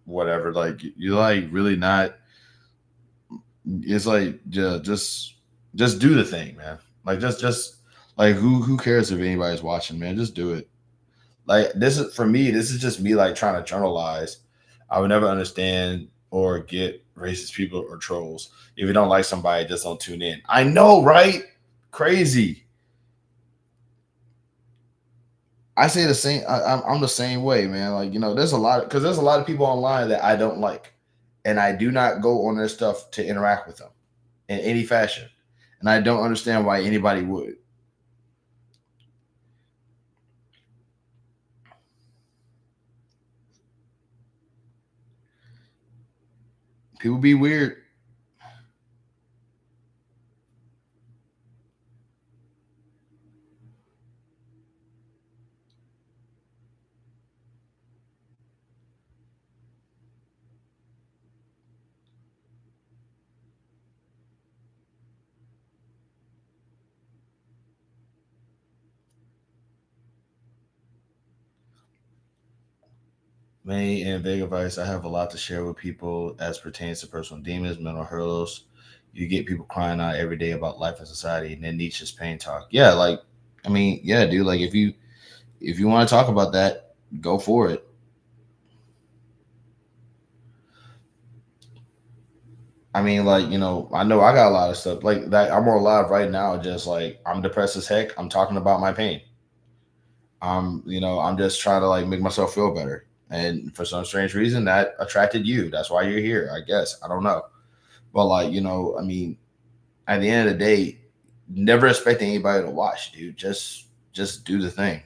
whatever, like you're like really not. It's like just do the thing, man. Like just like who cares if anybody's watching, man? Just do it. Like this is for me. This is just me like trying to journalize. I would never understand or get racist people or trolls. If you don't like somebody, just don't tune in. I know, right? Crazy. I say the same. I'm the same way, man. Like there's a lot because there's a lot of people online that I don't like, and I do not go on their stuff to interact with them in any fashion, and I don't understand why anybody would. People be weird. Me and Vega Vice, I have a lot to share with people as pertains to personal demons, mental hurdles. You get people crying out every day about life and society, and then Nietzsche's pain talk. Yeah, like, I mean, yeah, dude. Like, if you want to talk about that, go for it. I mean, like, I know I got a lot of stuff like that. I'm more alive right now. Just like I'm depressed as heck. I'm talking about my pain. I'm just trying to like make myself feel better. And for some strange reason, that attracted you. That's why you're here. I guess I don't know. But like, I mean, at the end of the day, never expect anybody to watch, dude. Just do the thing.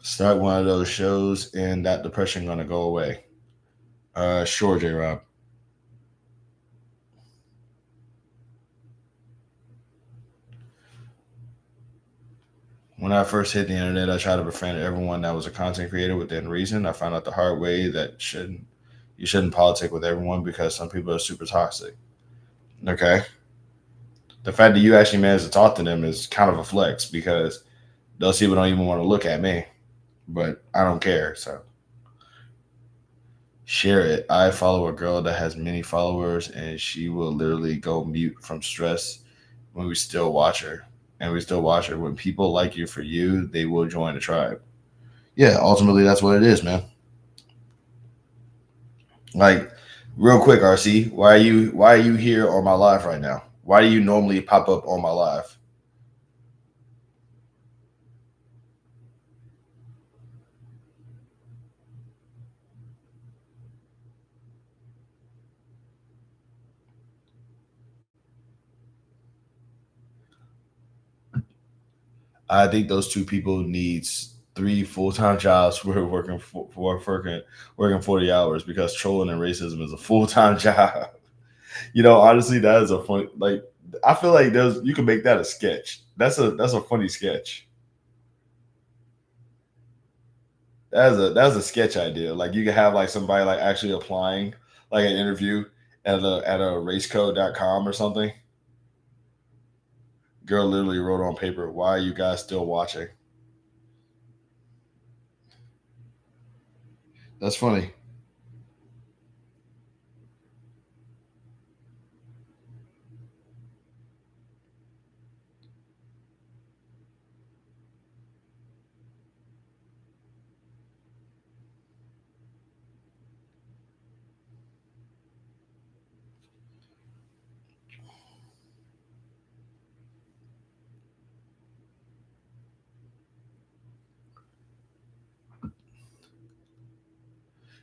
Start one of those shows, and that depression gonna go away. Sure, J Rob. When I first hit the internet, I tried to befriend everyone that was a content creator within reason. I found out the hard way that you shouldn't politic with everyone because some people are super toxic. Okay. The fact that you actually managed to talk to them is kind of a flex because those people don't even want to look at me. But I don't care. So share it. I follow a girl that has many followers and she will literally go mute from stress when we still watch her. And we still watch her. When people like you for you, they will join the tribe. Yeah, ultimately that's what it is, man. Like, real quick, RC, why are you here on my live right now? Why do you normally pop up on my live? I think those two people needs 3 full-time jobs for working 40 hours because trolling and racism is a full-time job. Honestly, that is a funny like I feel like there's you can make that a sketch. That's a funny sketch. That's a sketch idea. Like you can have like somebody like actually applying like an interview at a racecode.com or something. Girl literally wrote on paper, "Why are you guys still watching?" That's funny.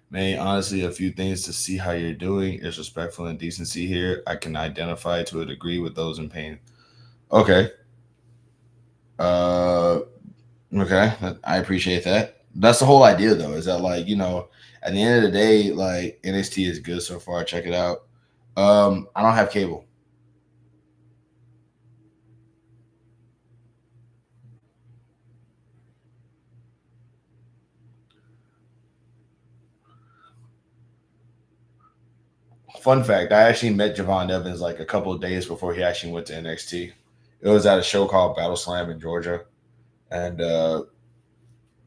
Man, honestly, a few things to see how you're doing is respectful and decency here. I can identify to a degree with those in pain. Okay. Uh okay. I appreciate that. That's the whole idea though, is that like, at the end of the day, like NXT is good so far. Check it out. I don't have cable. Fun fact, I actually met Javon Evans like a couple of days before he actually went to NXT. It was at a show called Battle Slam in Georgia, and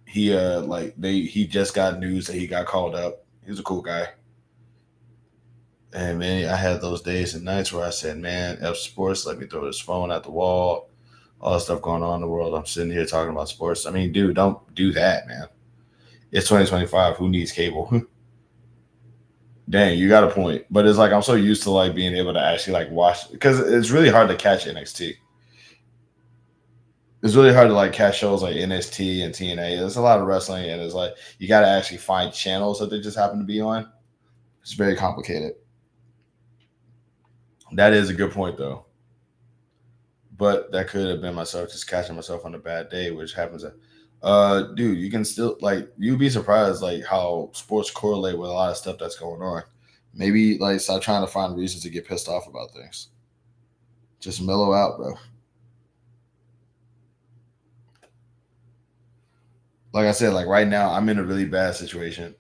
he just got news that he got called up. He was a cool guy. And man, I had those days and nights where I said, "Man, F sports, let me throw this phone at the wall." All the stuff going on in the world. I'm sitting here talking about sports. I mean, dude, don't do that, man. It's 2025. Who needs cable? Dang, you got a point. But it's like I'm so used to like being able to actually like watch because it's really hard to catch NXT. It's really hard to like catch shows like NXT and TNA. There's a lot of wrestling, and it's like you got to actually find channels that they just happen to be on. It's very complicated. That is a good point, though. But that could have been myself just catching myself on a bad day, which happens. Dude, you can still like you'd be surprised like how sports correlate with a lot of stuff that's going on. Maybe like stop trying to find reasons to get pissed off about things. Just mellow out, bro. Like I said, like right now, I'm in a really bad situation.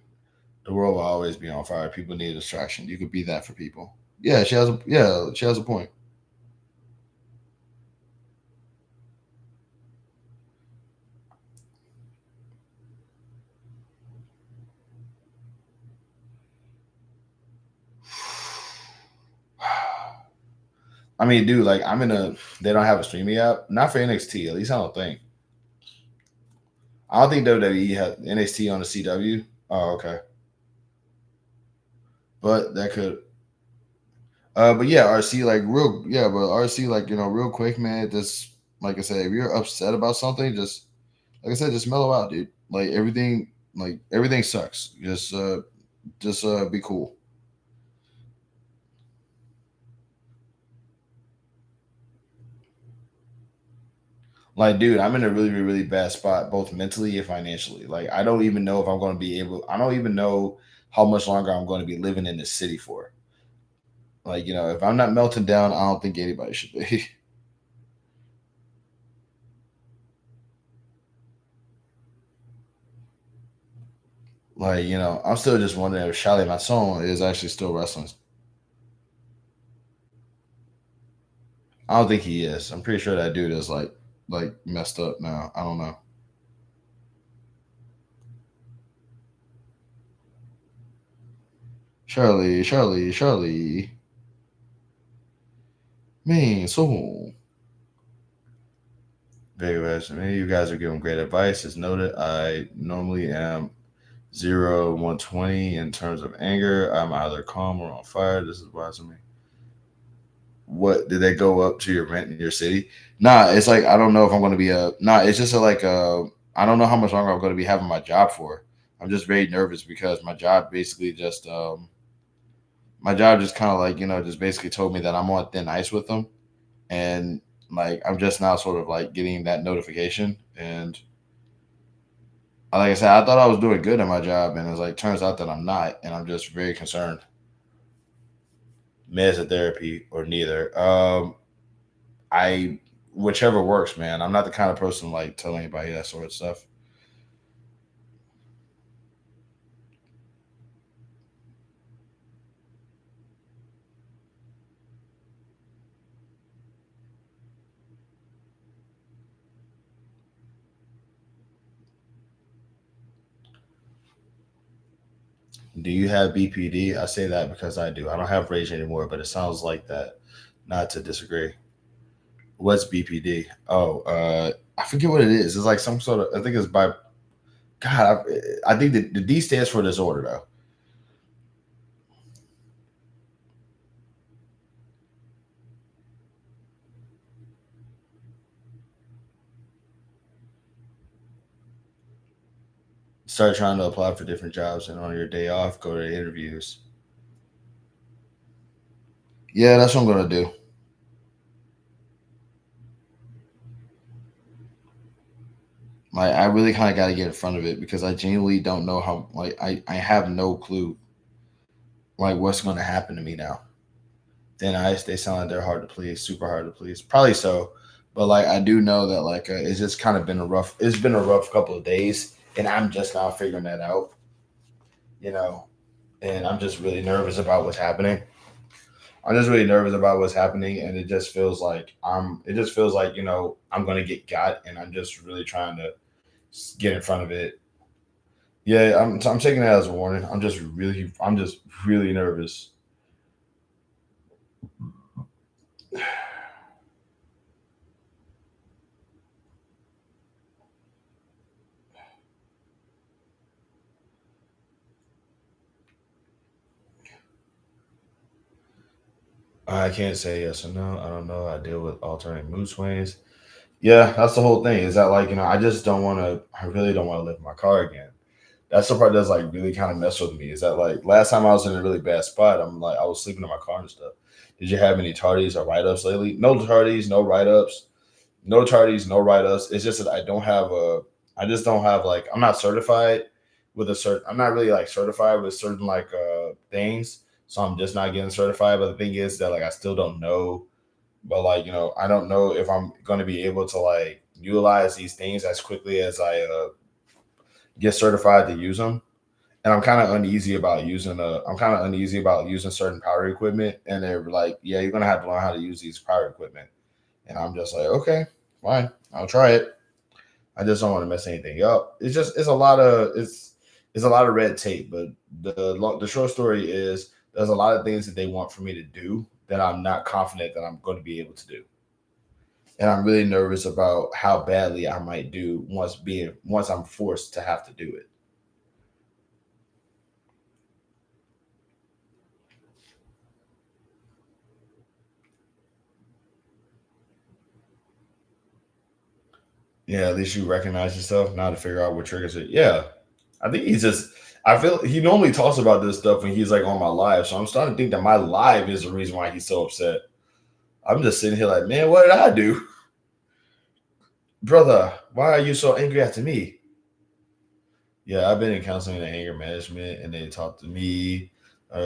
The world will always be on fire. People need a distraction. You could be that for people. She has a point. I mean, dude, like they don't have a streaming app. Not for NXT, at least I don't think. I don't think WWE has NXT on the CW. Oh, okay. But that could but yeah, RC like real yeah, but RC like, real quick, man, just like I said, if you're upset about something, just like I said, just mellow out, dude. Like everything sucks. Just be cool. Like, dude, I'm in a really, really bad spot, both mentally and financially. Like, I don't even know if I'm going to be able. I don't even know how much longer I'm going to be living in this city for. Like, if I'm not melting down, I don't think anybody should be. Like, I'm still just wondering if Charlie Masson is actually still wrestling. I don't think he is. I'm pretty sure that dude is like messed up now. I don't know. Charlie. Man, so very much. Man, you guys are giving great advice. As noted, I normally am 0 120 in terms of anger. I'm either calm or on fire. This is wise to me. What did they go up to your rent in your city? Nah, it's like I don't know if I'm going to be Nah, it's just I don't know how much longer I'm going to be having my job for. I'm just very nervous because my job basically just my job just kind of like just basically told me that I'm on thin ice with them, and like I'm just now sort of like getting that notification, and like I said, I thought I was doing good at my job, and it's like turns out that I'm not, and I'm just very concerned. Meds or therapy or neither. I whichever works, man. I'm not the kind of person like tell anybody that sort of stuff. Do you have BPD? I say that because I do. I don't have rage anymore, but it sounds like that. Not to disagree. What's BPD? Oh, I forget what it is. It's like some sort of. I think it's by. God, I think the D stands for disorder though. Start trying to apply for different jobs, and on your day off, go to interviews. Yeah, that's what I'm gonna do. Like I really kind of got to get in front of it because I genuinely don't know how. Like I have no clue like what's going to happen to me now. Thin Ice, they sound like they're hard to please, super hard to please. Probably so, but like I do know that like it's just kind of been a rough. It's been a rough couple of days, and I'm just now figuring that out. You know, and I'm just really nervous about what's happening. I'm just really nervous about what's happening, and it just feels like I'm gonna get got, and I'm just really trying to get in front of it. Yeah, I'm taking that as a warning. I'm just really nervous. I can't say yes or no. I don't know. I deal with alternating mood swings. Yeah, that's the whole thing. Is that like I just don't want to. I really don't want to live in my car again. That's the part that's like really kind of mess with me. Is that like last time I was in a really bad spot, I was sleeping in my car and stuff. Did you have any tardies or write ups lately? No tardies, no write ups, no tardies, no write ups. It's just that I just don't have like, I'm not certified with a cert. I'm not really like certified with certain like things. So I'm just not getting certified. But the thing is that like, I still don't know, but like, I don't know if I'm going to be able to like utilize these things as quickly as I get certified to use them. And I'm kind of uneasy about using certain power equipment. And they're like, yeah, you're going to have to learn how to use these power equipment. And I'm just like, okay, fine, I'll try it. I just don't want to mess anything up. It's a lot of red tape. But the short story is there's a lot of things that they want for me to do that I'm not confident that I'm going to be able to do. And I'm really nervous about how badly I might do once I'm forced to have to do it. Yeah, at least you recognize yourself now to figure out what triggers it. Yeah, I think he's just. I feel he normally talks about this stuff when he's like on my live, so I'm starting to think that my live is the reason why he's so upset. I'm just sitting here like, man, what did I do, brother? Why are you so angry at me? Yeah, I've been in counseling and anger management, and they talk to me,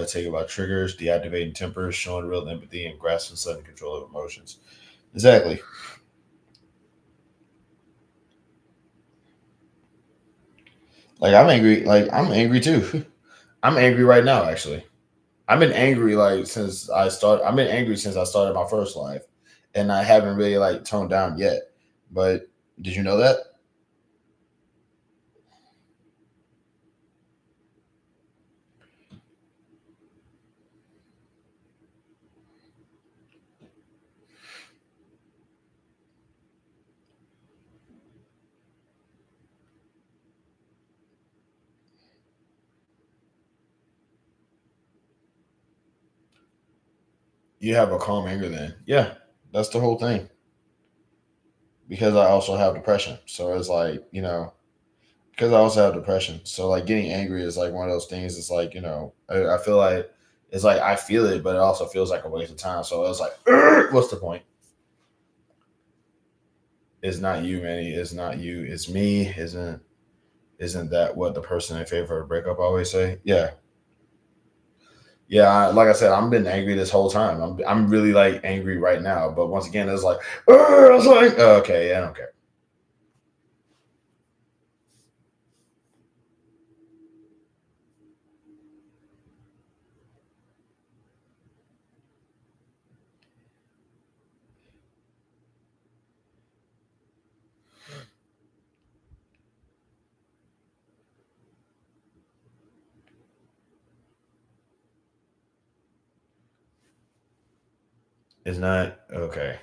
take about triggers, deactivating tempers, showing real empathy, and grasping sudden control of emotions. Exactly. Like I'm angry. Like I'm angry too. I'm angry right now, actually. I've been angry like since I started. I've been angry since I started my first life, and I haven't really like toned down yet. But did you know that? You have a calm anger then. Yeah, that's the whole thing. Because I also have depression, so it's like because I also have depression, so like getting angry is like one of those things. It's like I feel like it's like I feel it, but it also feels like a waste of time. So it's like, what's the point? It's not you, Manny. It's not you. It's me. Isn't that what the person in favor of breakup always say? Yeah, yeah. Like I said, I've been angry this whole time. I'm really like angry right now. But once again, it's like, I was like, okay, yeah, I don't care. It's not okay.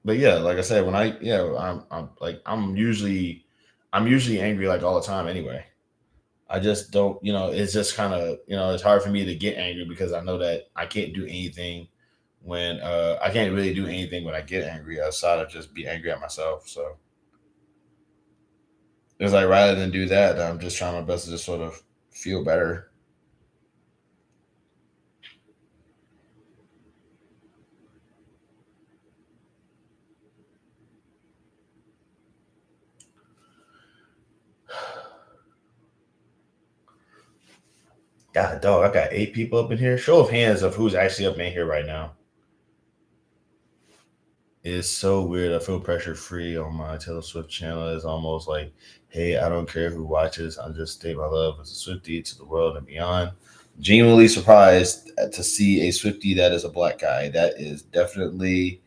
But yeah, like I said, when I yeah, I'm like I'm usually angry like all the time anyway. I just don't, it's just kind of, it's hard for me to get angry because I know that I can't do anything when I can't really do anything when I get angry outside of just be angry at myself. So it's like rather than do that, I'm just trying my best to just sort of feel better. God, dog, I got 8 people up in here. Show of hands of who's actually up in here right now. It's so weird. I feel pressure free on my Taylor Swift channel. It's almost like, hey, I don't care who watches. I just state my love as a Swiftie to the world and beyond. Genuinely surprised to see a Swifty that is a black guy. That is definitely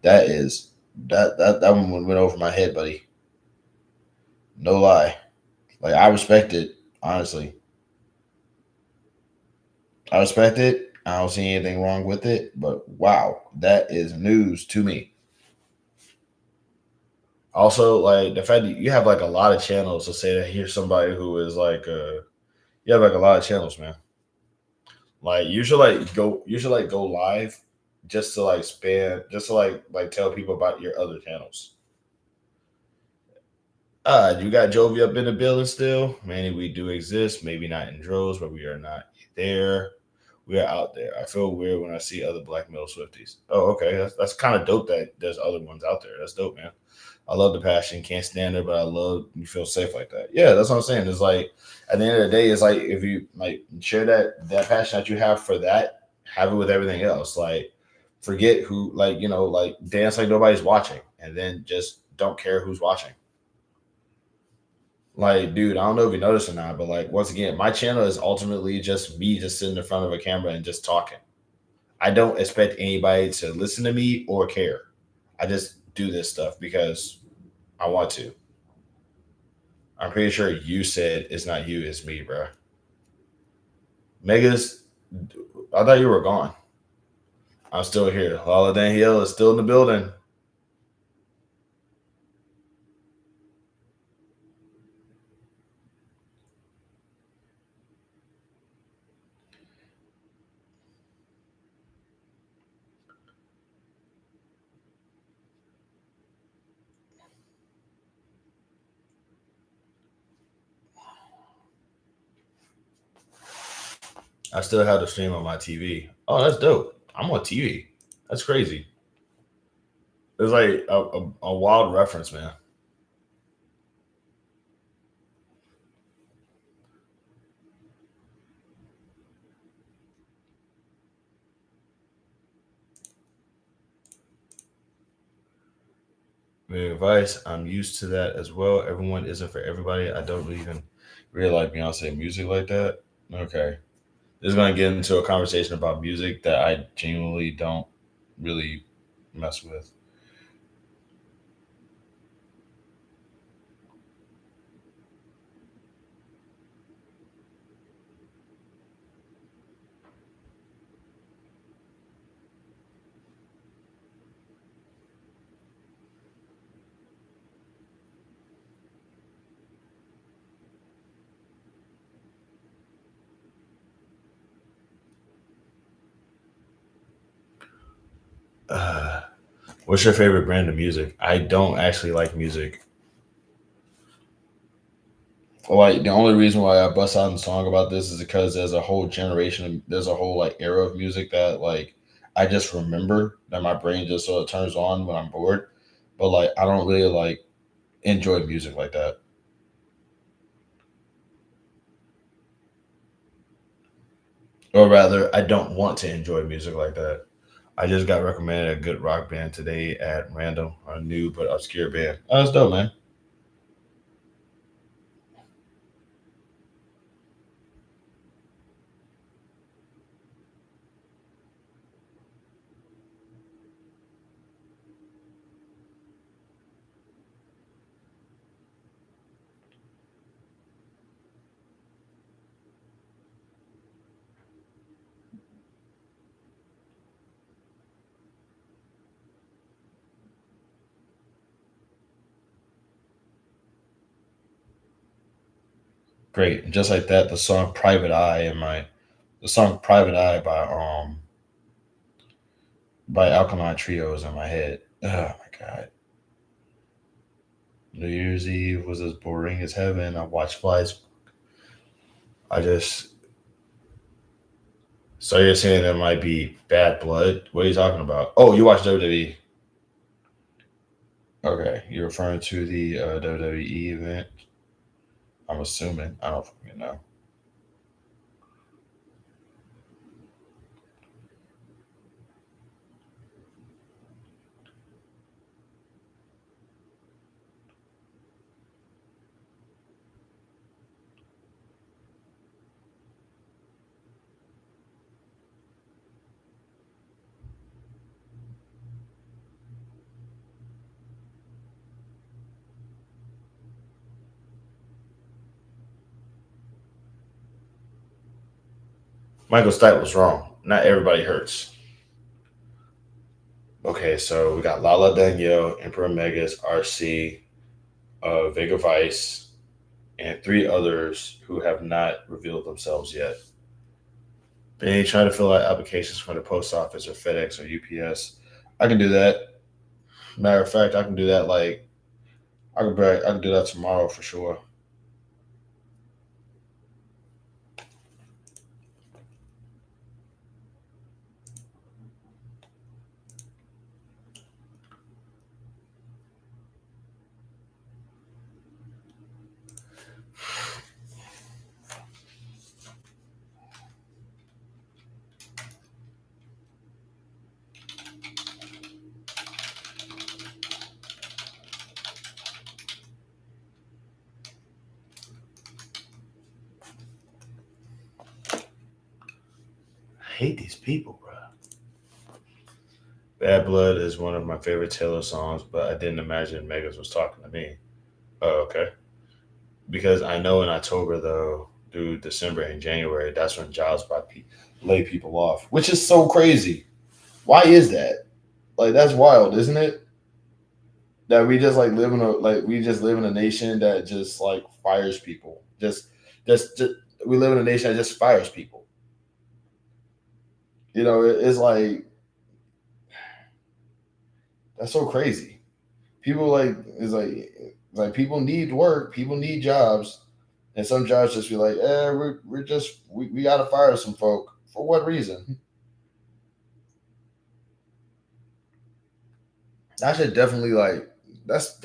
that is that one went over my head, buddy. No lie. Like I respect it, honestly. I respect it. I don't see anything wrong with it, but wow, that is news to me. Also, like the fact that you have like a lot of channels to say that here's somebody who is like you have like a lot of channels, man. Like you should like go live just to like span just to like tell people about your other channels. You got Jovi up in the building still. Manny, we do exist. Maybe not in droves, but we are not there. We are out there. I feel weird when I see other black male Swifties. Oh, okay. That's kind of dope that there's other ones out there. That's dope, man. I love the passion. Can't stand it, but I love you feel safe like that. Yeah, that's what I'm saying. It's like at the end of the day, it's like if you like share that passion that you have for that, have it with everything else. Like forget who like like dance like nobody's watching, and then just don't care who's watching. Like, dude, I don't know if you noticed or not, but like once again, my channel is ultimately just me just sitting in front of a camera and just talking. I don't expect anybody to listen to me or care. I just do this stuff because I want to. I'm pretty sure you said it's not you, it's me, bro. Megas, I thought you were gone. I'm still here. Lala Danielle is still in the building. I still have the stream on my TV. Oh, that's dope. I'm on TV. That's crazy. It's like a wild reference, man. The advice, I'm used to that as well. Everyone isn't for everybody. I don't even really like Beyonce music like that. Okay. This is going to get into a conversation about music that I genuinely don't really mess with. Uh, what's your favorite brand of music? I don't actually like music. Like the only reason why I bust out a song about this is because there's a whole generation, there's a whole like era of music that like I just remember that my brain just sort of turns on when I'm bored. But like I don't really like enjoy music like that. Or rather, I don't want to enjoy music like that. I just got recommended a good rock band today at random, a new but obscure band. Oh, that's dope, man. Great. And just like that, the song Private Eye by Alkaline Trio is in my head. Oh my god. New Year's Eve was as boring as heaven. I watched flies. I just so you're saying there might be bad blood? What are you talking about? Oh, you watched WWE. Okay, you're referring to the WWE event. I'm assuming. I don't fucking know. Michael Stipe was wrong. Not everybody hurts. Okay, so we got Lala Danielle, Emperor Megas, RC, Vega Vice, and three others who have not revealed themselves yet. They ain't trying to fill out applications for the post office or FedEx or UPS. I can do that. Matter of fact, I can do that. Like I can do that tomorrow for sure. I hate these people, bro. Bad Blood is one of my favorite Taylor songs, but I didn't imagine Megas was talking to me. Oh, okay. Because I know in October though, through December and January, that's when jobs lay people off, which is so crazy. Why is that? Like that's wild, isn't it? That we just like live in a we just live in a nation that just like fires people. Just we live in a nation that just fires people. It's like that's so crazy. People like it's like people need work, people need jobs, and some jobs just be like, we gotta fire some folk. For what reason? I should definitely like that's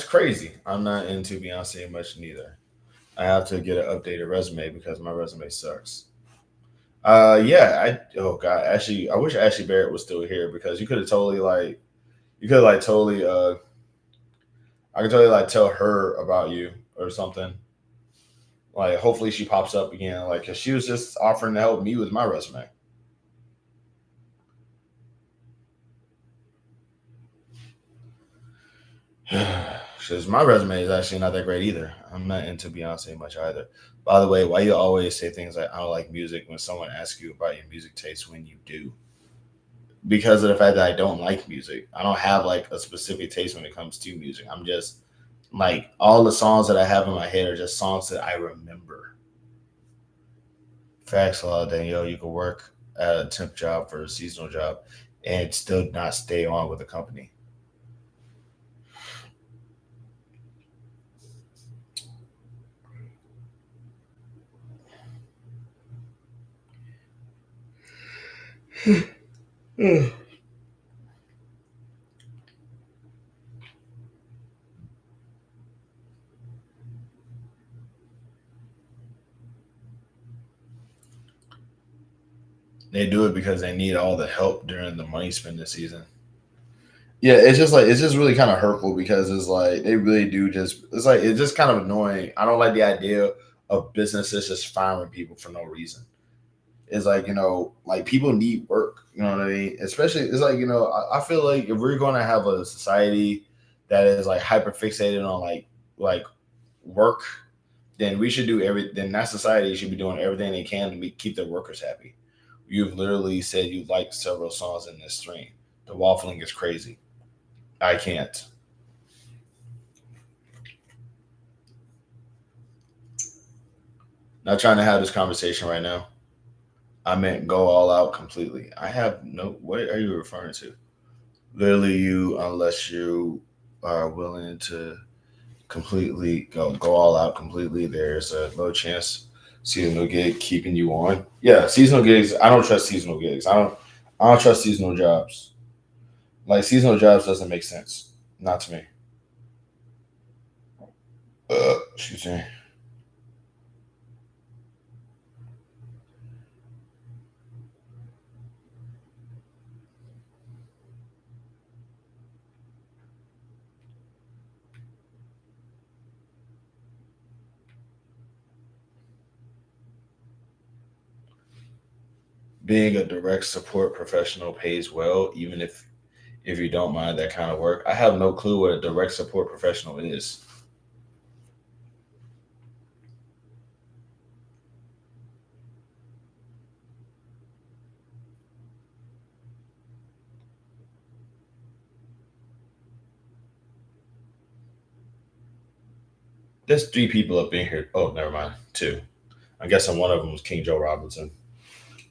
crazy. I'm not into Beyonce much neither. I have to get an updated resume because my resume sucks. Yeah, I oh god, actually I wish Ashley Barrett was still here because you could like totally I could totally like tell her about you or something. Like hopefully she pops up again, like cause she was just offering to help me with my resume. Because my resume is actually not that great either. I'm not into Beyonce much either. By the way, why you always say things like I don't like music when someone asks you about your music taste when you do? Because of the fact that I don't like music. I don't have like a specific taste when it comes to music. I'm just like all the songs that I have in my head are just songs that I remember. Facts a lot, Danielle. You can work at a temp job for a seasonal job and still not stay on with the company. They do it because they need all the help during the money spending season. Yeah, it's just really kind of hurtful because it's like they really do just it's just kind of annoying. I don't like the idea of businesses just firing people for no reason. It's like, like people need work, you know what I mean? Especially it's like, I feel like if we're gonna have a society that is like hyper fixated on like work, then we should do then that society should be doing everything they can to keep their workers happy. You've literally said you like several songs in this stream. The waffling is crazy. I can't. Not trying to have this conversation right now. I meant go all out completely. I have no. What are you referring to? Literally, you unless you are willing to completely go all out completely. There's a low chance seasonal gig keeping you on. Yeah, seasonal gigs. I don't trust seasonal gigs. I don't trust seasonal jobs. Like seasonal jobs doesn't make sense. Not to me. Excuse me. Being a direct support professional pays well, even if you don't mind that kind of work. I have no clue what a direct support professional is. There's three people up in here. Oh, never mind. Two. I guess one of them was King Joe Robinson.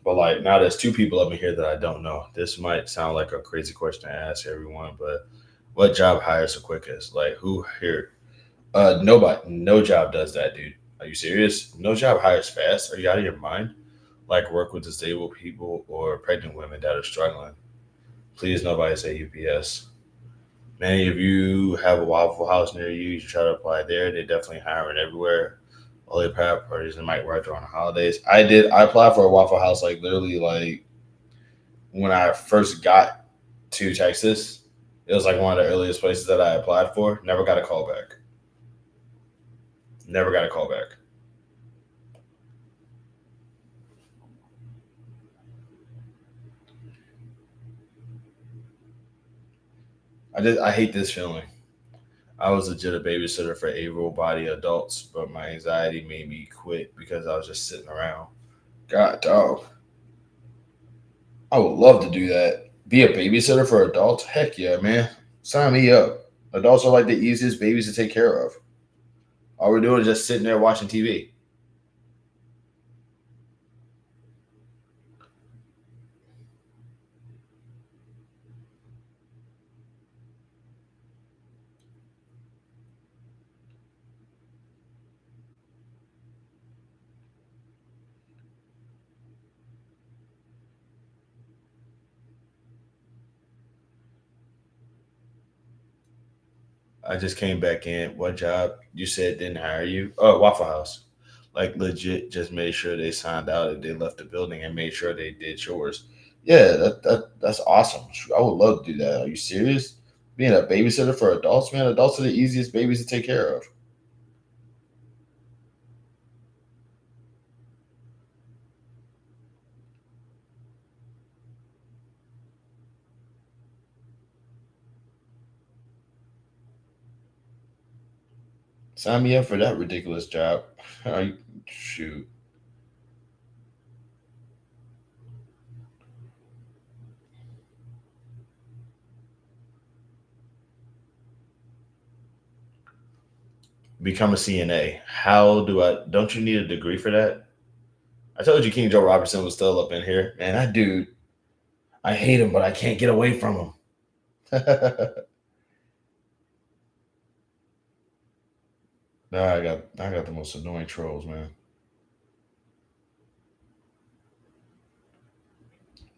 But like now there's two people up in here that I don't know. This might sound like a crazy question to ask everyone, but what job hires the quickest? Like who here? Nobody. No job does that, dude. Are you serious? No job hires fast. Are you out of your mind? Like work with disabled people or pregnant women that are struggling. Please, nobody say UPS. Many of you have a Waffle House near you. You should try to apply there. They're definitely hiring everywhere. Only private parties and might work around the holidays. I did. I applied for a Waffle House like literally like when I first got to Texas. It was like one of the earliest places that I applied for. Never got a call back. Never got a call back. I hate this feeling. I was legit a babysitter for able-bodied adults, but my anxiety made me quit because I was just sitting around. God, dog. I would love to do that. Be a babysitter for adults? Heck yeah, man. Sign me up. Adults are like the easiest babies to take care of. All we're doing is just sitting there watching TV. I just came back in. What job you said didn't hire you? Oh, Waffle House. Like legit, just made sure they signed out if they left the building and made sure they did chores. Yeah, that's awesome. I would love to do that. Are you serious? Being a babysitter for adults, man. Adults are the easiest babies to take care of. Sign me up for that ridiculous job. Are you, shoot. Become a CNA. How do I? Don't you need a degree for that? I told you King Joe Robertson was still up in here. Man, that dude, I hate him, but I can't get away from him. Nah, I got the most annoying trolls, man.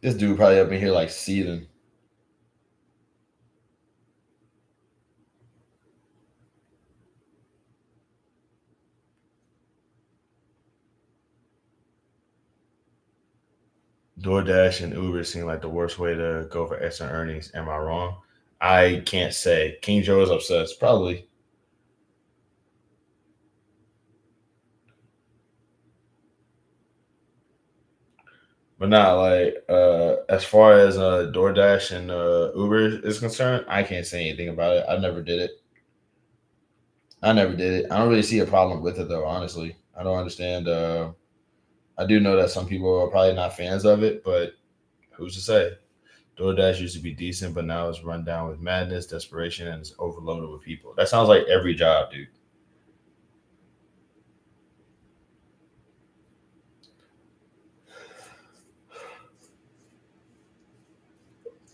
This dude probably up in here like seething. DoorDash and Uber seem like the worst way to go for extra earnings. Am I wrong? I can't say. King Joe is obsessed. Probably. But not like as far as DoorDash and Uber is concerned, I can't say anything about it. I never did it. I never did it. I don't really see a problem with it though, honestly. I don't understand I do know that some people are probably not fans of it, but who's to say? DoorDash used to be decent, but now it's run down with madness, desperation, and it's overloaded with people. That sounds like every job, dude.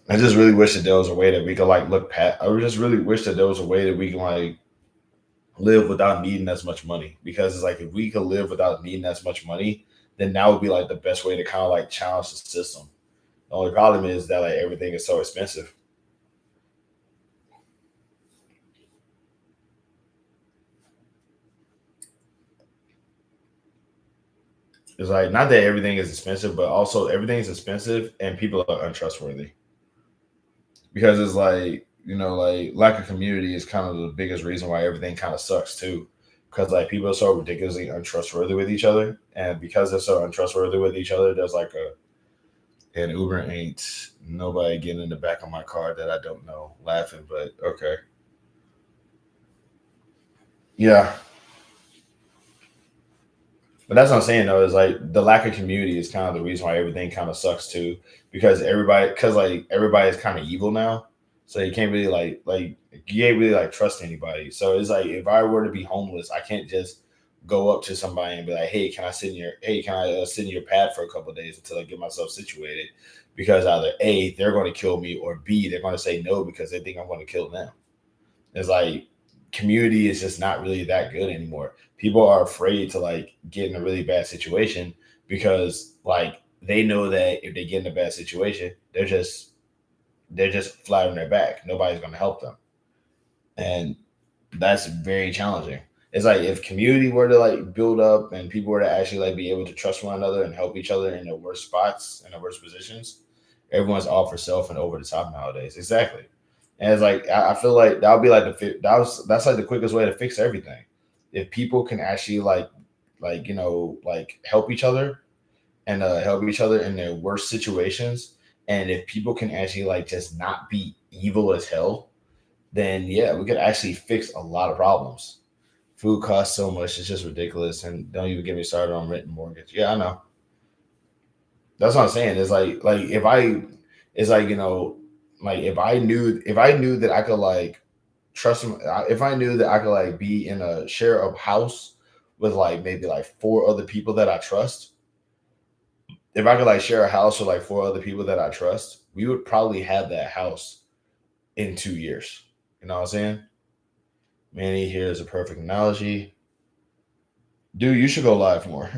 I just really wish that there was a way that we could like look past. I just really wish that there was a way that we can like live without needing as much money. Because it's like if we could live without needing as much money, then that would be like the best way to kind of like challenge the system. The only problem is that like everything is so expensive. It's like not that everything is expensive, but also everything is expensive and people are untrustworthy. Because it's like like lack of community is kind of the biggest reason why everything kind of sucks too, because like people are so ridiculously untrustworthy with each other, and because they're so untrustworthy with each other, there's like a and Uber ain't nobody getting in the back of my car that I don't know laughing, but okay. Yeah, but that's what I'm saying though, is like the lack of community is kind of the reason why everything kind of sucks too, because everybody, because like everybody is kind of evil now. So you can't really you can't really like trust anybody. So it's like if I were to be homeless, I can't just go up to somebody and be like, "Hey, can I sit in your pad for a couple of days until I get myself situated?" Because either A, they're going to kill me, or B, they're going to say no because they think I'm going to kill them. It's like community is just not really that good anymore. People are afraid to like get in a really bad situation because like they know that if they get in a bad situation, they're just flat on their back. Nobody's going to help them, and that's very challenging. It's like if community were to like build up and people were to actually like be able to trust one another and help each other in the worst spots and the worst positions, everyone's all for self and over the top nowadays. Exactly. And it's like I feel like that would be like that's like the quickest way to fix everything. If people can actually like help each other and help each other in their worst situations, and if people can actually like just not be evil as hell, then yeah, we could actually fix a lot of problems. Food costs so much; it's just ridiculous. And don't even get me started on rent and mortgage. Yeah, I know. That's what I'm saying. It's like if I, it's like like if I knew that I could like trust him, if I knew that I could like be in a share of house with like maybe like four other people that I trust. If I could like share a house with like four other people that I trust, we would probably have that house in 2 years. You know what I'm saying? Manny here is a perfect analogy. Dude, you should go live more.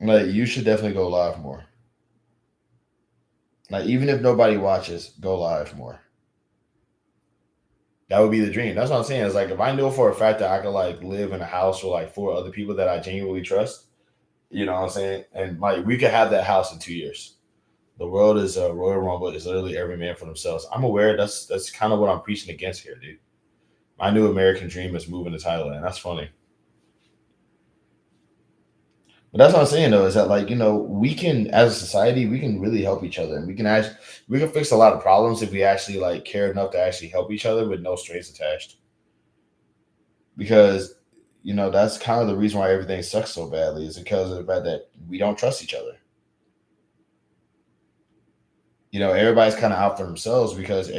Like you should definitely go live more. Like even if nobody watches, go live more. That would be the dream. That's what I'm saying. It's like if I know for a fact that I could like live in a house with like four other people that I genuinely trust, you know what I'm saying? And like we could have that house in 2 years. The world is a Royal Rumble. It's literally every man for themselves. I'm aware that's kind of what I'm preaching against here, dude. My new American dream is moving to Thailand. That's funny. But that's what I'm saying though, is that like, we can as a society, we can really help each other and we can fix a lot of problems if we actually like care enough to actually help each other with no strings attached. Because that's kind of the reason why everything sucks so badly is because of the fact that we don't trust each other. Everybody's kind of out for themselves because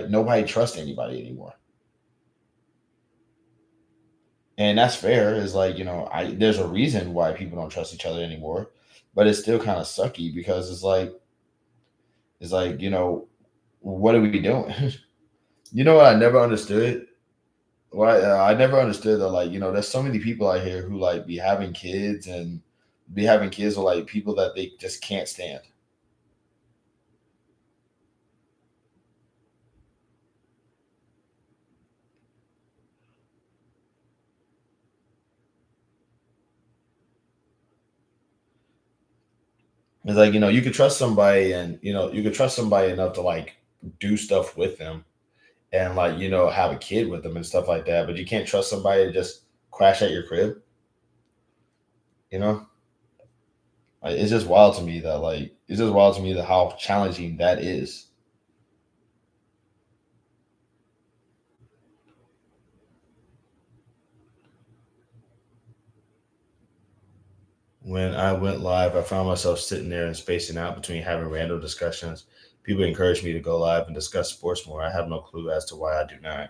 nobody trusts anybody anymore. And that's fair. Is like, there's a reason why people don't trust each other anymore, but it's still kind of sucky because it's like, what are we doing? You know what I never understood? What I never understood that like, there's so many people out here who like be having kids with like people that they just can't stand. It's like, you could trust somebody and you could trust somebody enough to like do stuff with them and like, have a kid with them and stuff like that. But you can't trust somebody to just crash at your crib, you know? Like, it's just wild to me that how challenging that is. When I went live, I found myself sitting there and spacing out between having random discussions. People encouraged me to go live and discuss sports more. I have no clue as to why I do not.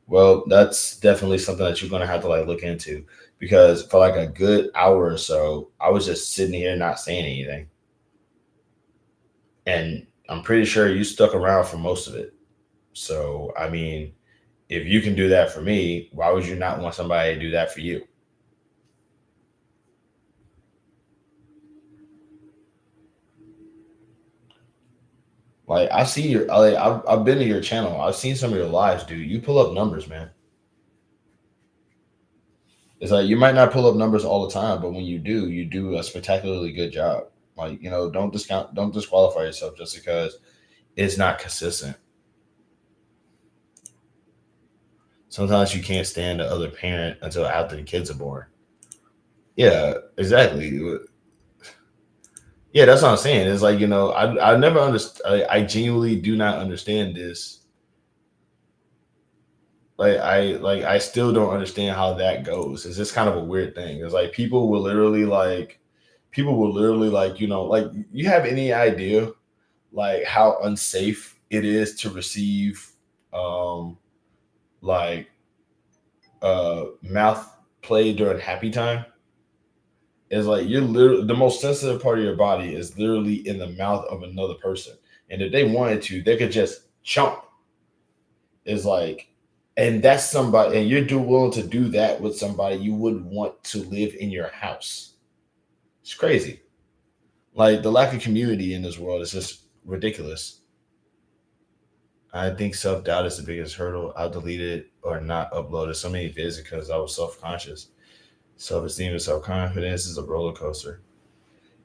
Well, that's definitely something that you're gonna have to like look into because for like a good hour or so, I was just sitting here not saying anything. And I'm pretty sure you stuck around for most of it. So I mean, if you can do that for me, why would you not want somebody to do that for you? Like I see I've been to your channel. I've seen some of your lives, dude. You pull up numbers, man. It's like you might not pull up numbers all the time, but when you do a spectacularly good job. Like, don't disqualify yourself just because it's not consistent. Sometimes you can't stand the other parent until after the kids are born. Yeah, exactly. Yeah, that's what I'm saying. It's like, I never understand. I genuinely do not understand this. I still don't understand how that goes. It's just kind of a weird thing. It's like people will literally like you have any idea like how unsafe it is to receive um like mouth play during happy time. Is like you're literally the most sensitive part of your body is literally in the mouth of another person. And if they wanted to, they could just chomp. Is like, and that's somebody, and you're willing to do that with somebody you wouldn't want to live in your house. It's crazy. Like the lack of community in this world is just ridiculous. I think self doubt is the biggest hurdle. I'll delete it or not upload so many vids because I was self conscious. Self esteem and self confidence is a roller coaster.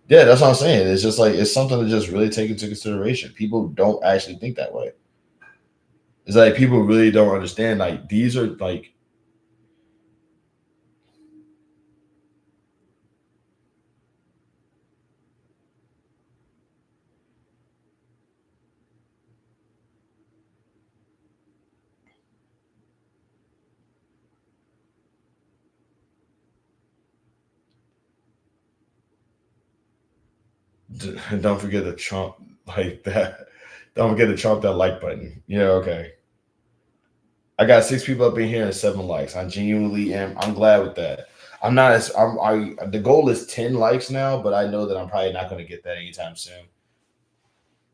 Yeah, that's what I'm saying. It's just like it's something to just really take into consideration. People don't actually think that way. It's like people really don't understand. Like these are like don't forget to chomp like that. Don't forget to chomp that like button. Yeah, okay. I got 6 people up in here and 7 likes. I genuinely am. I'm glad with that. I'm not as I'm. The goal is 10 likes now, but I know that I'm probably not going to get that anytime soon.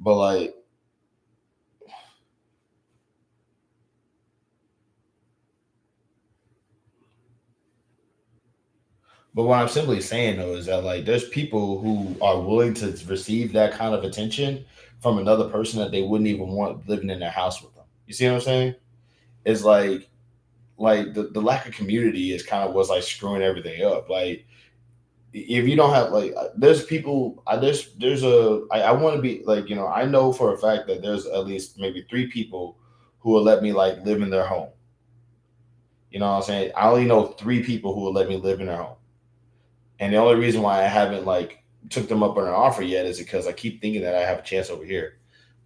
But like, but what I'm simply saying though is that like, there's people who are willing to receive that kind of attention from another person that they wouldn't even want living in their house with them. You see what I'm saying? It's like the lack of community is kind of what's like screwing everything up. Like if you don't have like there's people there's a I want to be like I know for a fact that there's at least maybe 3 people who will let me like live in their home. You know what I'm saying? I only know 3 people who will let me live in their home, and the only reason why I haven't like took them up on an offer yet is because I keep thinking that I have a chance over here.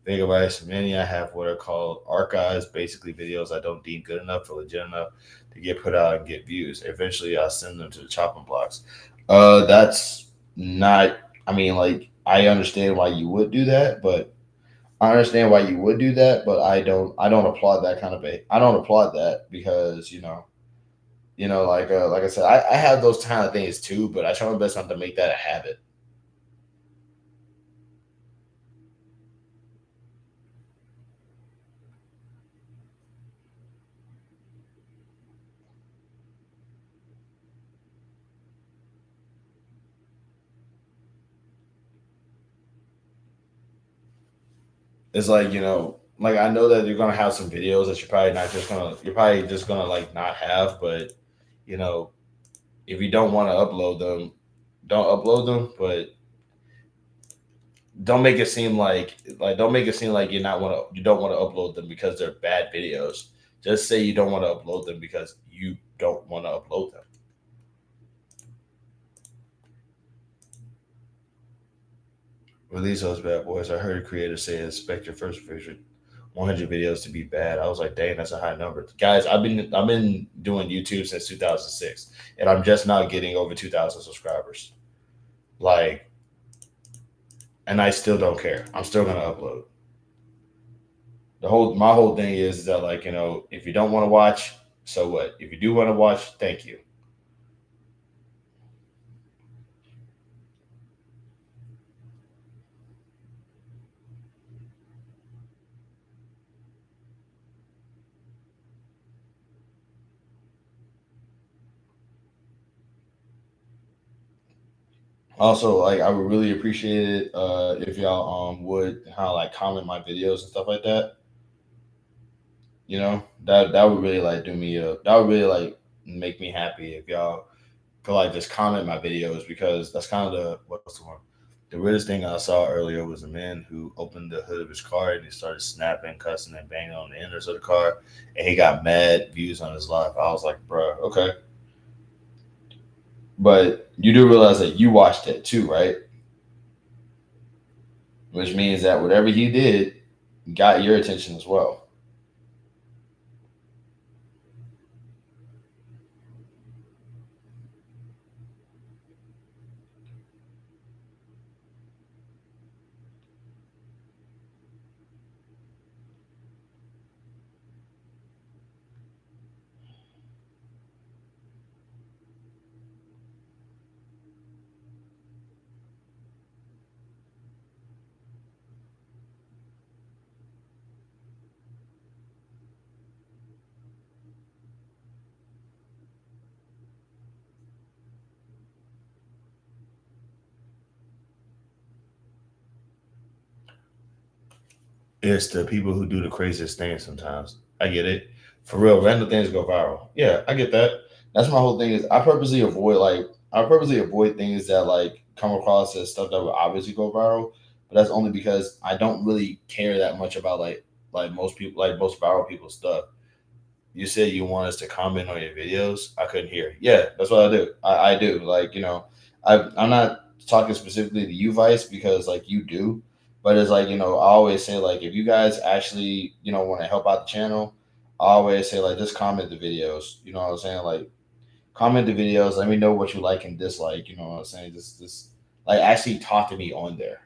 Think about it. So many I have what are called archives, basically videos I don't deem good enough or legit enough to get put out and get views. Eventually, I'll send them to the chopping blocks. That's not. I mean, like I understand why you would do that, but I understand why you would do that, but I don't. I don't applaud that kind of. I don't applaud that because like I said, I have those kind of things too, but I try my best not to make that a habit. It's like like I know that you're gonna have some videos that you're probably just gonna like not have, but you know if you don't want to upload them, don't upload them. But don't make it seem like you don't want to upload them because they're bad videos. Just say you don't want to upload them because you don't want to upload them. Release those bad boys. I heard a creator say expect your first vision 100 videos to be bad. I was like, dang, that's a high number. Guys, I've been doing YouTube since 2006, and I'm just now getting over 2,000 subscribers. Like, and I still don't care. I'm still gonna upload. My whole thing is that like if you don't want to watch, so what? If you do want to watch, thank you. Also, like I would really appreciate it if y'all would kind of like comment my videos and stuff like that. That would really like do me up. That would really like make me happy if y'all could like just comment my videos because that's kind of the what's the one. The weirdest thing I saw earlier was a man who opened the hood of his car and he started snapping, cussing, and banging on the innards of the car, and he got mad views on his life. I was like, bro, okay, but you do realize that you watched it too, right? Which means that whatever he did got your attention as well. It's the people who do the craziest things sometimes. I get it. For real, random things go viral. Yeah, I get that. That's my whole thing is I purposely avoid things that like come across as stuff that would obviously go viral. But that's only because I don't really care that much about like most people like most viral people stuff. You said you want us to comment on your videos. I couldn't hear. Yeah, that's what I do. I do. Like, I'm not talking specifically to you, Vice, because like you do, but it's like, I always say like if you guys actually, want to help out the channel, I always say like just comment the videos. You know what I'm saying? Like comment the videos, let me know what you like and dislike, you know what I'm saying? Just like actually talk to me on there.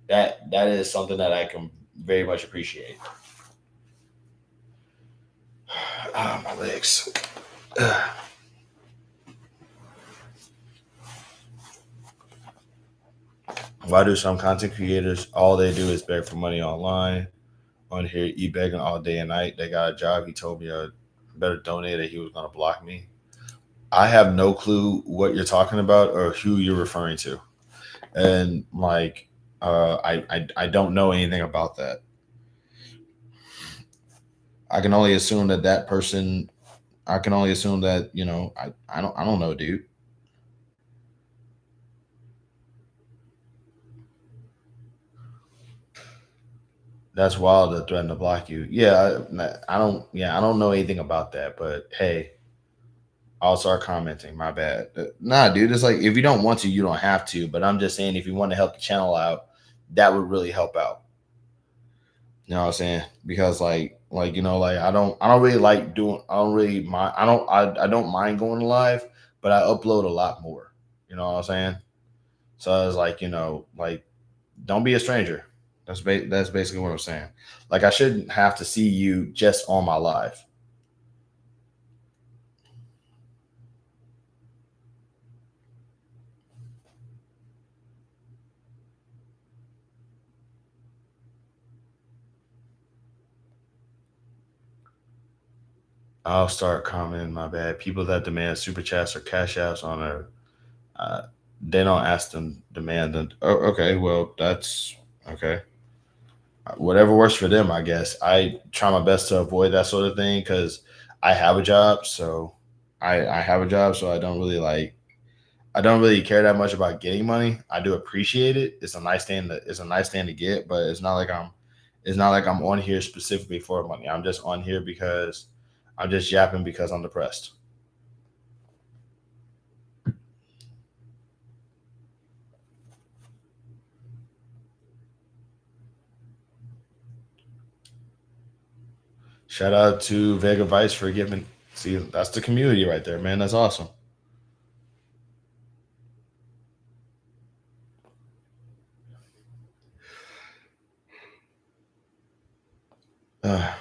That is something that I can very much appreciate. Ah, my legs. Why do some content creators all they do is beg for money online? On here, eat begging all day and night. They got a job. He told me I better donate or he was gonna block me. I have no clue what you're talking about or who you're referring to, and like, I don't know anything about that. I can only assume that that person. I can only assume that I don't know, dude. That's wild to threaten to block you. Yeah, I don't. Yeah, I don't know anything about that. But hey, I'll start commenting. My bad. Nah, dude. It's like if you don't want to, you don't have to. But I'm just saying, if you want to help the channel out, that would really help out. You know what I'm saying? Because like I don't really like doing. I don't really mind. I don't mind going live, but I upload a lot more. You know what I'm saying? So I was like, like don't be a stranger. That's basically what I'm saying. Like I shouldn't have to see you just on my live. I'll start commenting. My bad. People that demand super chats or cash apps on a, uh, they don't ask them demand them. Oh, okay. Well, that's okay. Whatever works for them, I guess. I try my best to avoid that sort of thing because I have a job. So I have a job, so I don't really care that much about getting money. I do appreciate it. It's a nice thing to get, but it's not like I'm on here specifically for money. I'm just on here because I'm just yapping because I'm depressed. Shout out to Vega Vice for giving. See, that's the community right there, man. That's awesome. Uh,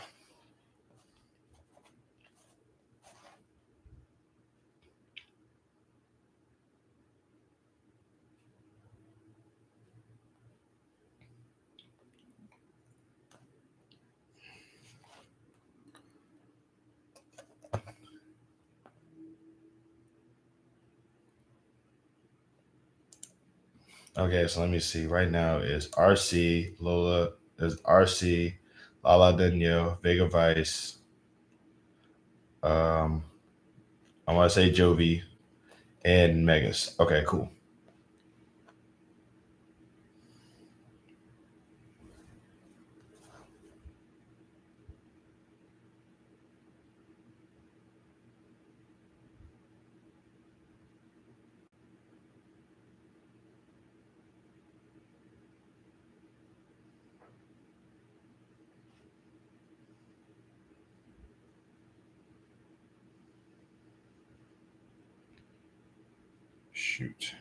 okay, so let me see. Right now is RC Lola. Is RC Lala Danielle Vega Vice. Um, I want to say Jovi and Megas. Okay, cool. Shoot.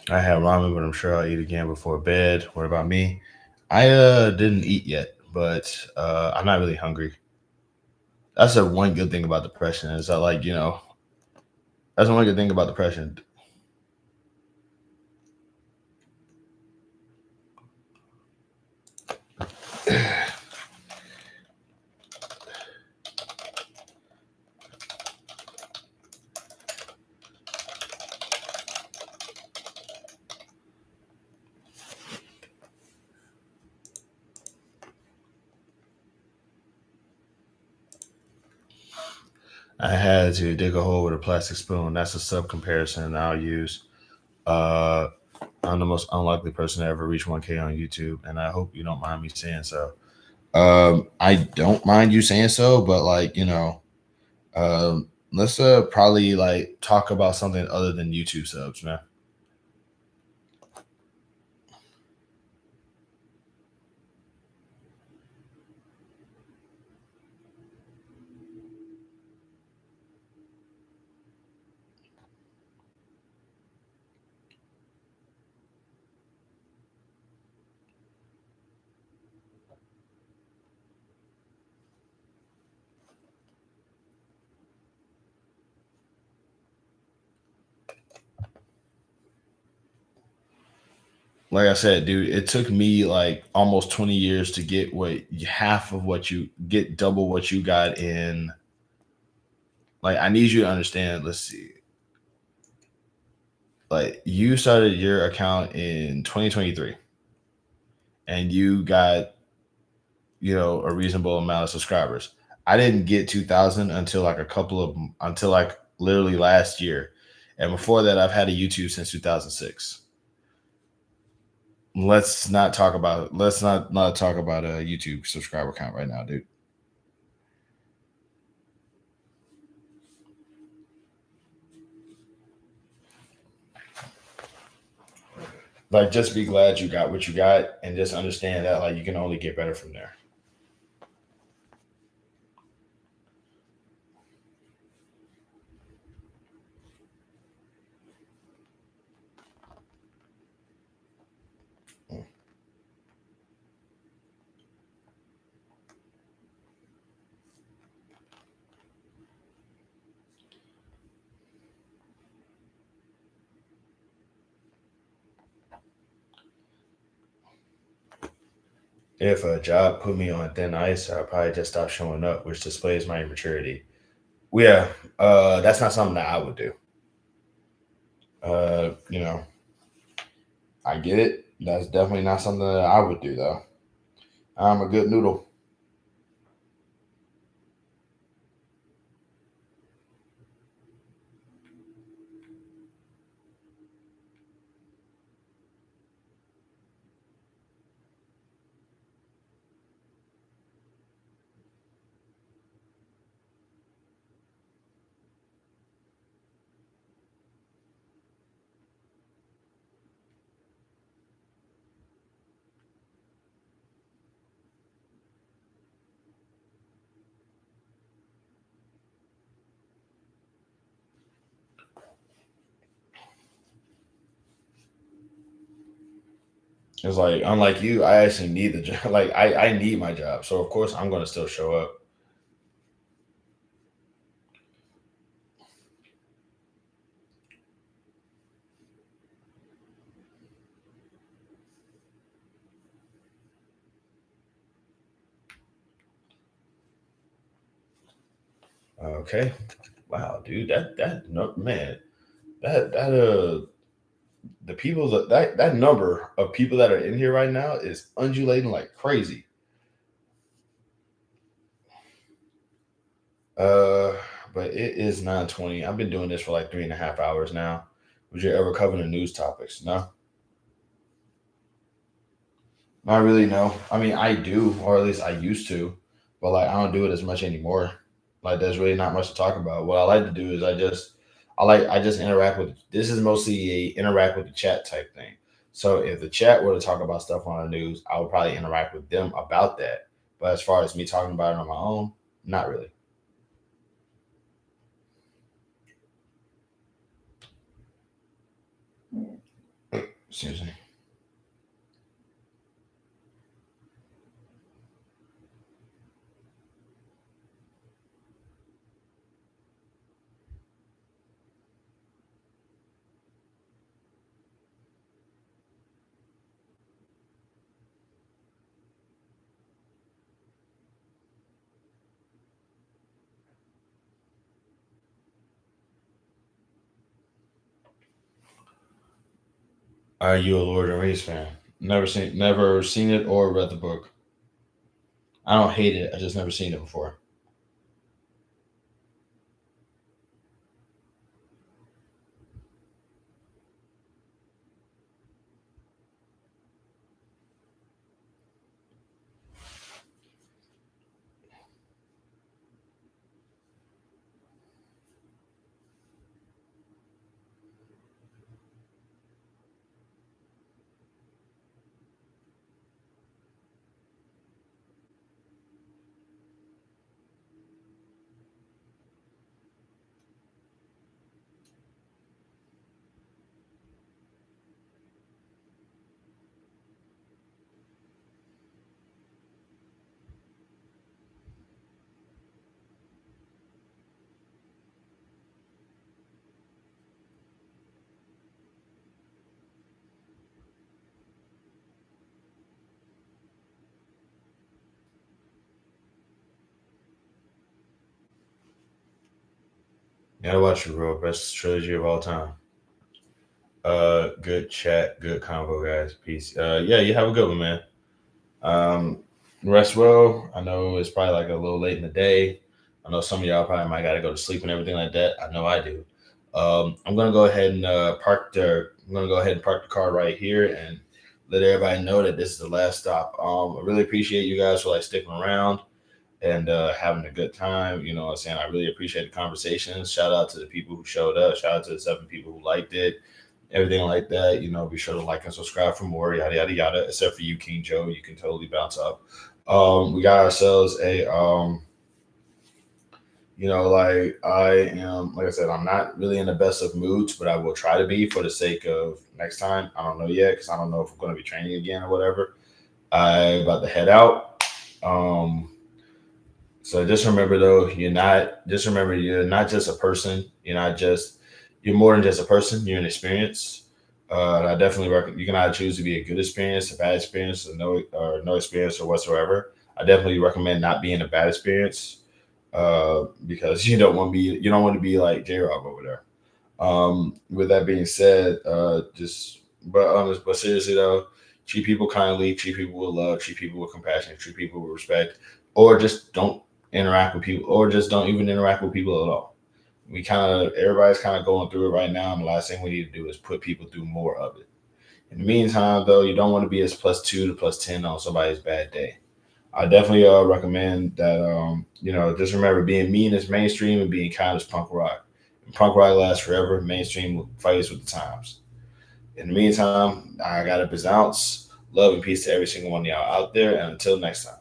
I had ramen, but I'm sure I'll eat again before bed. What about me? I didn't eat yet, but I'm not really hungry. That's the one good thing about depression is that that's the one good thing about depression. I had to dig a hole with a plastic spoon. That's a sub comparison I'll use. Uh, I'm the most unlikely person to ever reach 1K on YouTube, and I hope you don't mind me saying so. I don't mind you saying so, but like let's probably like talk about something other than YouTube subs, man. Like I said, dude, it took me like almost 20 years to get what half of what you get, double what you got in. Like, I need you to understand. Let's see. Like, you started your account in 2023 and you got, a reasonable amount of subscribers. I didn't get 2,000 until like until like literally last year. And before that, I've had a YouTube since 2006. Let's not talk about a YouTube subscriber count right now, dude. Like, just be glad you got what you got and just understand that like you can only get better from there. If a job put me on thin ice, I'll probably just stop showing up, which displays my immaturity. Well, yeah, that's not something that I would do. Uh, you know, I get it. That's definitely not something that I would do, though. I'm a good noodle. It's like, unlike you, I actually need the job. Like, I need my job. So, of course, I'm going to still show up. Okay. Wow, dude. No, man, that the people that number of people that are in here right now is undulating like crazy. Uh, but it is 9:20. I've been doing this for like 3.5 hours now. Would you ever cover the news topics? No, not really. No, I mean I do, or at least I used to, but like I don't do it as much anymore. Like there's really not much to talk about. What I like to do is I just interact with. This is mostly a interact with the chat type thing. So if the chat were to talk about stuff on the news, I would probably interact with them about that. But as far as me talking about it on my own, not really. Excuse me. Are you a Lord of the Rings fan? Never seen it or read the book. I don't hate it. I just never seen it before. Yeah, I watch it, bro. Best trilogy of all time. Good chat, good convo, guys. Peace. Yeah, you have a good one, man. Um, rest well. I know it's probably like a little late in the day. I know some of y'all probably might gotta go to sleep and everything like that. I know I do. I'm gonna go ahead and I'm gonna go ahead and park the car right here and let everybody know that this is the last stop. I really appreciate you guys for like sticking around and having a good time. You know what I'm saying? I really appreciate the conversations. Shout out to the people who showed up. Shout out to the 7 people who liked it. Everything like that. You know, be sure to like and subscribe for more, yada yada yada. Except for you, King Joe, you can totally bounce up. We got ourselves a like like I said, I'm not really in the best of moods, but I will try to be for the sake of next time. I don't know yet because I don't know if we're going to be training again or whatever. I about to head out. Um, so just remember though, you're not just a person. You're more than just a person. You're an experience. And I definitely recommend you can either choose to be a good experience, a bad experience, or no experience or whatsoever. I definitely recommend not being a bad experience because you don't want to be like J Rob over there. With that being said, but seriously though, treat people kindly, treat people with love, treat people with compassion, treat people with respect, or just don't interact with people, or just don't even interact with people at all. Everybody's kind of going through it right now, and the last thing we need to do is put people through more of it. In the meantime, though, you don't want to be as +2 to +10 on somebody's bad day. I definitely recommend that. Just remember being mean is mainstream and being kind is punk rock. And punk rock lasts forever. Mainstream fights with the times. In the meantime, I got to bounce. Love and peace to every single one of y'all out there. And until next time.